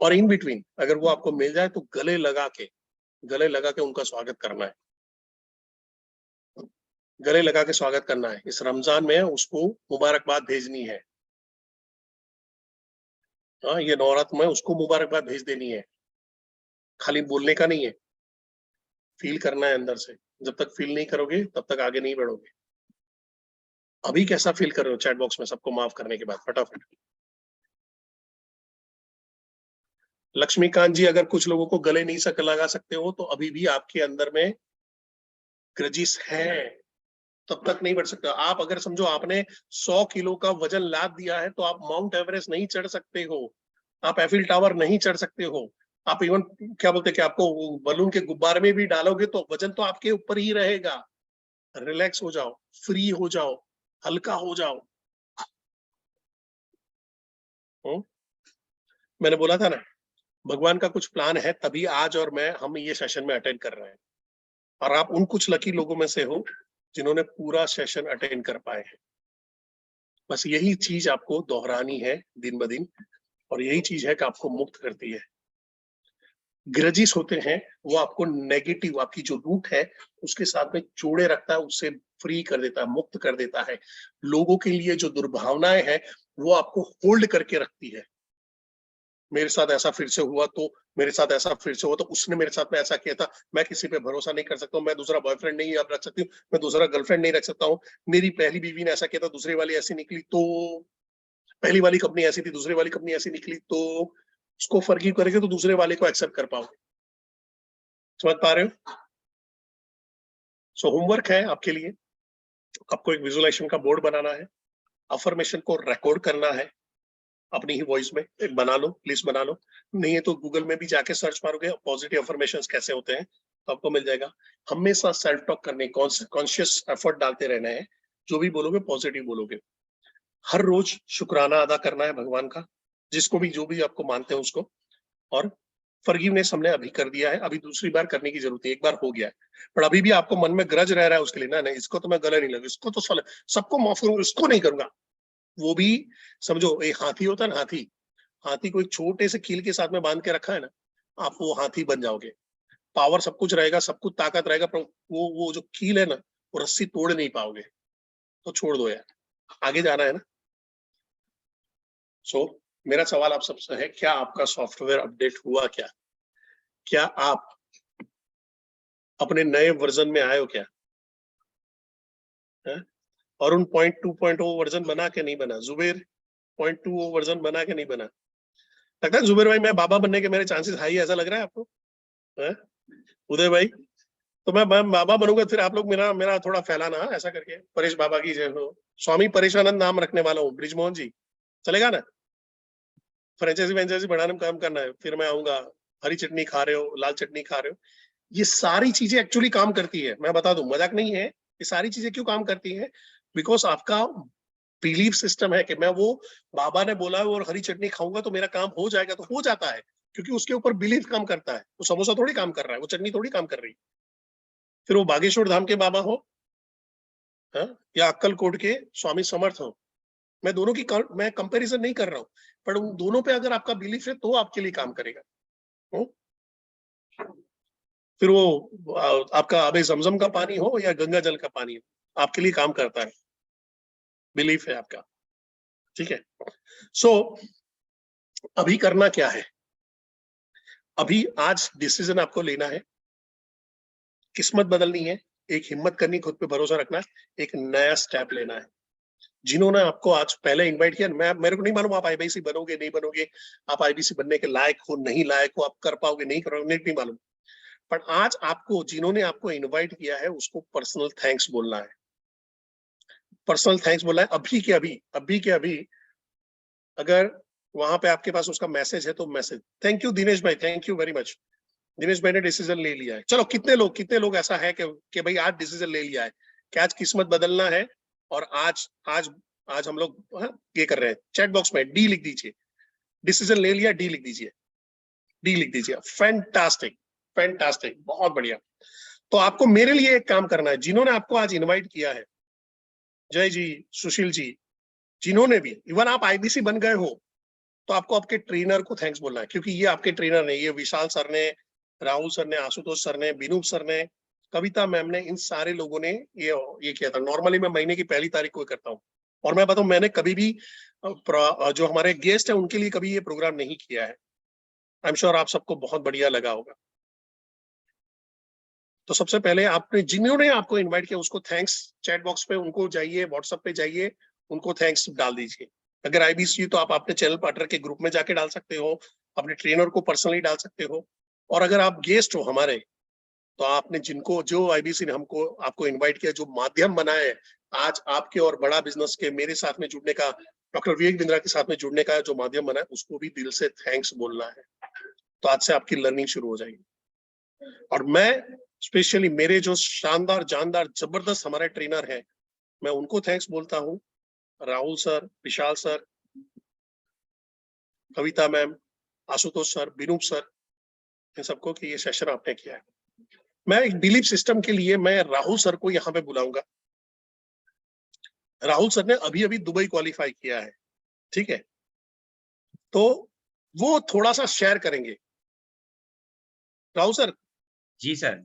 और इन बिटवीन अगर वो आपको मिल जाए तो गले लगा के उनका स्वागत करना है। गले लगा के स्वागत करना है। इस रमजान में उसको मुबारकबाद भेजनी है। हाँ, ये नवरात्र में उसको मुबारकबाद भेज देनी है, खाली बोलने का नहीं है, फील करना है अंदर से। जब तक फील नहीं करोगे तब तक आगे नहीं बढ़ोगे। अभी कैसा फील कर रहे हो चैट बॉक्स में सबको माफ करने के बाद? फटाफट। लक्ष्मीकांत जी, अगर कुछ लोगों को गले नहीं सक लगा सकते हो तो अभी भी आपके अंदर में ग्रजिस है, तब तक नहीं बढ़ सकते। आप अगर समझो आपने 100 किलो का वजन लाद दिया है तो आप माउंट एवरेस्ट नहीं चढ़ सकते हो, आप एफिल टावर नहीं चढ़ सकते हो, आप इवन क्या बोलते हैं कि आपको बलून के गुब्बारे में भी डालोगे तो वजन तो आपके ऊपर ही रहेगा। रिलैक्स हो जाओ, फ्री हो जाओ, हल्का हो जाओ। मैंने बोला था ना, भगवान का कुछ प्लान है, तभी आज और मैं हम ये सेशन में अटेंड कर रहे हैं। और आप उन कुछ लकी लोगों में से हो जिन्होंने पूरा सेशन अटेंड कर पाए हैं। बस यही चीज आपको दोहरानी है दिन ब दिन, और यही चीज है कि आपको मुक्त करती है। ग्रजिस होते हैं वो आपको नेगेटिव, आपकी जो रूट है उसके साथ में जोड़े रखता है, उससे फ्री कर देता है, मुक्त कर देता है। लोगों के लिए जो दुर्भावनाएं हैं वो आपको होल्ड करके रखती है। मेरे साथ ऐसा फिर से हुआ तो, मेरे साथ ऐसा फिर से हुआ तो, उसने मेरे साथ में ऐसा किया था, मैं किसी पे भरोसा नहीं कर सकता हूँ, मैं दूसरा बॉयफ्रेंड नहीं अब रख सकती हूँ, मैं दूसरा गर्लफ्रेंड नहीं रख सकता हूँ, मेरी पहली बीवी ने ऐसा किया था, दूसरी वाली ऐसी निकली तो, पहली वाली कंपनी ऐसी थी, दूसरी वाली कंपनी ऐसी निकली तो, उसको फर्गीव करेंगे तो दूसरे वाले को एक्सेप्ट कर पाओगे। समझ पा रहे हो? सो होमवर्क है आपके लिए, आपको एक विजुअलाइजेशन का बोर्ड बनाना है, अफर्मेशन को रिकॉर्ड करना है अपनी ही वॉइस में, एक बना लो, लिस्ट बना लो, नहीं है तो गूगल में भी जाके सर्च मारोगे पॉजिटिव अफर्मेशंस कैसे होते हैं तो आपको मिल जाएगा। हमेशा सेल्फ टॉक करने, कॉन्शियस एफर्ट डालते रहना है, जो भी बोलोगे पॉजिटिव बोलोगे। हर रोज शुक्राना अदा करना है भगवान का, जिसको भी जो भी आपको मानते हैं उसको, और फॉरगिवनेस हमने अभी कर दिया है, अभी दूसरी बार करने की जरूरत है, एक बार हो गया है, पर अभी भी आपको मन में ग्रज रह रहा है उसके लिए, ना नहीं इसको तो मैं गला नहीं लगा, इसको तो सबको माफ करूंगा, इसको नहीं करूंगा, वो भी समझो एक हाथी होता है ना, हाथी, हाथी को एक छोटे से कील के साथ में बांध के रखा है ना, आप वो हाथी बन जाओगे। पावर सब कुछ रहेगा, सब कुछ ताकत रहेगा, पर वो जो कील है ना, वो रस्सी तोड़ नहीं पाओगे, तो छोड़ दो यार, आगे जाना है ना। सो मेरा सवाल आप सबसे है, क्या आपका सॉफ्टवेयर अपडेट हुआ? क्या आप अपने नए वर्जन में आए हो क्या? है? और उन 0.2.0 वर्जन बना के नहीं बना? जुबेर 0.2 वर्जन बना के नहीं बना? लगता है जुबेर भाई मैं बाबा बनने के मेरे चांसेस हाई, ऐसा लग रहा है आपको? है? उदय भाई, तो मैं बाबा बनूंगा, फिर आप लोग मेरा मेरा थोड़ा फैलाना, ऐसा करके परेश बाबा की जय हो। स्वामी परेशानंद नाम रखने वाला हूँ, ब्रिजमोहन जी, चलेगा ना? फ्रेंचाइजी वेंचाइजी बढ़ाने में काम करना है, फिर मैं आऊंगा। हरी चटनी खा रहे हो, लाल चटनी खा रहे हो, ये सारी चीजें एक्चुअली काम करती है, मैं बता दूं, मजाक नहीं है, ये सारी चीजें क्यों काम करती है? बिकॉज आपका बिलीफ सिस्टम है कि मैं वो बाबा ने बोला है और हरी चटनी खाऊंगा तो मेरा काम हो जाएगा, तो हो जाता है, क्योंकि उसके ऊपर बिलीफ काम करता है। वो समोसा थोड़ी काम कर रहा है, वो चटनी थोड़ी काम कर रही है। फिर वो बागेश्वर धाम के बाबा हो, हाँ, या अक्कलकोट के स्वामी समर्थ हो, मैं दोनों की मैं कंपैरिजन नहीं कर रहा हूँ, पर उन दोनों पे अगर आपका बिलीफ है तो आपके लिए काम करेगा। फिर वो आपका आबे जमजम का पानी हो या गंगा जल का पानी हो, आपके लिए काम करता है, बिलीफ है आपका। ठीक है। सो अभी करना क्या है? अभी आज डिसीजन आपको लेना है, किस्मत बदलनी है, एक हिम्मत करनी, खुद पे भरोसा रखना है, एक नया स्टेप लेना है। जिन्होंने आपको आज पहले इनवाइट किया, मैं मेरे को नहीं मालूम आप आईबीसी बनोगे नहीं बनोगे, आप आईबीसी बनने के लायक हो नहीं लायक हो, आप कर पाओगे नहीं करोगे नहीं मालूम, पर आज आपको जिन्होंने आपको इनवाइट किया है उसको पर्सनल थैंक्स बोलना है। पर्सनल थैंक्स बोलना है अभी के अभी अगर वहां पे आपके पास उसका मैसेज है तो मैसेज, थैंक यू दिनेश भाई, thank you very much, Dinesh भाई ने डिसीजन ले लिया है। चलो कितने लोग ऐसा है कि भाई आज डिसीजन ले लिया है कि आज किस्मत बदलना है, और आज आज आज हम लोग ये कर रहे हैं, चैट बॉक्स में डी लिख दीजिए, डिसीजन ले लिया, डी लिख दीजिए, डी लिख दीजिए। फैंटास्टिक, फैंटास्टिक, बहुत बढ़िया। तो आपको मेरे लिए एक काम करना है, जिन्होंने आपको आज इनवाइट किया है, जय जी, सुशील जी, जिन्होंने भी, इवन आप आईबीसी बन गए हो, तो आपको आपके ट्रेनर को थैंक्स बोलना है, क्योंकि ये आपके ट्रेनर ने, ये विशाल सर ने, राहुल सर ने, आशुतोष सर ने, बिनू सर ने, कविता मैम ने, इन सारे लोगों ने ये किया था। नॉर्मली मैं महीने की पहली तारीख को करता हूँ, और मैं बताऊं मैंने कभी भी जो हमारे गेस्ट है उनके लिए कभी ये प्रोग्राम नहीं किया है। आई एम श्योर आप सबको बहुत बढ़िया लगा होगा। तो सबसे पहले आपने, जिन्होंने आपको इनवाइट किया उसको थैंक्स, चैट बॉक्स पे उनको जाइए, व्हाट्सएप पे जाइए, उनको थैंक्स डाल दीजिए। अगर आईबीसी तो आप अपने चैनल पार्टनर के ग्रुप में जाके डाल सकते हो, अपने ट्रेनर को पर्सनली डाल सकते हो, और अगर आप गेस्ट हो हमारे, तो आपने जिनको, जो आईबीसी ने हमको आपको इनवाइट किया, जो माध्यम बना है आज आपके और बड़ा बिजनेस के मेरे साथ में जुड़ने का, डॉक्टर विवेक बिंद्रा के साथ में जुड़ने का जो माध्यम बना है, उसको भी दिल से थैंक्स बोलना है। तो आज से आपकी लर्निंग शुरू हो जाएगी। और मैं स्पेशली मेरे जो शानदार जानदार जबरदस्त हमारे ट्रेनर हैं, मैं उनको थैंक्स बोलता हूँ, राहुल सर, विशाल सर, कविता मैम, आशुतोष सर, बिनूप सर, इन सबको कि ये सेशन आपने किया है। मैं एक बिलीफ सिस्टम के लिए मैं राहुल सर को यहाँ पे बुलाऊंगा। राहुल सर ने अभी अभी दुबई क्वालिफाई किया है, ठीक है, तो वो थोड़ा सा शेयर करेंगे। राहुल सर। जी sir,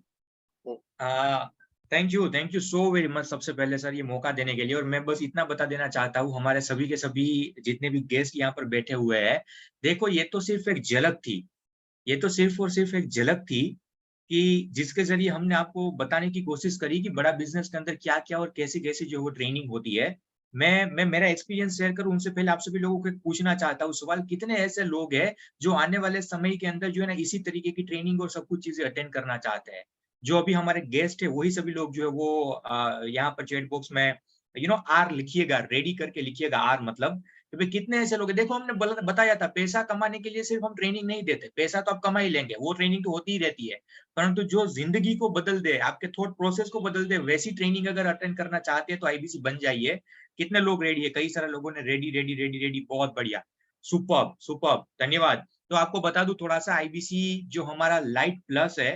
thank you so very much, सबसे पहले सर ये मौका देने के लिए। और मैं बस इतना बता देना चाहता हूँ हमारे सभी के सभी जितने भी गेस्ट यहाँ पर बैठे हुए हैं, देखो ये तो सिर्फ एक झलक थी, ये तो सिर्फ और सिर्फ एक झलक थी कि जिसके जरिए हमने आपको बताने की कोशिश करी कि बड़ा बिजनेस के अंदर क्या क्या और कैसी कैसी जो वो ट्रेनिंग होती है। मैं मेरा एक्सपीरियंस शेयर करूं उनसे पहले आप सभी लोगों को पूछना चाहता हूँ सवाल, कितने ऐसे लोग हैं जो आने वाले समय के अंदर जो है ना इसी तरीके की ट्रेनिंग और सब कुछ चीजें अटेंड करना चाहते हैं? जो अभी हमारे गेस्ट है वही सभी लोग जो है वो यहाँ पर चैट बॉक्स में आर लिखिएगा, रेडी करके लिखिएगा आर, मतलब कि भाई कितने ऐसे लोग हैं। देखो हमने बताया था, पैसा कमाने के लिए सिर्फ हम ट्रेनिंग नहीं देते, पैसा तो आप कमा ही लेंगे, वो ट्रेनिंग तो होती ही रहती है, परंतु जो जिंदगी को बदल दे, आपके थॉट प्रोसेस को बदल दे, वैसी ट्रेनिंग अगर अटेंड करना चाहते हैं तो आईबीसी बन जाइए। कितने लोग रेडी है? कई सारे लोगों ने रेडी रेडी रेडी रेडी, बहुत बढ़िया, सुपर्ब सुपर्ब, धन्यवाद। तो आपको बता दूं थोड़ा सा, आईबीसी जो हमारा लाइट प्लस है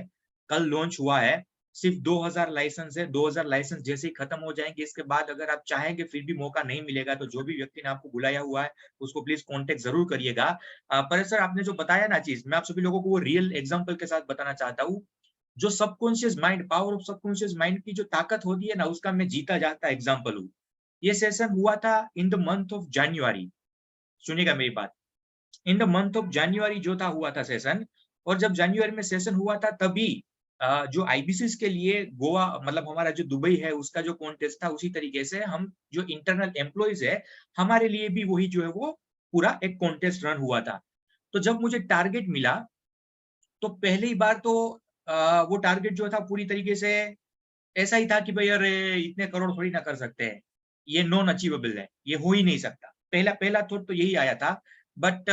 कल लॉन्च हुआ है, सिर्फ 2000 लाइसेंस है। 2000 लाइसेंस जैसे ही खत्म हो जाएंगे, इसके बाद अगर आप चाहेंगे फिर भी मौका नहीं मिलेगा, तो जो भी व्यक्ति ने आपको बुलाया हुआ है उसको प्लीज कांटेक्ट जरूर करिएगा। पर सर आपने जो बताया ना चीज, मैं आप सभी लोगों को वो रियल एग्जांपल के साथ बताना चाहता हूँ। जो subconscious mind, power of subconscious mind की जो ताकत होती है ना, उसका मैं जीता जाता एग्जाम्पल हूँ। ये सेशन हुआ था in the month of January, सुनिएगा मेरी बात, in the month of January जो था हुआ था सेशन। और जब जनवरी में सेशन हुआ था तभी जो आईबीसीस के लिए गोवा, मतलब हमारा जो दुबई है उसका जो कॉन्टेस्ट था, उसी तरीके से हम जो इंटरनल एम्प्लॉइज है हमारे लिए भी वही जो है वो पूरा एक कॉन्टेस्ट रन हुआ था। तो जब मुझे टारगेट मिला तो पहली बार तो वो टारगेट जो था पूरी तरीके से ऐसा ही था कि भाई अरे इतने करोड़ थोड़ी ना कर सकते हैं, ये नॉन अचीवेबल है, ये हो ही नहीं सकता। पहला पहला थॉट तो यही आया था, बट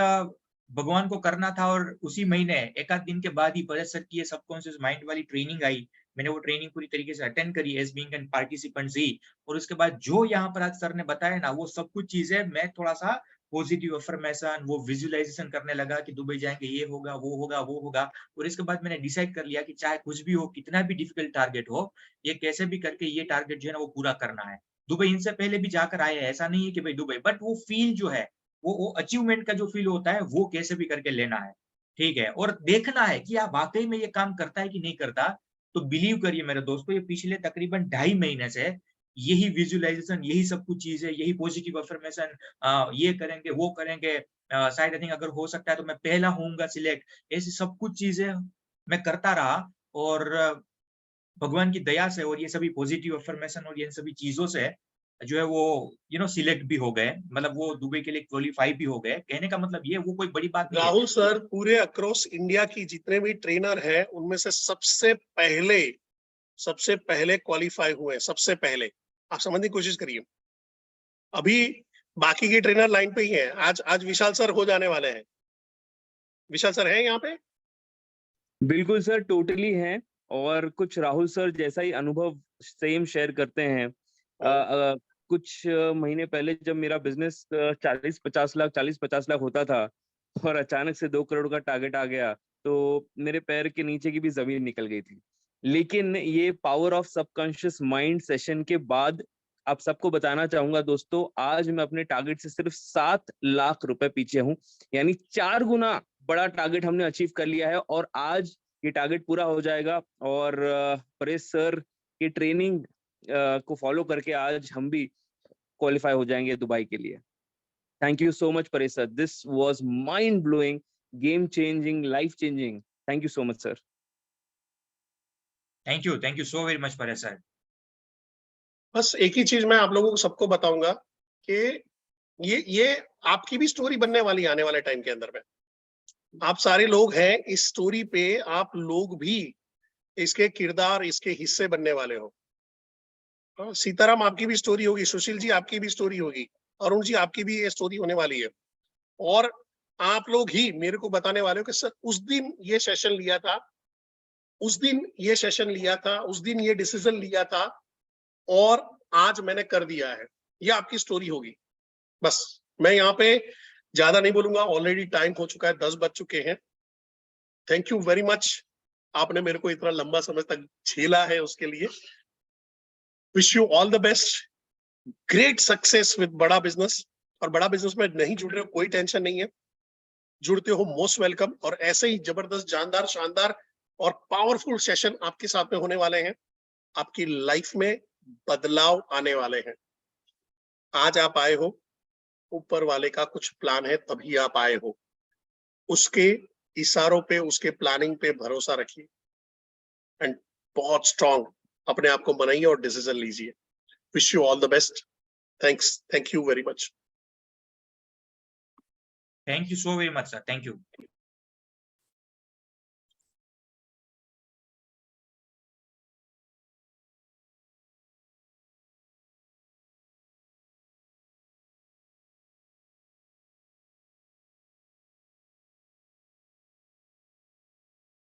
भगवान को करना था। और उसी महीने एक आध दिन के बाद ही परेश सर की ये सबकॉन्शियस माइंड वाली ट्रेनिंग आई। मैंने वो ट्रेनिंग पूरी तरीके से अटेंड करी एज बीइंग एन पार्टिसिपेंट ही। और उसके बाद जो यहाँ पर आज सर ने बताया ना, वो सब कुछ चीजें मैं थोड़ा सा पॉजिटिव अफर्मेशन, वो विजुअलाइजेशन करने लगा कि दुबई जाएंगे, ये होगा, वो होगा, वो होगा। और इसके बाद मैंने डिसाइड कर लिया कि चाहे कुछ भी हो, कितना भी डिफिकल्ट टारगेट हो, ये कैसे भी करके ये टारगेट जो है ना वो पूरा करना है। दुबई इनसे पहले भी जाकर आए हैं, ऐसा नहीं है कि भाई दुबई, बट वो फील जो है, वो अचीवमेंट का जो फील होता है वो कैसे भी करके लेना है, ठीक है। और देखना है कि आप वाकई में ये काम करता है कि नहीं करता। तो बिलीव करिए मेरे दोस्तों, ये पिछले तकरीबन 2.5 महीने से यही विजुअलाइजेशन, यही सब कुछ चीजें, यही पॉजिटिव अफर्मेशन, ये करेंगे, वो करेंगे, शायद आई थिंक अगर हो सकता है तो मैं पहला होऊंगा सिलेक्ट, ऐसी सब कुछ चीजें मैं करता रहा। और भगवान की दया से और ये सभी पॉजिटिव अफर्मेशन और ये सभी चीजों से जो है वो सिलेक्ट भी हो गए, मतलब वो दुबई के लिए क्वालिफाई भी हो गए। कहने का मतलब ये वो कोई बड़ी बात नहीं है। राहुल सर, पूरे अक्रॉस इंडिया की जितने भी ट्रेनर हैं उनमें से सबसे पहले क्वालिफाई हुए, सबसे पहले। आप समझने की कोशिश करिए, अभी बाकी के ट्रेनर लाइन पे ही हैं। आज विशाल सर हो जाने वाले हैं। विशाल सर हैं यहाँ पे? बिल्कुल सर, टोटली हैं। और कुछ राहुल सर जैसा ही अनुभव सेम शेयर करते हैं। कुछ महीने पहले जब मेरा बिजनेस 40-50 लाख होता था और अचानक से 2 करोड़ का टारगेट आ गया, तो मेरे पैर के नीचे की भी जमीन निकल गई थी। लेकिन ये power of subconscious mind session के बाद आप सबको बताना चाहूंगा दोस्तों, आज मैं अपने टारगेट से सिर्फ 7 लाख रुपए पीछे हूँ। यानी 4 गुना बड़ा टारगेट हमने अचीव कर लिया है और आज ये टारगेट पूरा हो जाएगा। और परेश सर की ट्रेनिंग को फॉलो करके आज हम भी क्वालिफाई हो जाएंगे दुबई के लिए। Thank you so much Paresh sir, this was mind blowing, game changing, life changing. Thank you so much sir. Thank you so very much Paresh sir. बस एक ही चीज मैं आप लोगों को सबको बताऊंगा कि ये आपकी भी स्टोरी बनने वाली आने वाले टाइम के अंदर में। आप सारे लोग हैं इस स्टोरी पे, आप लोग भी इसके किरदार, इसके हिस्से बनने वाले हो। सीताराम आपकी भी स्टोरी होगी, सुशील जी आपकी भी स्टोरी होगी, अरुण जी आपकी भी ये स्टोरी होने वाली है। और आप लोग ही मेरे को बताने वाले हो कि सर उस दिन ये सेशन लिया था, उस दिन ये सेशन लिया था, उस दिन ये डिसीजन लिया था और आज मैंने कर दिया है। ये आपकी स्टोरी होगी। बस मैं यहाँ पे ज्यादा नहीं बोलूंगा, ऑलरेडी टाइम हो चुका है, 10 बज चुके हैं। थैंक यू वेरी मच, आपने मेरे को इतना लंबा समय तक झेला है, उसके लिए wish you all the best, great success with बड़ा बिजनेस। और बड़ा बिजनेस में नहीं जुड़ रहे हो कोई टेंशन नहीं है, जुड़ते हो मोस्ट वेलकम। और ऐसे ही जबरदस्त, जानदार, शानदार और पावरफुल सेशन आपके साथ में होने वाले हैं। आपकी लाइफ में बदलाव आने वाले हैं। आज आप आए हो, ऊपर वाले का कुछ प्लान है तभी आप आए हो। उसके इशारों पे, उसके प्लानिंग पे भरोसा रखिए एंड बहुत स्ट्रांग अपने आप को बनाइए और डिसीजन लीजिए। Wish you all the best. Thank you very much. Thank you so very much sir, thank you.